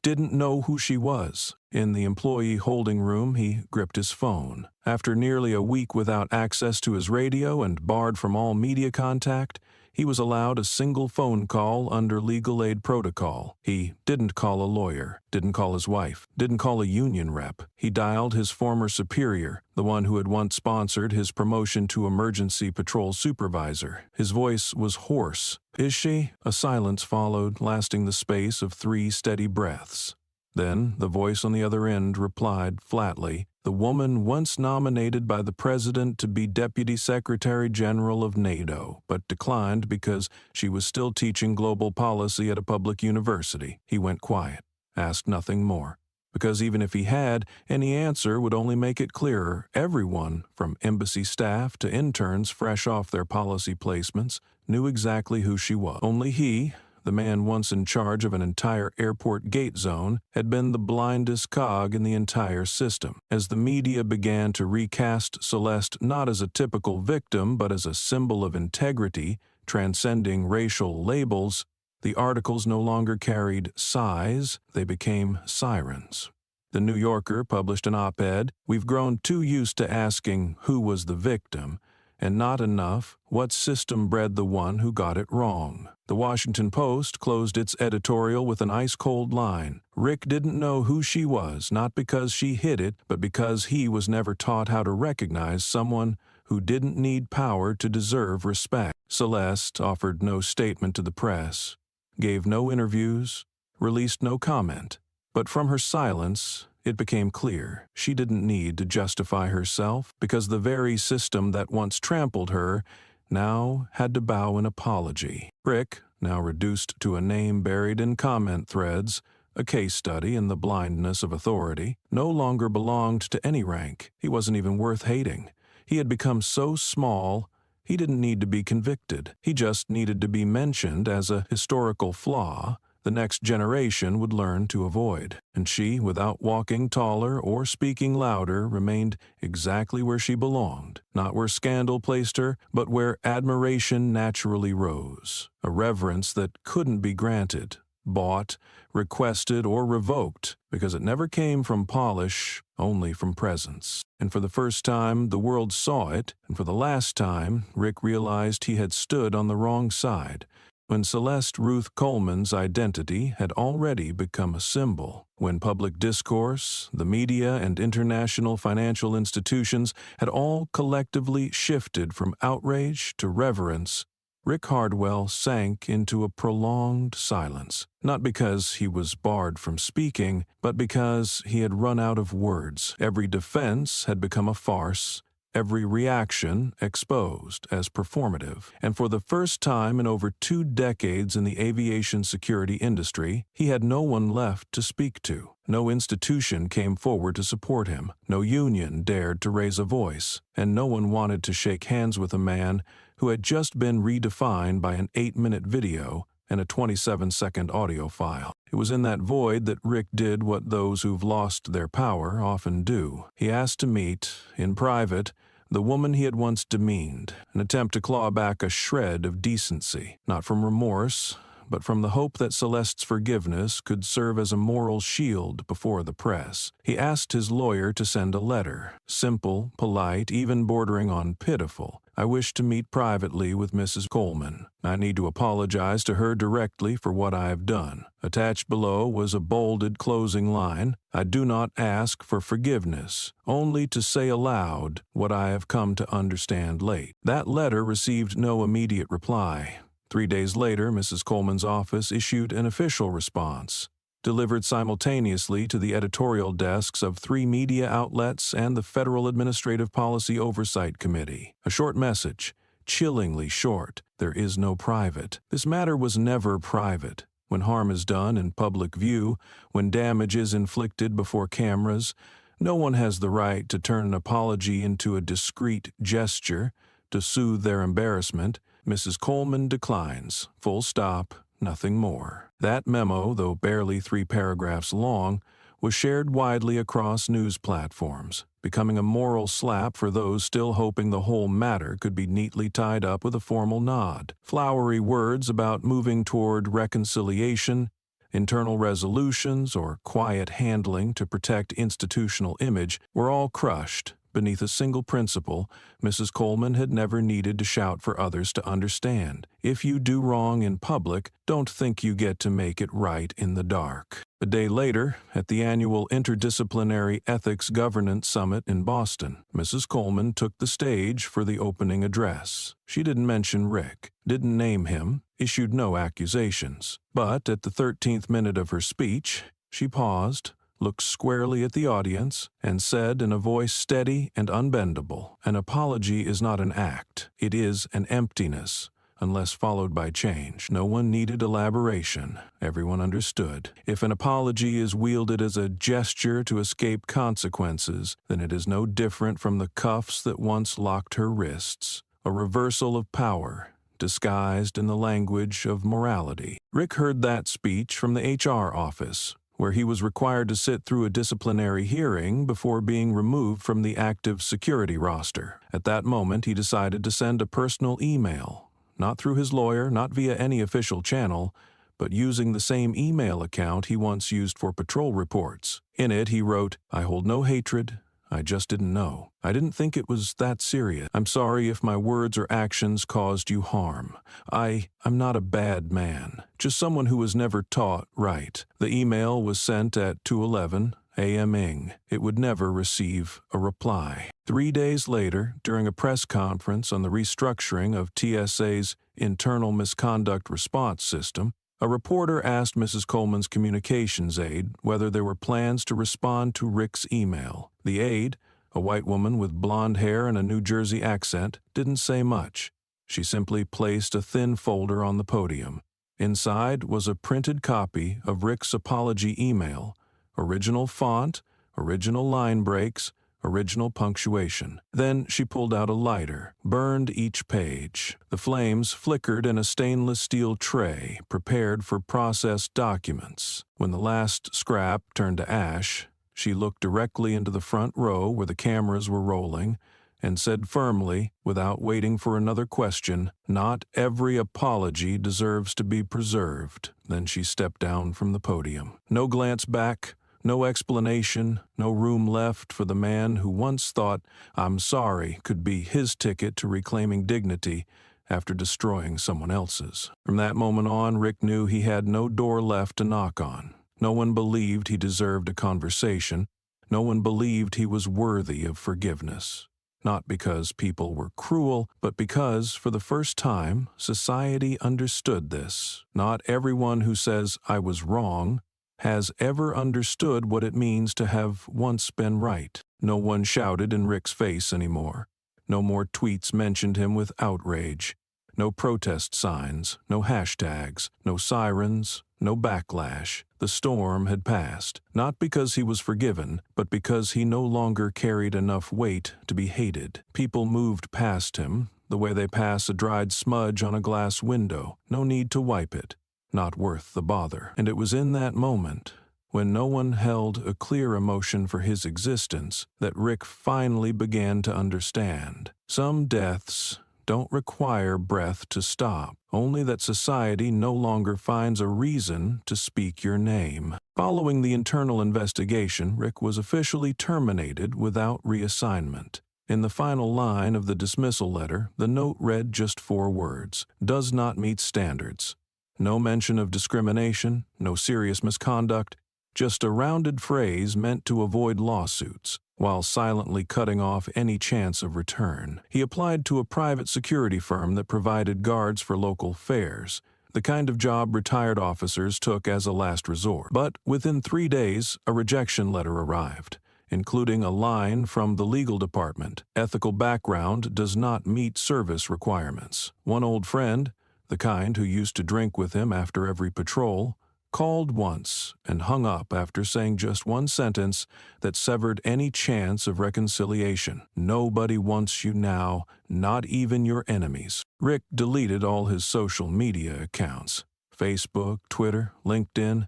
didn't know who she was. In the employee holding room, he gripped his phone. After nearly a week without access to his radio and barred from all media contact, he was allowed a single phone call under legal aid protocol. He didn't call a lawyer, didn't call his wife, didn't call a union rep. He dialed his former superior, the one who had once sponsored his promotion to emergency patrol supervisor. His voice was hoarse. "Is she?" A silence followed, lasting the space of 3 steady breaths. Then the voice on the other end replied flatly, "The woman once nominated by the president to be Deputy Secretary General of NATO, but declined because she was still teaching global policy at a public university." He went quiet, asked nothing more, because even if he had, any answer would only make it clearer. Everyone, from embassy staff to interns fresh off their policy placements, knew exactly who she was. Only he, the man once in charge of an entire airport gate zone, had been the blindest cog in the entire system. As the media began to recast Celeste not as a typical victim but as a symbol of integrity, transcending racial labels, the articles no longer carried sighs, they became sirens. The New Yorker published an op-ed, "We've grown too used to asking who was the victim, and not enough what system bred the one who got it wrong." The Washington Post closed its editorial with an ice-cold line. Rick didn't know who she was, not because she hid it, but because he was never taught how to recognize someone who didn't need power to deserve respect. Celeste offered no statement to the press, gave no interviews, released no comment. But from her silence, it became clear she didn't need to justify herself because the very system that once trampled her now had to bow an apology. Rick, now reduced to a name buried in comment threads, a case study in the blindness of authority, no longer belonged to any rank. He wasn't even worth hating. He had become so small, he didn't need to be convicted. He just needed to be mentioned as a historical flaw the next generation would learn to avoid. And she, without walking taller or speaking louder, remained exactly where she belonged, not where scandal placed her, but where admiration naturally rose, a reverence that couldn't be granted, bought, requested, or revoked, because it never came from polish, only from presence. And for the first time, the world saw it, and for the last time, Rick realized he had stood on the wrong side, when Celeste Ruth Coleman's identity had already become a symbol, when public discourse, the media, and international financial institutions had all collectively shifted from outrage to reverence, Rick Hardwell sank into a prolonged silence, not because he was barred from speaking, but because he had run out of words. Every defense had become a farce, every reaction exposed as performative. And for the first time in over 2 decades in the aviation security industry, he had no one left to speak to. No institution came forward to support him. No union dared to raise a voice. And no one wanted to shake hands with a man who had just been redefined by an 8-minute video and a 27-second audio file. It was in that void that Rick did what those who've lost their power often do. He asked to meet, in private, the woman he had once demeaned, an attempt to claw back a shred of decency, not from remorse, but from the hope that Celeste's forgiveness could serve as a moral shield before the press. He asked his lawyer to send a letter, simple, polite, even bordering on pitiful. I wish to meet privately with Mrs. Coleman. I need to apologize to her directly for what I have done. Attached below was a bolded closing line. I do not ask for forgiveness, only to say aloud what I have come to understand late. That letter received no immediate reply. 3 days later, Mrs. Coleman's office issued an official response, delivered simultaneously to the editorial desks of 3 media outlets and the Federal Administrative Policy Oversight Committee. A short message, chillingly short. There is no private. This matter was never private. When harm is done in public view, when damage is inflicted before cameras, no one has the right to turn an apology into a discreet gesture to soothe their embarrassment. Mrs. Coleman declines. Full stop. Nothing more. That memo, though barely 3 paragraphs long, was shared widely across news platforms, becoming a moral slap for those still hoping the whole matter could be neatly tied up with a formal nod. Flowery words about moving toward reconciliation, internal resolutions, or quiet handling to protect institutional image were all crushed beneath a single principle Mrs. Coleman had never needed to shout for others to understand. If you do wrong in public, don't think you get to make it right in the dark. A day later, at the annual Interdisciplinary Ethics Governance Summit in Boston, Mrs. Coleman took the stage for the opening address. She didn't mention Rick, didn't name him, issued no accusations. But at the 13th minute of her speech, she paused, looked squarely at the audience, and said in a voice steady and unbendable, "An apology is not an act. It is an emptiness, unless followed by change." No one needed elaboration. Everyone understood. If an apology is wielded as a gesture to escape consequences, then it is no different from the cuffs that once locked her wrists. A reversal of power, disguised in the language of morality. Rick heard that speech from the HR office, where he was required to sit through a disciplinary hearing before being removed from the active security roster. At that moment, he decided to send a personal email, not through his lawyer, not via any official channel, but using the same email account he once used for patrol reports. In it, he wrote, "I hold no hatred. I just didn't know. I didn't think it was that serious. I'm sorry if my words or actions caused you harm. I'm not a bad man, just someone who was never taught right." The email was sent at 2:11 a.m. It would never receive a reply. 3 days later, during a press conference on the restructuring of TSA's internal misconduct response system, a reporter asked Mrs. Coleman's communications aide whether there were plans to respond to Rick's email. The aide, a white woman with blonde hair and a New Jersey accent, didn't say much. She simply placed a thin folder on the podium. Inside was a printed copy of Rick's apology email, original font, original line breaks, original punctuation. Then she pulled out a lighter, burned each page. The flames flickered in a stainless steel tray prepared for processed documents. When the last scrap turned to ash, she looked directly into the front row where the cameras were rolling and said firmly, without waiting for another question, "Not every apology deserves to be preserved." Then she stepped down from the podium. No glance back, no explanation, no room left for the man who once thought "I'm sorry" could be his ticket to reclaiming dignity after destroying someone else's. From that moment on, Rick knew he had no door left to knock on. No one believed he deserved a conversation. No one believed he was worthy of forgiveness. Not because people were cruel, but because, for the first time, society understood this. Not everyone who says "I was wrong" has ever understood what it means to have once been right. No one shouted in Rick's face anymore. No more tweets mentioned him with outrage. No protest signs, no hashtags, no sirens, no backlash. The storm had passed, not because he was forgiven, but because he no longer carried enough weight to be hated. People moved past him, the way they pass a dried smudge on a glass window. No need to wipe it. not worth the bother. And it was in that moment, when no one held a clear emotion for his existence, that Rick finally began to understand. Some deaths don't require breath to stop, only that society no longer finds a reason to speak your name. Following the internal investigation, Rick was officially terminated without reassignment. In the final line of the dismissal letter, the note read just 4 words: "Does not meet standards." No mention of discrimination, no serious misconduct, just a rounded phrase meant to avoid lawsuits, while silently cutting off any chance of return. He applied to a private security firm that provided guards for local fairs, the kind of job retired officers took as a last resort. But within 3 days, a rejection letter arrived, including a line from the legal department: "Ethical background does not meet service requirements." One old friend, the kind who used to drink with him after every patrol, called once and hung up after saying just one sentence that severed any chance of reconciliation: "Nobody wants you now, not even your enemies." Rick deleted all his social media accounts: Facebook, Twitter, LinkedIn,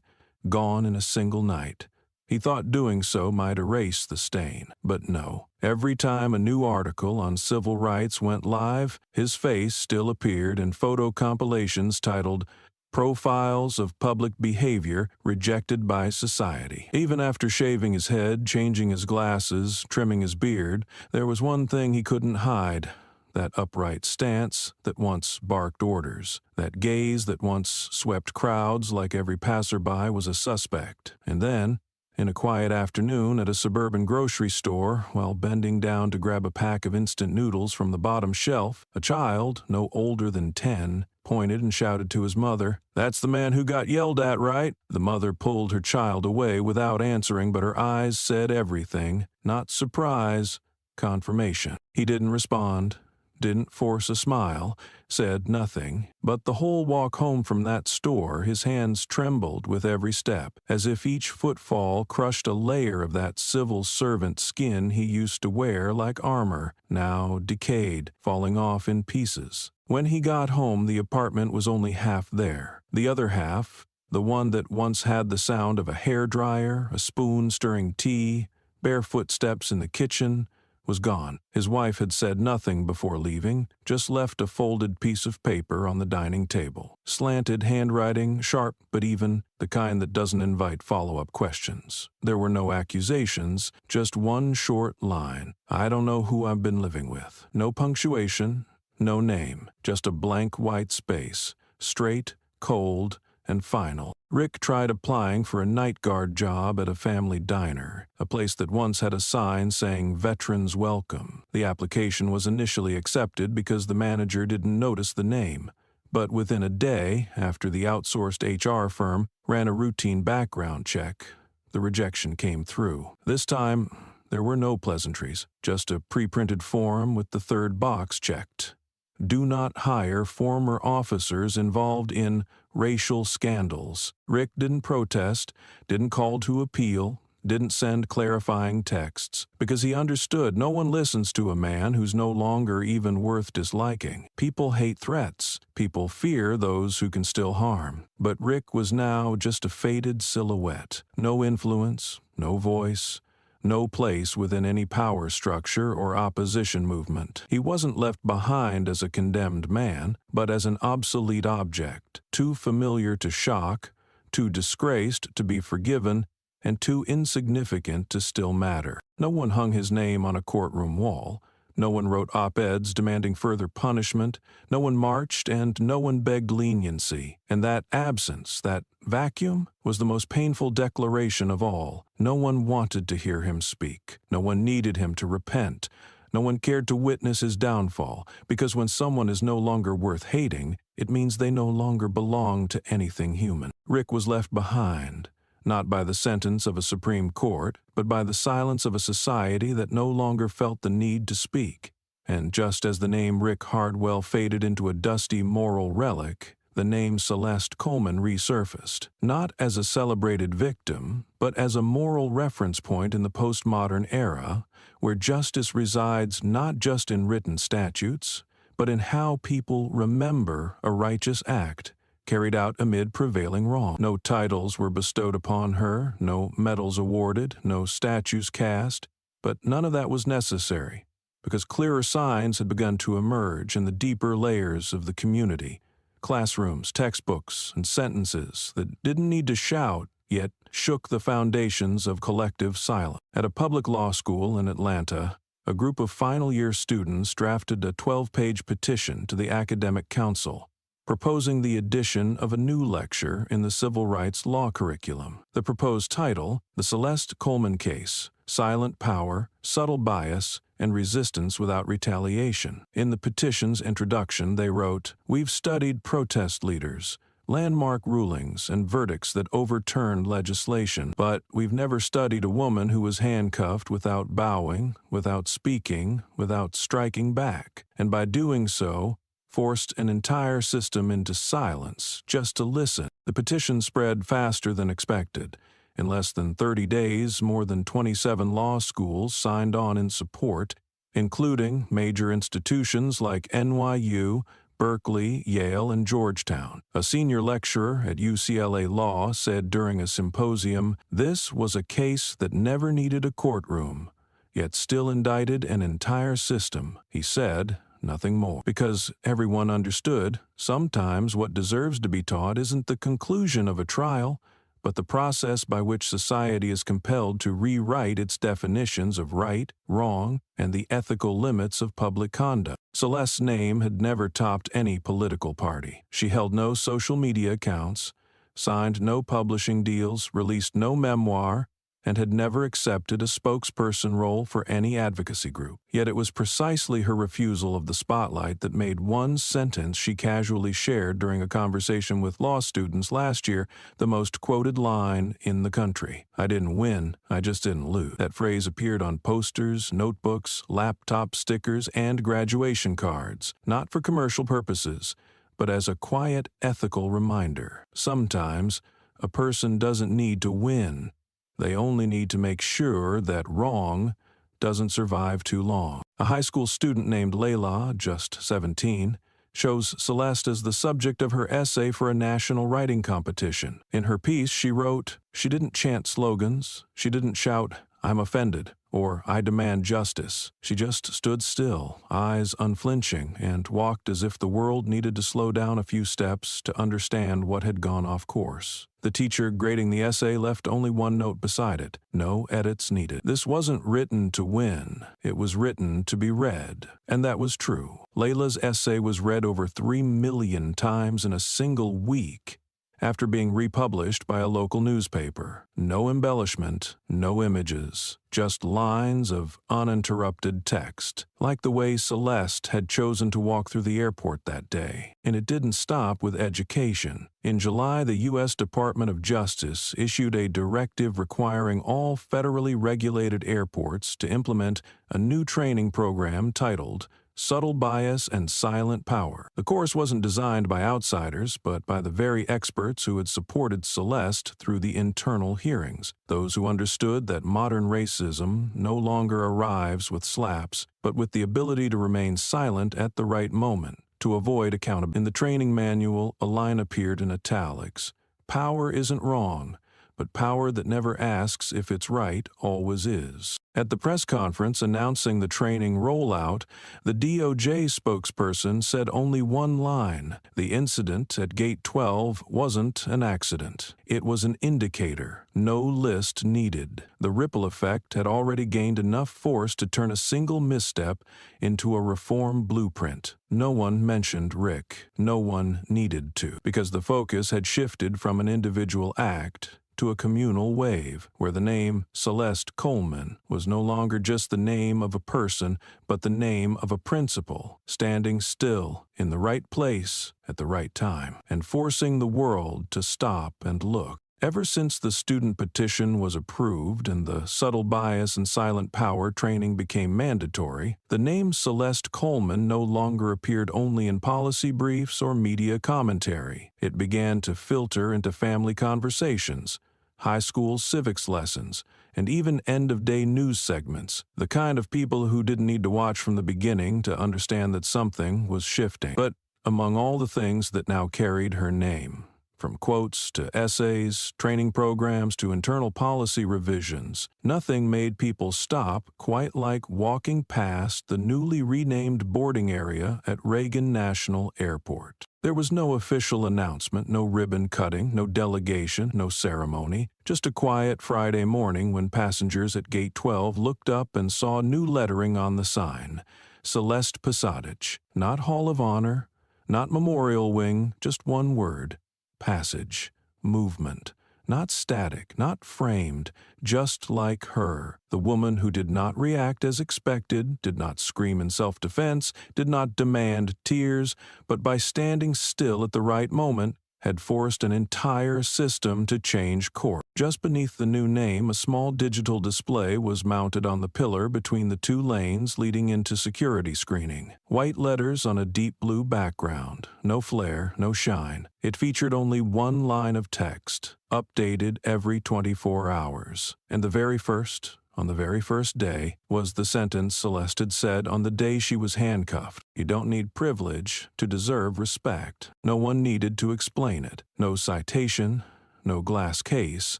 gone in a single night. He thought doing so might erase the stain, but no. Every time a new article on civil rights went live, his face still appeared in photo compilations titled "Profiles of Public Behavior Rejected by Society." Even after shaving his head, changing his glasses, trimming his beard, there was one thing he couldn't hide: that upright stance that once barked orders, that gaze that once swept crowds like every passerby was a suspect. And then, in a quiet afternoon at a suburban grocery store, while bending down to grab a pack of instant noodles from the bottom shelf, a child, no older than 10, pointed and shouted to his mother, "That's the man who got yelled at, right?" The mother pulled her child away without answering, but her eyes said everything: not surprise, confirmation. He didn't respond, didn't force a smile, said nothing, but the whole walk home from that store his hands trembled with every step, as if each footfall crushed a layer of that civil servant skin he used to wear like armor, now decayed, falling off in pieces. When he got home, the apartment was only half there. The other half, the one that once had the sound of a hairdryer, a spoon stirring tea, bare footsteps in the kitchen, was gone. His wife had said nothing before leaving, just left a folded piece of paper on the dining table. Slanted handwriting, sharp but even, the kind that doesn't invite follow-up questions. There were no accusations, just one short line: "I don't know who I've been living with." No punctuation, no name, just a blank white space, straight, cold, and final. Rick tried applying for a night guard job at a family diner, a place that once had a sign saying "Veterans Welcome." The application was initially accepted because the manager didn't notice the name, but within a day, after the outsourced HR firm ran a routine background check, the rejection came through. This time, there were no pleasantries, just a pre-printed form with the third box checked: "Do not hire former officers involved in racial scandals." Rick didn't protest, didn't call to appeal, didn't send clarifying texts, because he understood no one listens to a man who's no longer even worth disliking. People hate threats. People fear those who can still harm. But Rick was now just a faded silhouette. No influence, no voice, no place within any power structure or opposition movement. He wasn't left behind as a condemned man, but as an obsolete object, too familiar to shock, too disgraced to be forgiven, and too insignificant to still matter. No one hung his name on a courtroom wall. No one wrote op-eds demanding further punishment. No one marched, and no one begged leniency. And that absence, that vacuum, was the most painful declaration of all. No one wanted to hear him speak. No one needed him to repent. No one cared to witness his downfall, because when someone is no longer worth hating, it means they no longer belong to anything human. Rick was left behind, not by the sentence of a Supreme Court, but by the silence of a society that no longer felt the need to speak. And just as the name Rick Hardwell faded into a dusty moral relic, the name Celeste Coleman resurfaced, not as a celebrated victim, but as a moral reference point in the postmodern era, where justice resides not just in written statutes, but in how people remember a righteous act carried out amid prevailing wrong. No titles were bestowed upon her, no medals awarded, no statues cast, but none of that was necessary, because clearer signs had begun to emerge in the deeper layers of the community. Classrooms, textbooks, and sentences that didn't need to shout, yet shook the foundations of collective silence. At a public law school in Atlanta, a group of final-year students drafted a 12-page petition to the Academic Council, proposing the addition of a new lecture in the civil rights law curriculum. The proposed title, The Celeste Coleman Case, Silent Power, Subtle Bias, and Resistance Without Retaliation. In the petition's introduction, they wrote, "We've studied protest leaders, landmark rulings, and verdicts that overturned legislation, but we've never studied a woman who was handcuffed without bowing, without speaking, without striking back, and by doing so, forced an entire system into silence just to listen." The petition spread faster than expected. In less than 30 days, more than 27 law schools signed on in support, including major institutions like NYU, Berkeley, Yale, and Georgetown. A senior lecturer at UCLA Law said during a symposium, "This was a case that never needed a courtroom, yet still indicted an entire system." He said, nothing more. Because everyone understood, sometimes what deserves to be taught isn't the conclusion of a trial, but the process by which society is compelled to rewrite its definitions of right, wrong, and the ethical limits of public conduct. Celeste's name had never topped any political party. She held no social media accounts, signed no publishing deals, released no memoir, and had never accepted a spokesperson role for any advocacy group. Yet it was precisely her refusal of the spotlight that made one sentence she casually shared during a conversation with law students last year the most quoted line in the country. "I didn't win, I just didn't lose." That phrase appeared on posters, notebooks, laptop stickers, and graduation cards, not for commercial purposes, but as a quiet ethical reminder. Sometimes a person doesn't need to win. They only need to make sure that wrong doesn't survive too long. A high school student named Layla, just 17, chose Celeste as the subject of her essay for a national writing competition. In her piece, she wrote, "She didn't chant slogans. She didn't shout, 'I'm offended,' or 'I demand justice.' She just stood still, eyes unflinching, and walked as if the world needed to slow down a few steps to understand what had gone off course." The teacher grading the essay left only one note beside it: "No edits needed." This wasn't written to win. It was written to be read. And that was true. Layla's essay was read over 3 million times in a single week, after being republished by a local newspaper. No embellishment, no images, just lines of uninterrupted text, like the way Celeste had chosen to walk through the airport that day. And it didn't stop with education. In July, the U.S. Department of Justice issued a directive requiring all federally regulated airports to implement a new training program titled Subtle Bias and Silent Power. The course wasn't designed by outsiders, but by the very experts who had supported Celeste through the internal hearings, those who understood that modern racism no longer arrives with slaps, but with the ability to remain silent at the right moment, to avoid accountability. In the training manual, a line appeared in italics. "Power isn't wrong, but power that never asks if it's right always is." At the press conference announcing the training rollout, the DOJ spokesperson said only one line: "The incident at Gate 12 wasn't an accident. It was an indicator. No list needed." The ripple effect had already gained enough force to turn a single misstep into a reform blueprint. No one mentioned Rick. No one needed to, because the focus had shifted from an individual act to a communal wave, where the name Celeste Coleman was no longer just the name of a person, but the name of a principle, standing still in the right place at the right time, and forcing the world to stop and look. Ever since the student petition was approved and the subtle bias and silent power training became mandatory, the name Celeste Coleman no longer appeared only in policy briefs or media commentary. It began to filter into family conversations, high school civics lessons, and even end-of-day news segments, the kind of people who didn't need to watch from the beginning to understand that something was shifting. But among all the things that now carried her name. From quotes to essays, training programs to internal policy revisions, nothing made people stop quite like walking past the newly renamed boarding area at Reagan National Airport. There was no official announcement, no ribbon cutting, no delegation, no ceremony, just a quiet Friday morning when passengers at Gate 12 looked up and saw new lettering on the sign. Celeste Passage. Not Hall of Honor, not Memorial Wing, just one word. Passage, movement, not static, not framed, just like her, the woman who did not react as expected, did not scream in self-defense, did not demand tears, but by standing still at the right moment, had forced an entire system to change course. Just beneath the new name, a small digital display was mounted on the pillar between the two lanes leading into security screening. White letters on a deep blue background. No flare, no shine. It featured only one line of text, updated every 24 hours. And on the very first day, was the sentence Celeste had said on the day she was handcuffed. You don't need privilege to deserve respect. No one needed to explain it. No citation, no glass case,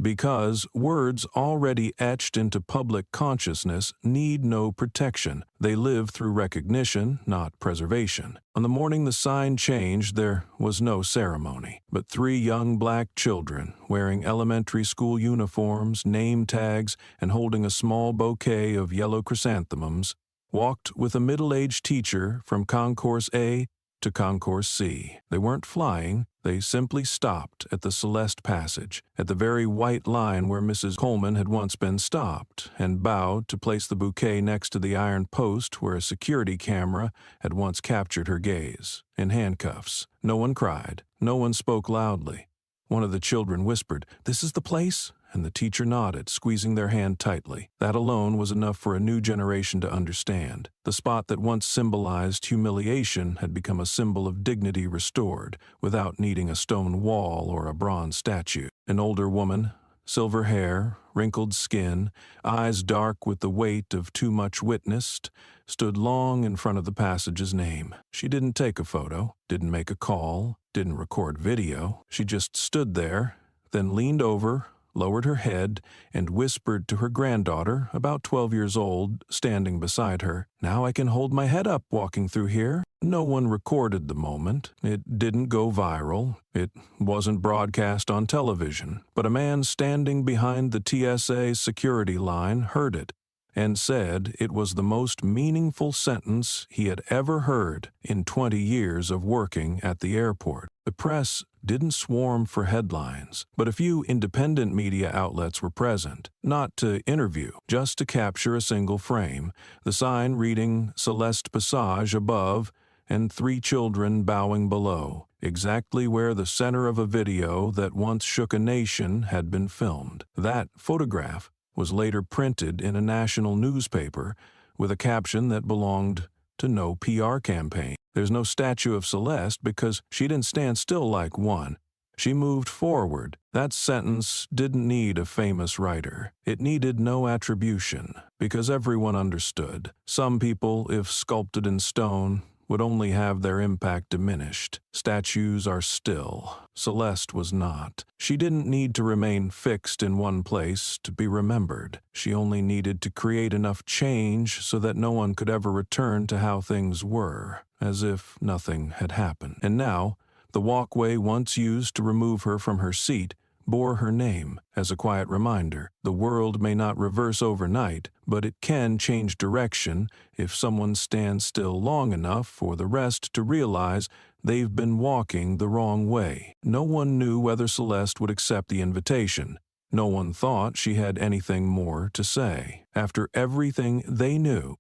because words already etched into public consciousness need no protection. They live through recognition, not preservation. On the morning the sign changed, there was no ceremony, but 3 young black children, wearing elementary school uniforms, name tags, and holding a small bouquet of yellow chrysanthemums, walked with a middle-aged teacher from Concourse A to Concourse C. They weren't flying. They simply stopped at the Celeste Passage, at the very white line where Mrs. Coleman had once been stopped, and bowed to place the bouquet next to the iron post where a security camera had once captured her gaze. In handcuffs. No one cried. No one spoke loudly. One of the children whispered, "This is the place?" And the teacher nodded, squeezing their hand tightly. That alone was enough for a new generation to understand. The spot that once symbolized humiliation had become a symbol of dignity restored, without needing a stone wall or a bronze statue. An older woman, silver hair, wrinkled skin, eyes dark with the weight of too much witnessed, stood long in front of the passage's name. She didn't take a photo, didn't make a call, didn't record video. She just stood there, then leaned over, lowered her head, and whispered to her granddaughter, about 12 years old, standing beside her, "Now I can hold my head up walking through here." No one recorded the moment. It didn't go viral. It wasn't broadcast on television. But a man standing behind the TSA security line heard it and said it was the most meaningful sentence he had ever heard in 20 years of working at the airport. The press didn't swarm for headlines, but a few independent media outlets were present, not to interview, just to capture a single frame, the sign reading Celeste Passage above and 3 children bowing below, exactly where the center of a video that once shook a nation had been filmed. That photograph was later printed in a national newspaper with a caption that belonged to no PR campaign. There's no statue of Celeste because she didn't stand still like one. She moved forward. That sentence didn't need a famous writer. It needed no attribution, because everyone understood. Some people, if sculpted in stone, would only have their impact diminished. Statues are still. Celeste was not. She didn't need to remain fixed in one place to be remembered. She only needed to create enough change so that no one could ever return to how things were, as if nothing had happened. And now, the walkway once used to remove her from her seat bore her name as a quiet reminder. The world may not reverse overnight, but it can change direction if someone stands still long enough for the rest to realize they've been walking the wrong way. No one knew whether Celeste would accept the invitation. No one thought she had anything more to say. After everything they knew,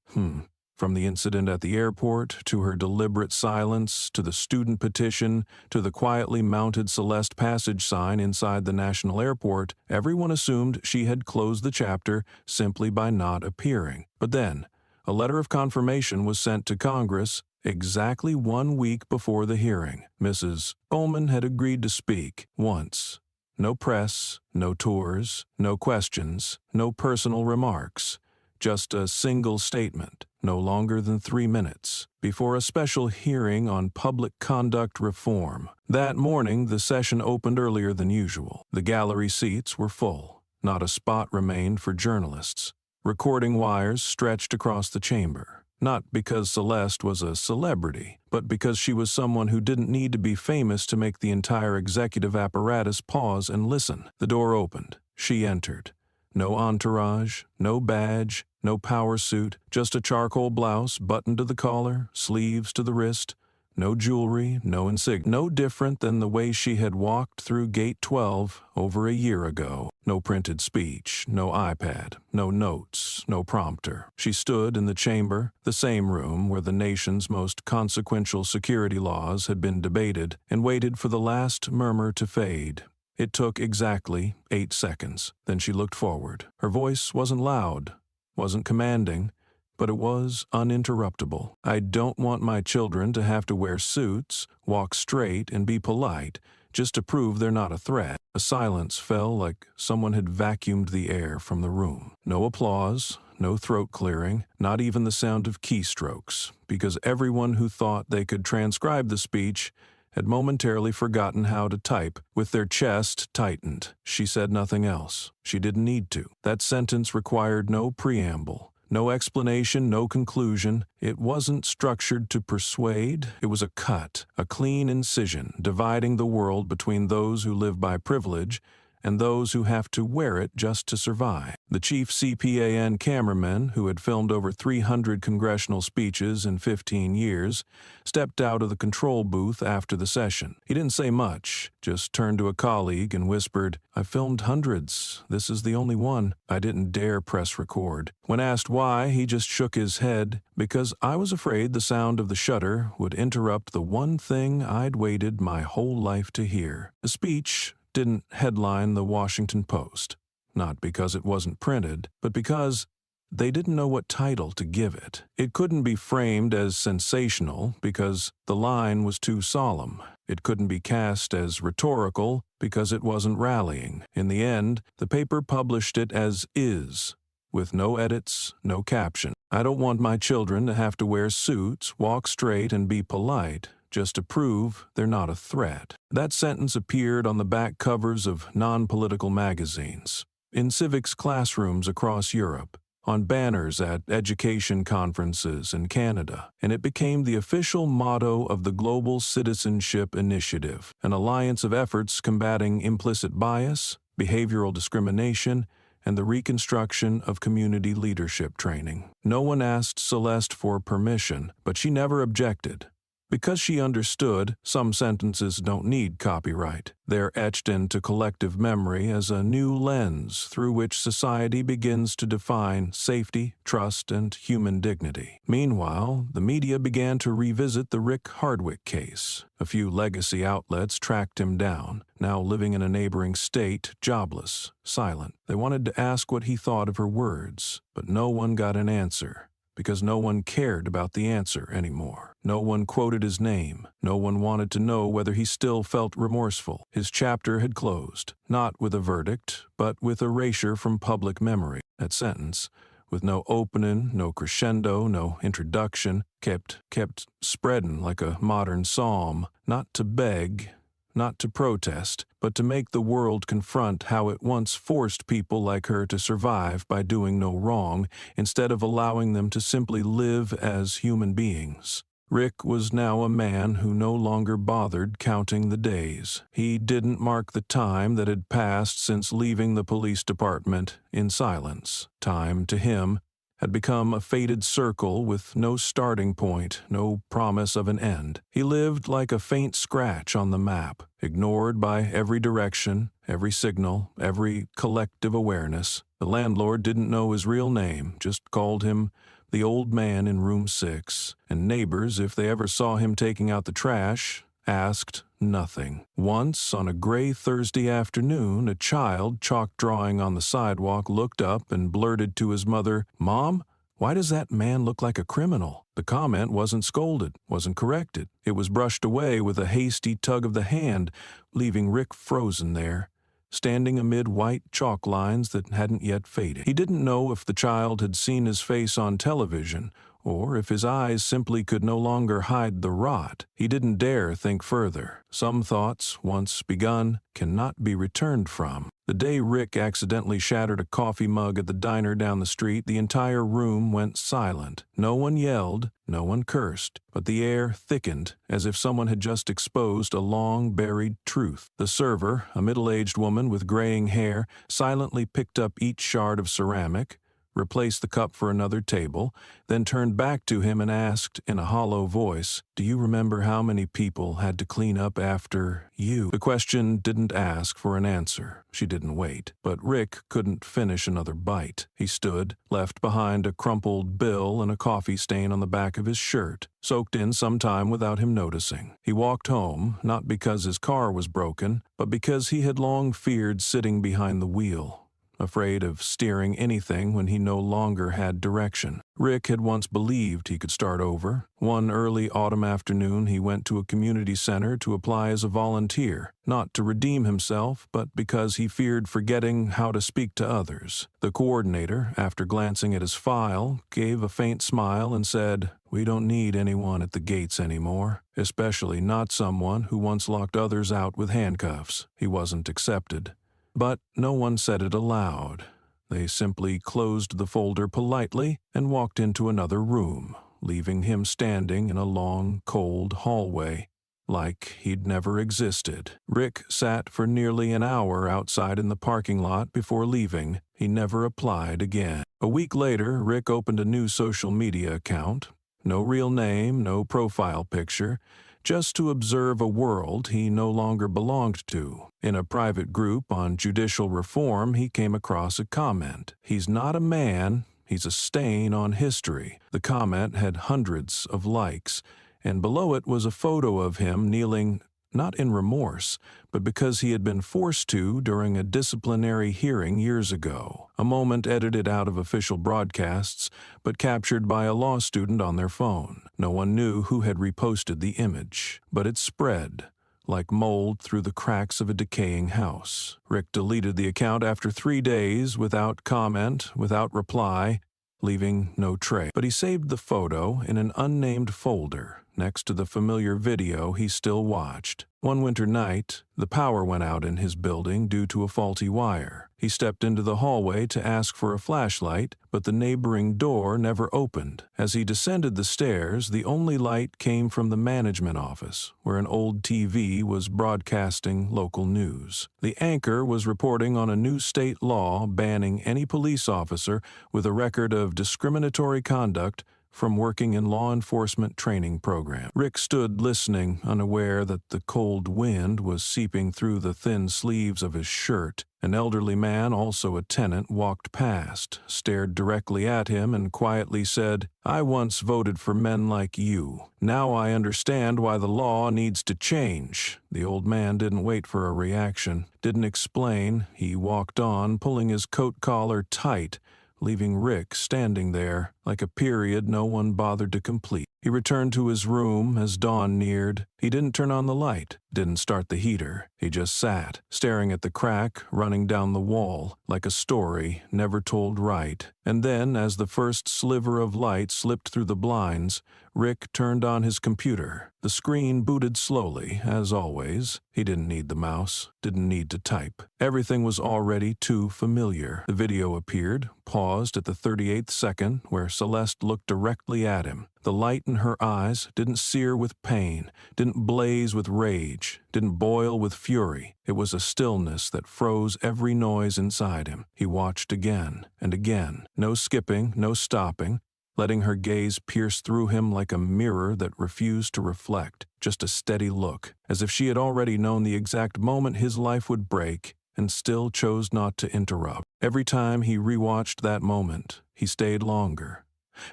from the incident at the airport, to her deliberate silence, to the student petition, to the quietly mounted Celeste Passage sign inside the National Airport, everyone assumed she had closed the chapter simply by not appearing. But then, a letter of confirmation was sent to Congress exactly 1 week before the hearing. Mrs. Coleman had agreed to speak once. No press, no tours, no questions, no personal remarks. just a single statement, no longer than 3 minutes, before a special hearing on public conduct reform. That morning, the session opened earlier than usual. The gallery seats were full. Not a spot remained for journalists. Recording wires stretched across the chamber. Not because Celeste was a celebrity, but because she was someone who didn't need to be famous to make the entire executive apparatus pause and listen. The door opened. She entered. No entourage, no badge, no power suit, just a charcoal blouse buttoned to the collar, sleeves to the wrist. No jewelry, no insignia. No different than the way she had walked through Gate 12 over a year ago. No printed speech, no iPad, no notes, no prompter. She stood in the chamber, the same room where the nation's most consequential security laws had been debated, and waited for the last murmur to fade. It took exactly 8 seconds. Then she looked forward. Her voice wasn't loud, wasn't commanding, but it was uninterruptible. I don't want my children to have to wear suits, walk straight, and be polite just to prove they're not a threat. A silence fell like someone had vacuumed the air from the room. No applause, no throat clearing, not even the sound of keystrokes, because everyone who thought they could transcribe the speech had momentarily forgotten how to type, with their chest tightened. She said nothing else. She didn't need to. That sentence required no preamble. No explanation, no conclusion. It wasn't structured to persuade. It was a cut, a clean incision, dividing the world between those who live by privilege and those who have to wear it just to survive. The chief CPAN cameraman, who had filmed over 300 congressional speeches in 15 years, stepped out of the control booth after the session. He didn't say much, just turned to a colleague and whispered, "I've filmed hundreds. This is the only one." I didn't dare press record. When asked why, he just shook his head, "Because I was afraid the sound of the shutter would interrupt the one thing I'd waited my whole life to hear." The speech didn't headline the Washington Post, not because it wasn't printed, but because they didn't know what title to give it. It couldn't be framed as sensational because the line was too solemn. It couldn't be cast as rhetorical because it wasn't rallying. In the end, the paper published it as is, with no edits, no caption. I don't want my children to have to wear suits, walk straight, and be polite just to prove they're not a threat. That sentence appeared on the back covers of non-political magazines, in civics classrooms across Europe, on banners at education conferences in Canada, and it became the official motto of the Global Citizenship Initiative, an alliance of efforts combating implicit bias, behavioral discrimination, and the reconstruction of community leadership training. No one asked Celeste for permission, but she never objected. Because she understood, some sentences don't need copyright. They're etched into collective memory as a new lens through which society begins to define safety, trust, and human dignity. Meanwhile, the media began to revisit the Rick Hardwick case. A few legacy outlets tracked him down, now living in a neighboring state, jobless, silent. They wanted to ask what he thought of her words, but no one got an answer, because no one cared about the answer anymore. No one quoted his name. No one wanted to know whether he still felt remorseful. His chapter had closed, not with a verdict, but with erasure from public memory. That sentence, with no opening, no crescendo, no introduction, kept spreading like a modern psalm, not to beg, not to protest, but to make the world confront how it once forced people like her to survive by doing no wrong, instead of allowing them to simply live as human beings. Rick was now a man who no longer bothered counting the days. He didn't mark the time that had passed since leaving the police department in silence. Time, to him, had become a faded circle with no starting point, no promise of an end. He lived like a faint scratch on the map, ignored by every direction, every signal, every collective awareness. The landlord didn't know his real name, just called him the old man in room 6, and neighbors, if they ever saw him taking out the trash, asked nothing. Once, on a gray Thursday afternoon, a child, chalk drawing on the sidewalk, looked up and blurted to his mother, "Mom, why does that man look like a criminal?" The comment wasn't scolded, wasn't corrected. It was brushed away with a hasty tug of the hand, leaving Rick frozen there, standing amid white chalk lines that hadn't yet faded. He didn't know if the child had seen his face on television, or if his eyes simply could no longer hide the rot. He didn't dare think further. Some thoughts, once begun, cannot be returned from. The day Rick accidentally shattered a coffee mug at the diner down the street, the entire room went silent. No one yelled, no one cursed, but the air thickened as if someone had just exposed a long-buried truth. The server, a middle-aged woman with graying hair, silently picked up each shard of ceramic, replaced the cup for another table, then turned back to him and asked in a hollow voice, "Do you remember how many people had to clean up after you?" The question didn't ask for an answer. She didn't wait. But Rick couldn't finish another bite. He stood, left behind a crumpled bill and a coffee stain on the back of his shirt, soaked in some time without him noticing. He walked home, not because his car was broken, but because he had long feared sitting behind the wheel, afraid of steering anything when he no longer had direction. Rick had once believed he could start over. One early autumn afternoon, he went to a community center to apply as a volunteer, not to redeem himself, but because he feared forgetting how to speak to others. The coordinator, after glancing at his file, gave a faint smile and said, "We don't need anyone at the gates anymore, especially not someone who once locked others out with handcuffs." He wasn't accepted. But no one said it aloud. They simply closed the folder politely and walked into another room, leaving him standing in a long, cold hallway, like he'd never existed. Rick sat for nearly an hour outside in the parking lot before leaving. He never applied again. A week later, Rick opened a new social media account. No real name, no profile picture, just to observe a world he no longer belonged to. In a private group on judicial reform, he came across a comment. "He's not a man, he's a stain on history." The comment had hundreds of likes, and below it was a photo of him kneeling, not in remorse, but because he had been forced to during a disciplinary hearing years ago. A moment edited out of official broadcasts, but captured by a law student on their phone. No one knew who had reposted the image, but it spread like mold through the cracks of a decaying house. Rick deleted the account after 3 days, without comment, without reply, leaving no trace. But he saved the photo in an unnamed folder next to the familiar video he still watched. One winter night, the power went out in his building due to a faulty wire. He stepped into the hallway to ask for a flashlight, but the neighboring door never opened. As he descended the stairs, the only light came from the management office, where an old TV was broadcasting local news. The anchor was reporting on a new state law banning any police officer with a record of discriminatory conduct from working in law enforcement training program. Rick stood listening, unaware that the cold wind was seeping through the thin sleeves of his shirt. An elderly man, also a tenant, walked past, stared directly at him, and quietly said, "I once voted for men like you. Now I understand why the law needs to change." The old man didn't wait for a reaction, didn't explain. He walked on, pulling his coat collar tight, leaving Rick standing there like a period no one bothered to complete. He returned to his room as dawn neared. He didn't turn on the light, didn't start the heater. He just sat, staring at the crack running down the wall, like a story never told right. And then, as the first sliver of light slipped through the blinds, Rick turned on his computer. The screen booted slowly, as always. He didn't need the mouse, didn't need to type. Everything was already too familiar. The video appeared, paused at the 38th second, where Celeste looked directly at him. The light in her eyes didn't sear with pain, didn't blaze with rage, didn't boil with fury. It was a stillness that froze every noise inside him. He watched again and again, no skipping, no stopping, letting her gaze pierce through him like a mirror that refused to reflect, just a steady look, as if she had already known the exact moment his life would break and still chose not to interrupt. Every time he rewatched that moment, he stayed longer.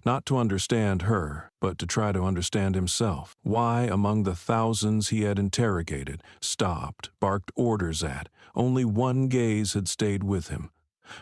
Not to understand her, but to try to understand himself. Why, among the thousands he had interrogated, stopped, barked orders at, only one gaze had stayed with him,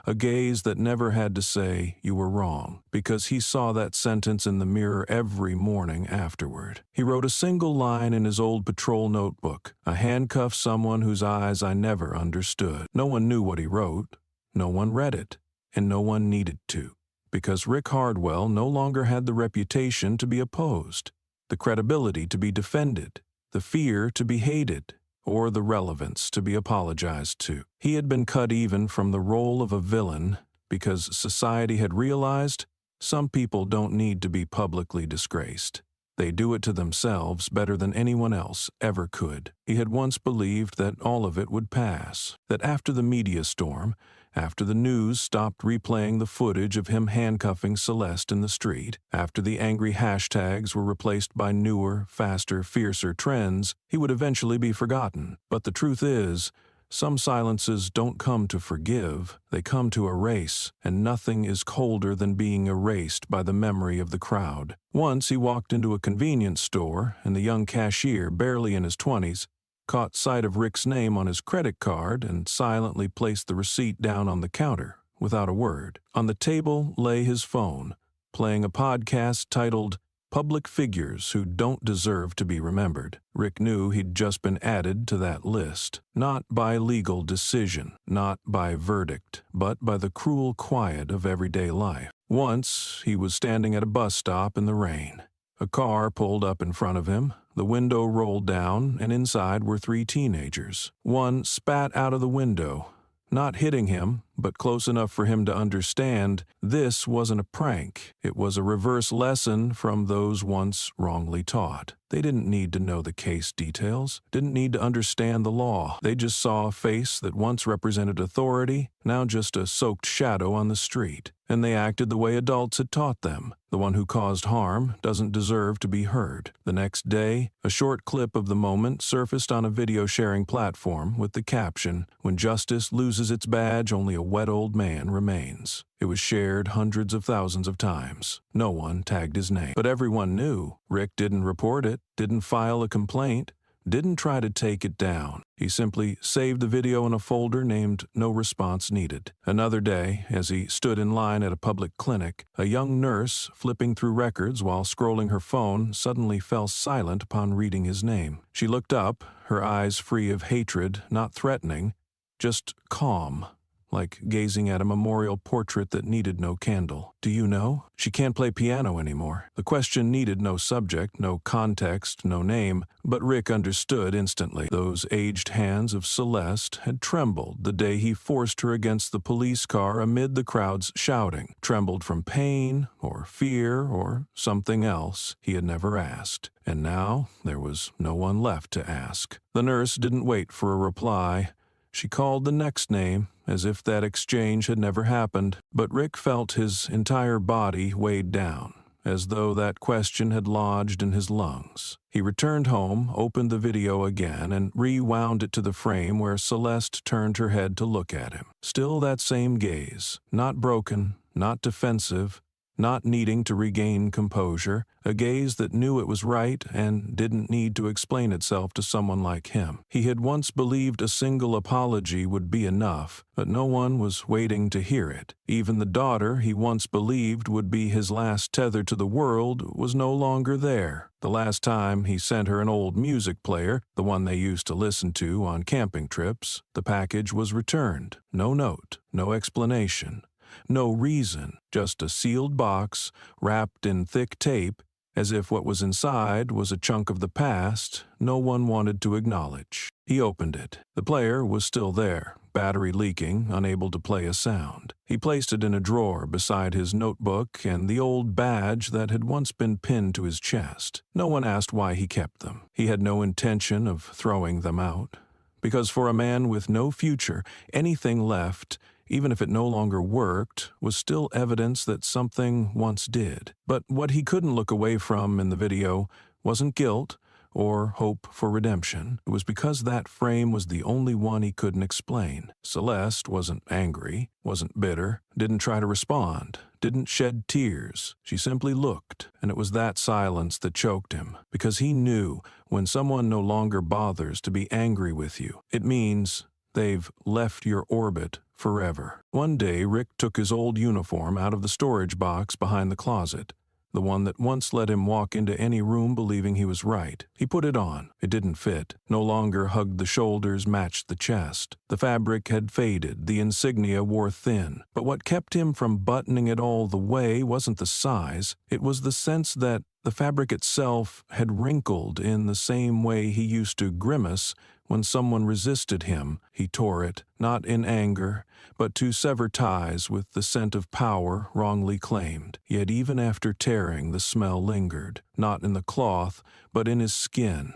A gaze that never had to say, "You were wrong," because he saw that sentence in the mirror every morning afterward. He wrote a single line in his old patrol notebook: "I handcuffed someone whose eyes I never understood." No one knew what he wrote, no one read it, and no one needed to, because Rick Hardwell no longer had the reputation to be opposed, the credibility to be defended, the fear to be hated, or the relevance to be apologized to. He had been cut even from the role of a villain because society had realized some people don't need to be publicly disgraced. They do it to themselves better than anyone else ever could. He had once believed that all of it would pass, that after the media storm, after the news stopped replaying the footage of him handcuffing Celeste in the street, after the angry hashtags were replaced by newer, faster, fiercer trends, he would eventually be forgotten. But the truth is, some silences don't come to forgive, they come to erase, and nothing is colder than being erased by the memory of the crowd. Once he walked into a convenience store, and the young cashier, barely in his 20s, caught sight of Rick's name on his credit card and silently placed the receipt down on the counter, without a word. On the table lay his phone, playing a podcast titled "Public Figures Who Don't Deserve to Be Remembered." Rick knew he'd just been added to that list, not by legal decision, not by verdict, but by the cruel quiet of everyday life. Once, he was standing at a bus stop in the rain. A car pulled up in front of him, the window rolled down, and inside were 3 teenagers. One spat out of the window, not hitting him, but close enough for him to understand this wasn't a prank. It was a reverse lesson from those once wrongly taught. They didn't need to know the case details, didn't need to understand the law. They just saw a face that once represented authority, now just a soaked shadow on the street. And they acted the way adults had taught them. The one who caused harm doesn't deserve to be heard. The next day, a short clip of the moment surfaced on a video-sharing platform with the caption, "When justice loses its badge, only a wet old man remains." It was shared hundreds of thousands of times. No one tagged his name. But everyone knew. Rick didn't report it, didn't file a complaint, didn't try to take it down. He simply saved the video in a folder named "No Response Needed." Another day, as he stood in line at a public clinic, a young nurse, flipping through records while scrolling her phone, suddenly fell silent upon reading his name. She looked up, her eyes free of hatred, not threatening, just calm, like gazing at a memorial portrait that needed no candle. "Do you know? She can't play piano anymore." The question needed no subject, no context, no name, but Rick understood instantly. Those aged hands of Celeste had trembled the day he forced her against the police car amid the crowd's shouting, trembled from pain or fear or something else he had never asked. And now there was no one left to ask. The nurse didn't wait for a reply. She called the next name, as if that exchange had never happened, but Rick felt his entire body weighed down, as though that question had lodged in his lungs. He returned home, opened the video again, and rewound it to the frame where Celeste turned her head to look at him. Still that same gaze, not broken, not defensive, not needing to regain composure, a gaze that knew it was right and didn't need to explain itself to someone like him. He had once believed a single apology would be enough, but no one was waiting to hear it. Even the daughter he once believed would be his last tether to the world was no longer there. The last time he sent her an old music player, the one they used to listen to on camping trips, the package was returned. No note, no explanation. No reason, just a sealed box wrapped in thick tape, as if what was inside was a chunk of the past no one wanted to acknowledge. He opened it. The player was still there, battery leaking, unable to play a sound. He placed it in a drawer beside his notebook and the old badge that had once been pinned to his chest. No one asked why he kept them. He had no intention of throwing them out. Because for a man with no future, anything left, even if it no longer worked, was still evidence that something once did. But what he couldn't look away from in the video wasn't guilt or hope for redemption. It was because that frame was the only one he couldn't explain. Celeste wasn't angry, wasn't bitter, didn't try to respond, didn't shed tears. She simply looked, and it was that silence that choked him, because he knew when someone no longer bothers to be angry with you, it means they've left your orbit forever. One day, Rick took his old uniform out of the storage box behind the closet, the one that once let him walk into any room believing he was right. He put it on. It didn't fit. No longer hugged the shoulders, matched the chest. The fabric had faded. The insignia wore thin. But what kept him from buttoning it all the way wasn't the size. It was the sense that the fabric itself had wrinkled in the same way he used to grimace when someone resisted him. He tore it, not in anger, but to sever ties with the scent of power wrongly claimed. Yet even after tearing, the smell lingered, not in the cloth, but in his skin,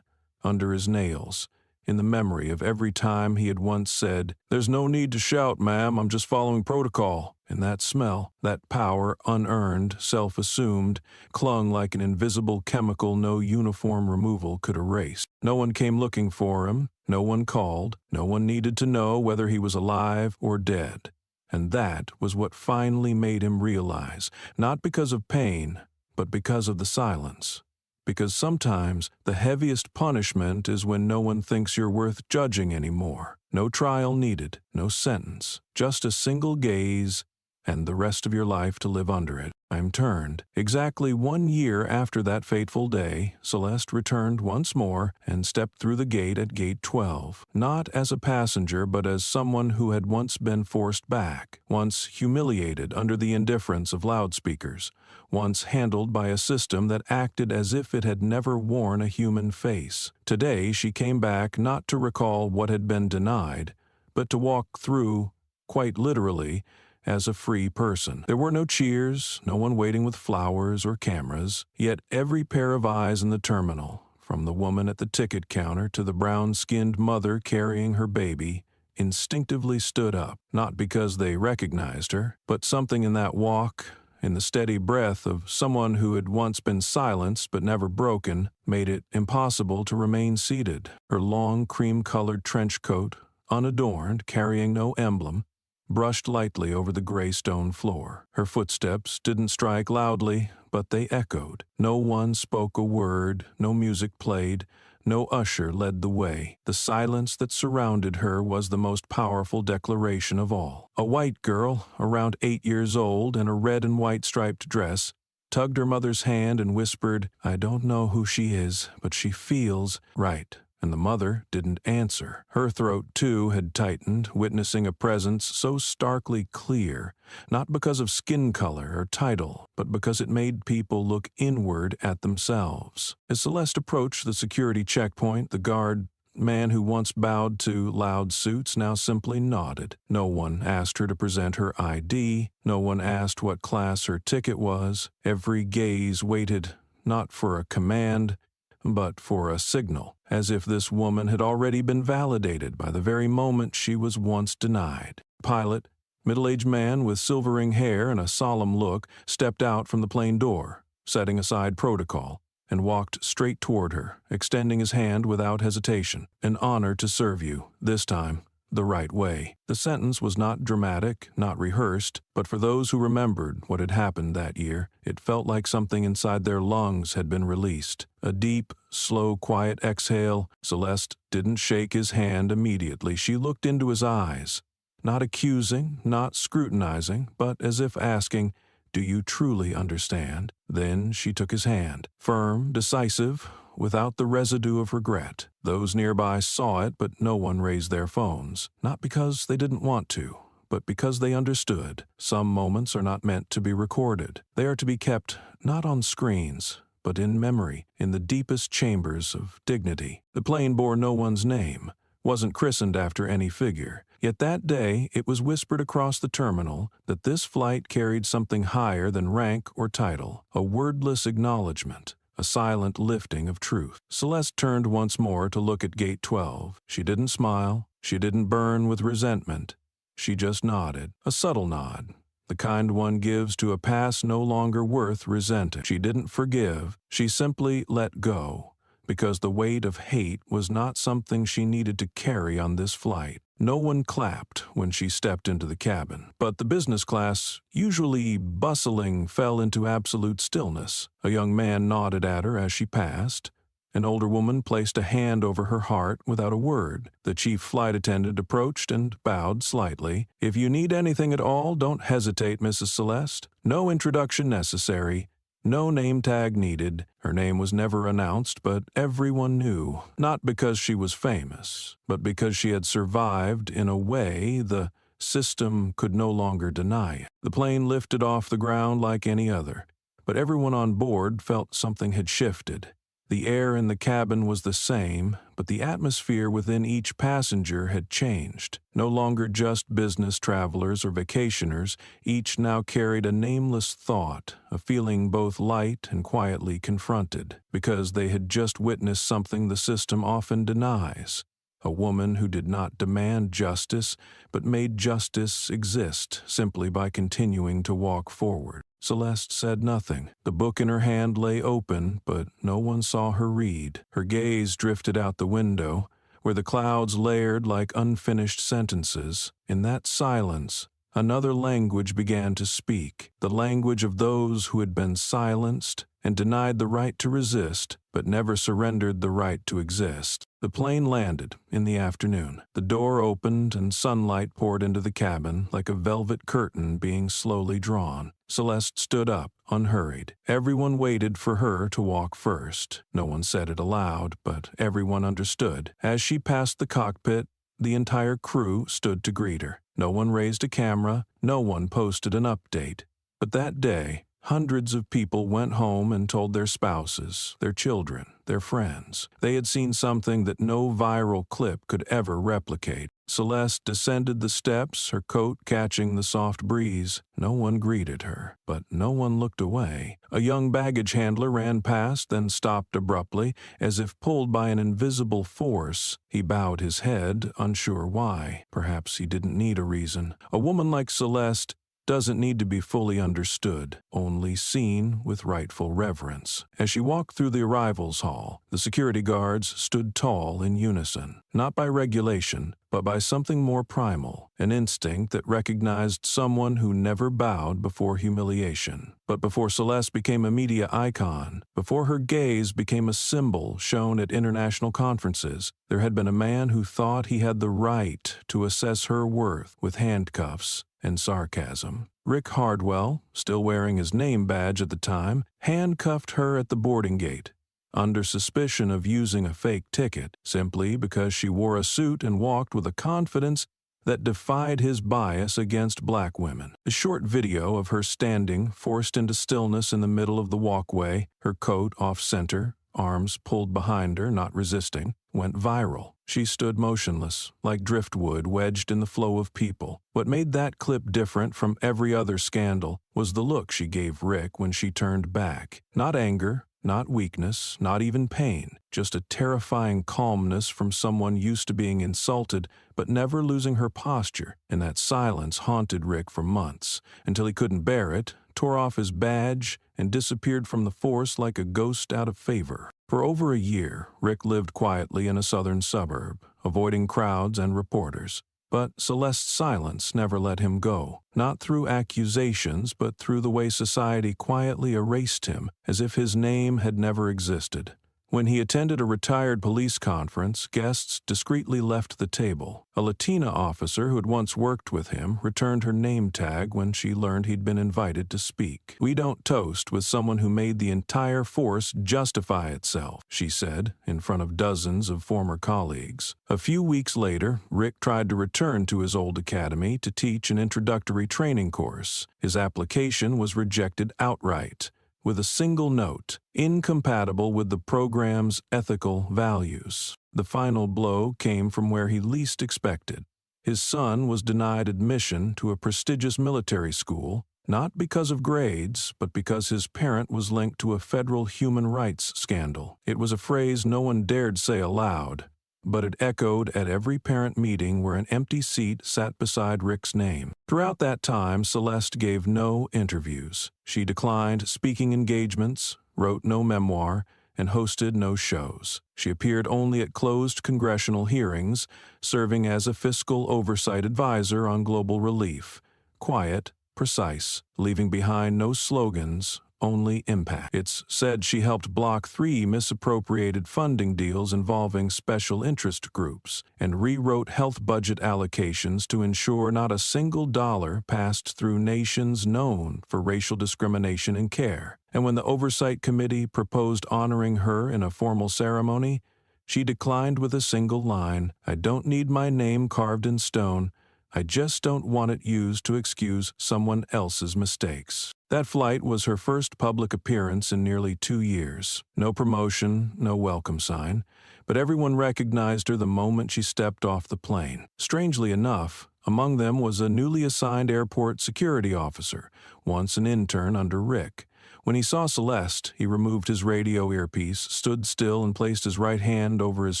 under his nails, in the memory of every time he had once said, "There's no need to shout, ma'am, I'm just following protocol." And that smell, that power, unearned, self-assumed, clung like an invisible chemical no uniform removal could erase. No one came looking for him, no one called, no one needed to know whether he was alive or dead. And that was what finally made him realize, not because of pain, but because of the silence. Because sometimes the heaviest punishment is when no one thinks you're worth judging anymore. No trial needed, no sentence, just a single gaze and the rest of your life to live under it. I'm turned. Exactly 1 year after that fateful day, Celeste returned once more and stepped through the gate at gate 12, not as a passenger but as someone who had once been forced back, once humiliated under the indifference of loudspeakers, once handled by a system that acted as if it had never worn a human face. Today she came back not to recall what had been denied, but to walk through, quite literally, as a free person. There were no cheers, no one waiting with flowers or cameras, yet every pair of eyes in the terminal, from the woman at the ticket counter to the brown-skinned mother carrying her baby, instinctively stood up, not because they recognized her, but something in that walk, in the steady breath of someone who had once been silenced but never broken, made it impossible to remain seated. Her long cream-colored trench coat, unadorned, carrying no emblem, brushed lightly over the gray stone floor. Her footsteps didn't strike loudly, but they echoed. No one spoke a word, no music played, no usher led the way. The silence that surrounded her was the most powerful declaration of all. A white girl, around 8 years old, in a red and white striped dress, tugged her mother's hand and whispered, "I don't know who she is, but she feels right." And the mother didn't answer. Her throat, too, had tightened, witnessing a presence so starkly clear, not because of skin color or title, but because it made people look inward at themselves. As Celeste approached the security checkpoint, the guard man who once bowed to loud suits now simply nodded. No one asked her to present her ID. No one asked what class her ticket was. Every gaze waited, not for a command, but for a signal, as if this woman had already been validated by the very moment she was once denied. Pilot, middle-aged man with silvering hair and a solemn look, stepped out from the plane door, setting aside protocol, and walked straight toward her, extending his hand without hesitation. "An honor to serve you, this time the right way." The sentence was not dramatic, not rehearsed, but for those who remembered what had happened that year, it felt like something inside their lungs had been released. A deep, slow, quiet exhale. Celeste didn't shake his hand immediately. She looked into his eyes, not accusing, not scrutinizing, but as if asking, "Do you truly understand?" Then she took his hand, firm, decisive, without the residue of regret. Those nearby saw it, but no one raised their phones. Not because they didn't want to, but because they understood. Some moments are not meant to be recorded. They are to be kept not on screens, but in memory, in the deepest chambers of dignity. The plane bore no one's name, wasn't christened after any figure. Yet that day it was whispered across the terminal that this flight carried something higher than rank or title, a wordless acknowledgement, a silent lifting of truth. Celeste turned once more to look at gate 12. She didn't smile. She didn't burn with resentment. She just nodded, a subtle nod, the kind one gives to a past no longer worth resenting. She didn't forgive. She simply let go, because the weight of hate was not something she needed to carry on this flight. No one clapped when she stepped into the cabin, but the business class, usually bustling, fell into absolute stillness. A young man nodded at her as she passed. An older woman placed a hand over her heart without a word. The chief flight attendant approached and bowed slightly. "If you need anything at all, don't hesitate, Mrs. Celeste. No introduction necessary. No name tag needed." Her name was never announced, but everyone knew, not because she was famous, but because she had survived in a way the system could no longer deny. The plane lifted off the ground like any other, but everyone on board felt something had shifted. The air in the cabin was the same, but the atmosphere within each passenger had changed. No longer just business travelers or vacationers, each now carried a nameless thought, a feeling both light and quietly confronted, because they had just witnessed something the system often denies. A woman who did not demand justice, but made justice exist simply by continuing to walk forward. Celeste said nothing. The book in her hand lay open, but no one saw her read. Her gaze drifted out the window, where the clouds layered like unfinished sentences. In that silence, another language began to speak, the language of those who had been silenced and denied the right to resist, but never surrendered the right to exist. The plane landed in the afternoon. The door opened and sunlight poured into the cabin like a velvet curtain being slowly drawn. Celeste stood up, unhurried. Everyone waited for her to walk first. No one said it aloud, but everyone understood. As she passed the cockpit, the entire crew stood to greet her. No one raised a camera, no one posted an update. But that day, hundreds of people went home and told their spouses, their children, their friends. They had seen something that no viral clip could ever replicate. Celeste descended the steps, her coat catching the soft breeze. No one greeted her, but no one looked away. A young baggage handler ran past, then stopped abruptly, as if pulled by an invisible force. He bowed his head, unsure why. Perhaps he didn't need a reason. A woman like Celeste doesn't need to be fully understood, only seen with rightful reverence. As she walked through the arrivals hall, the security guards stood tall in unison, not by regulation, but by something more primal, an instinct that recognized someone who never bowed before humiliation. But before Celeste became a media icon, before her gaze became a symbol shown at international conferences, there had been a man who thought he had the right to assess her worth with handcuffs and sarcasm. Rick Hardwell, still wearing his name badge at the time, handcuffed her at the boarding gate, under suspicion of using a fake ticket, simply because she wore a suit and walked with a confidence that defied his bias against black women. A short video of her standing, forced into stillness in the middle of the walkway, her coat off-center, arms pulled behind her, not resisting, went viral. She stood motionless, like driftwood wedged in the flow of people. What made that clip different from every other scandal was the look she gave Rick when she turned back. Not anger, not weakness, not even pain, just a terrifying calmness from someone used to being insulted but never losing her posture. And that silence haunted Rick for months, until he couldn't bear it, tore off his badge, and disappeared from the force like a ghost out of favor. For over a year, Rick lived quietly in a southern suburb, avoiding crowds and reporters. But Celeste's silence never let him go, not through accusations, but through the way society quietly erased him, as if his name had never existed. When he attended a retired police conference, guests discreetly left the table. A Latina officer who had once worked with him returned her name tag when she learned he'd been invited to speak. "We don't toast with someone who made the entire force justify itself," she said, in front of dozens of former colleagues. A few weeks later, Rick tried to return to his old academy to teach an introductory training course. His application was rejected outright, with a single note, incompatible with the program's ethical values. The final blow came from where he least expected. His son was denied admission to a prestigious military school, not because of grades, but because his parent was linked to a federal human rights scandal. It was a phrase no one dared say aloud, but it echoed at every parent meeting where an empty seat sat beside Rick's name. Throughout that time, Celeste gave no interviews. She declined speaking engagements, wrote no memoir, and hosted no shows. She appeared only at closed congressional hearings, serving as a fiscal oversight advisor on global relief. Quiet, precise, leaving behind no slogans, only impact. It's said she helped block 3 misappropriated funding deals involving special interest groups and rewrote health budget allocations to ensure not a single dollar passed through nations known for racial discrimination in care. And when the Oversight Committee proposed honoring her in a formal ceremony, she declined with a single line, "I don't need my name carved in stone. I just don't want it used to excuse someone else's mistakes." That flight was her first public appearance in nearly 2 years. No promotion, no welcome sign, but everyone recognized her the moment she stepped off the plane. Strangely enough, among them was a newly assigned airport security officer, once an intern under Rick. When he saw Celeste, he removed his radio earpiece, stood still, and placed his right hand over his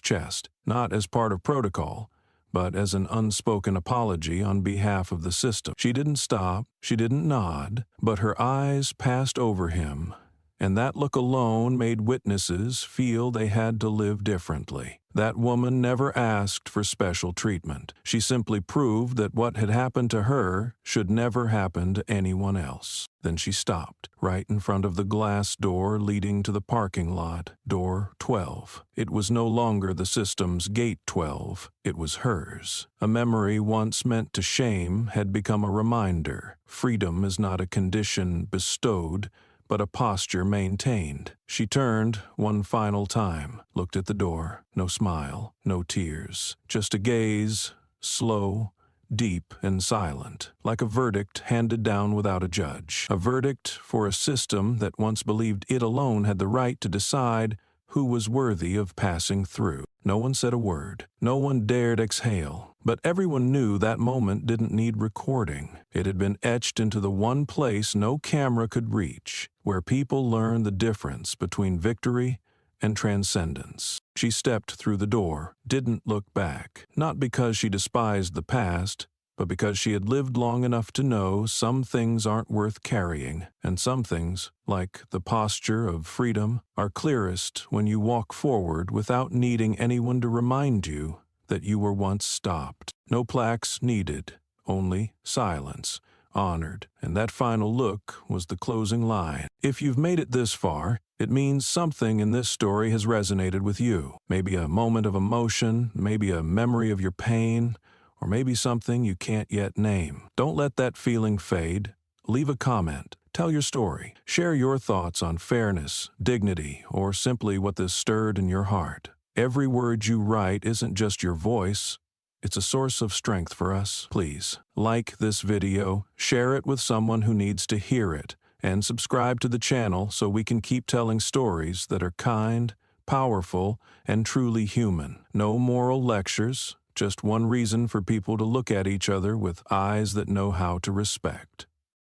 chest, not as part of protocol, but as an unspoken apology on behalf of the system. She didn't stop, she didn't nod, but her eyes passed over him, and that look alone made witnesses feel they had to live differently. That woman never asked for special treatment. She simply proved that what had happened to her should never happen to anyone else. Then she stopped, right in front of the glass door leading to the parking lot, door 12. It was no longer the system's gate 12, it was hers. A memory once meant to shame had become a reminder. Freedom is not a condition bestowed, but a posture maintained. She turned one final time, looked at the door. No smile, no tears, just a gaze, slow, deep and silent, like a verdict handed down without a judge. A verdict for a system that once believed it alone had the right to decide who was worthy of passing through. No one said a word. No one dared exhale. But everyone knew that moment didn't need recording. It had been etched into the one place no camera could reach, where people learn the difference between victory and transcendence. She stepped through the door, didn't look back, not because she despised the past, but because she had lived long enough to know some things aren't worth carrying, and some things, like the posture of freedom, are clearest when you walk forward without needing anyone to remind you that you were once stopped. No plaques needed, only silence, honored, and that final look was the closing line. If you've made it this far, it means something in this story has resonated with you. Maybe a moment of emotion, maybe a memory of your pain, or maybe something you can't yet name. Don't let that feeling fade. Leave a comment. Tell your story. Share your thoughts on fairness, dignity, or simply what this stirred in your heart. Every word you write isn't just your voice. It's a source of strength for us. Please, like this video, share it with someone who needs to hear it, and subscribe to the channel so we can keep telling stories that are kind, powerful, and truly human. No moral lectures, just one reason for people to look at each other with eyes that know how to respect.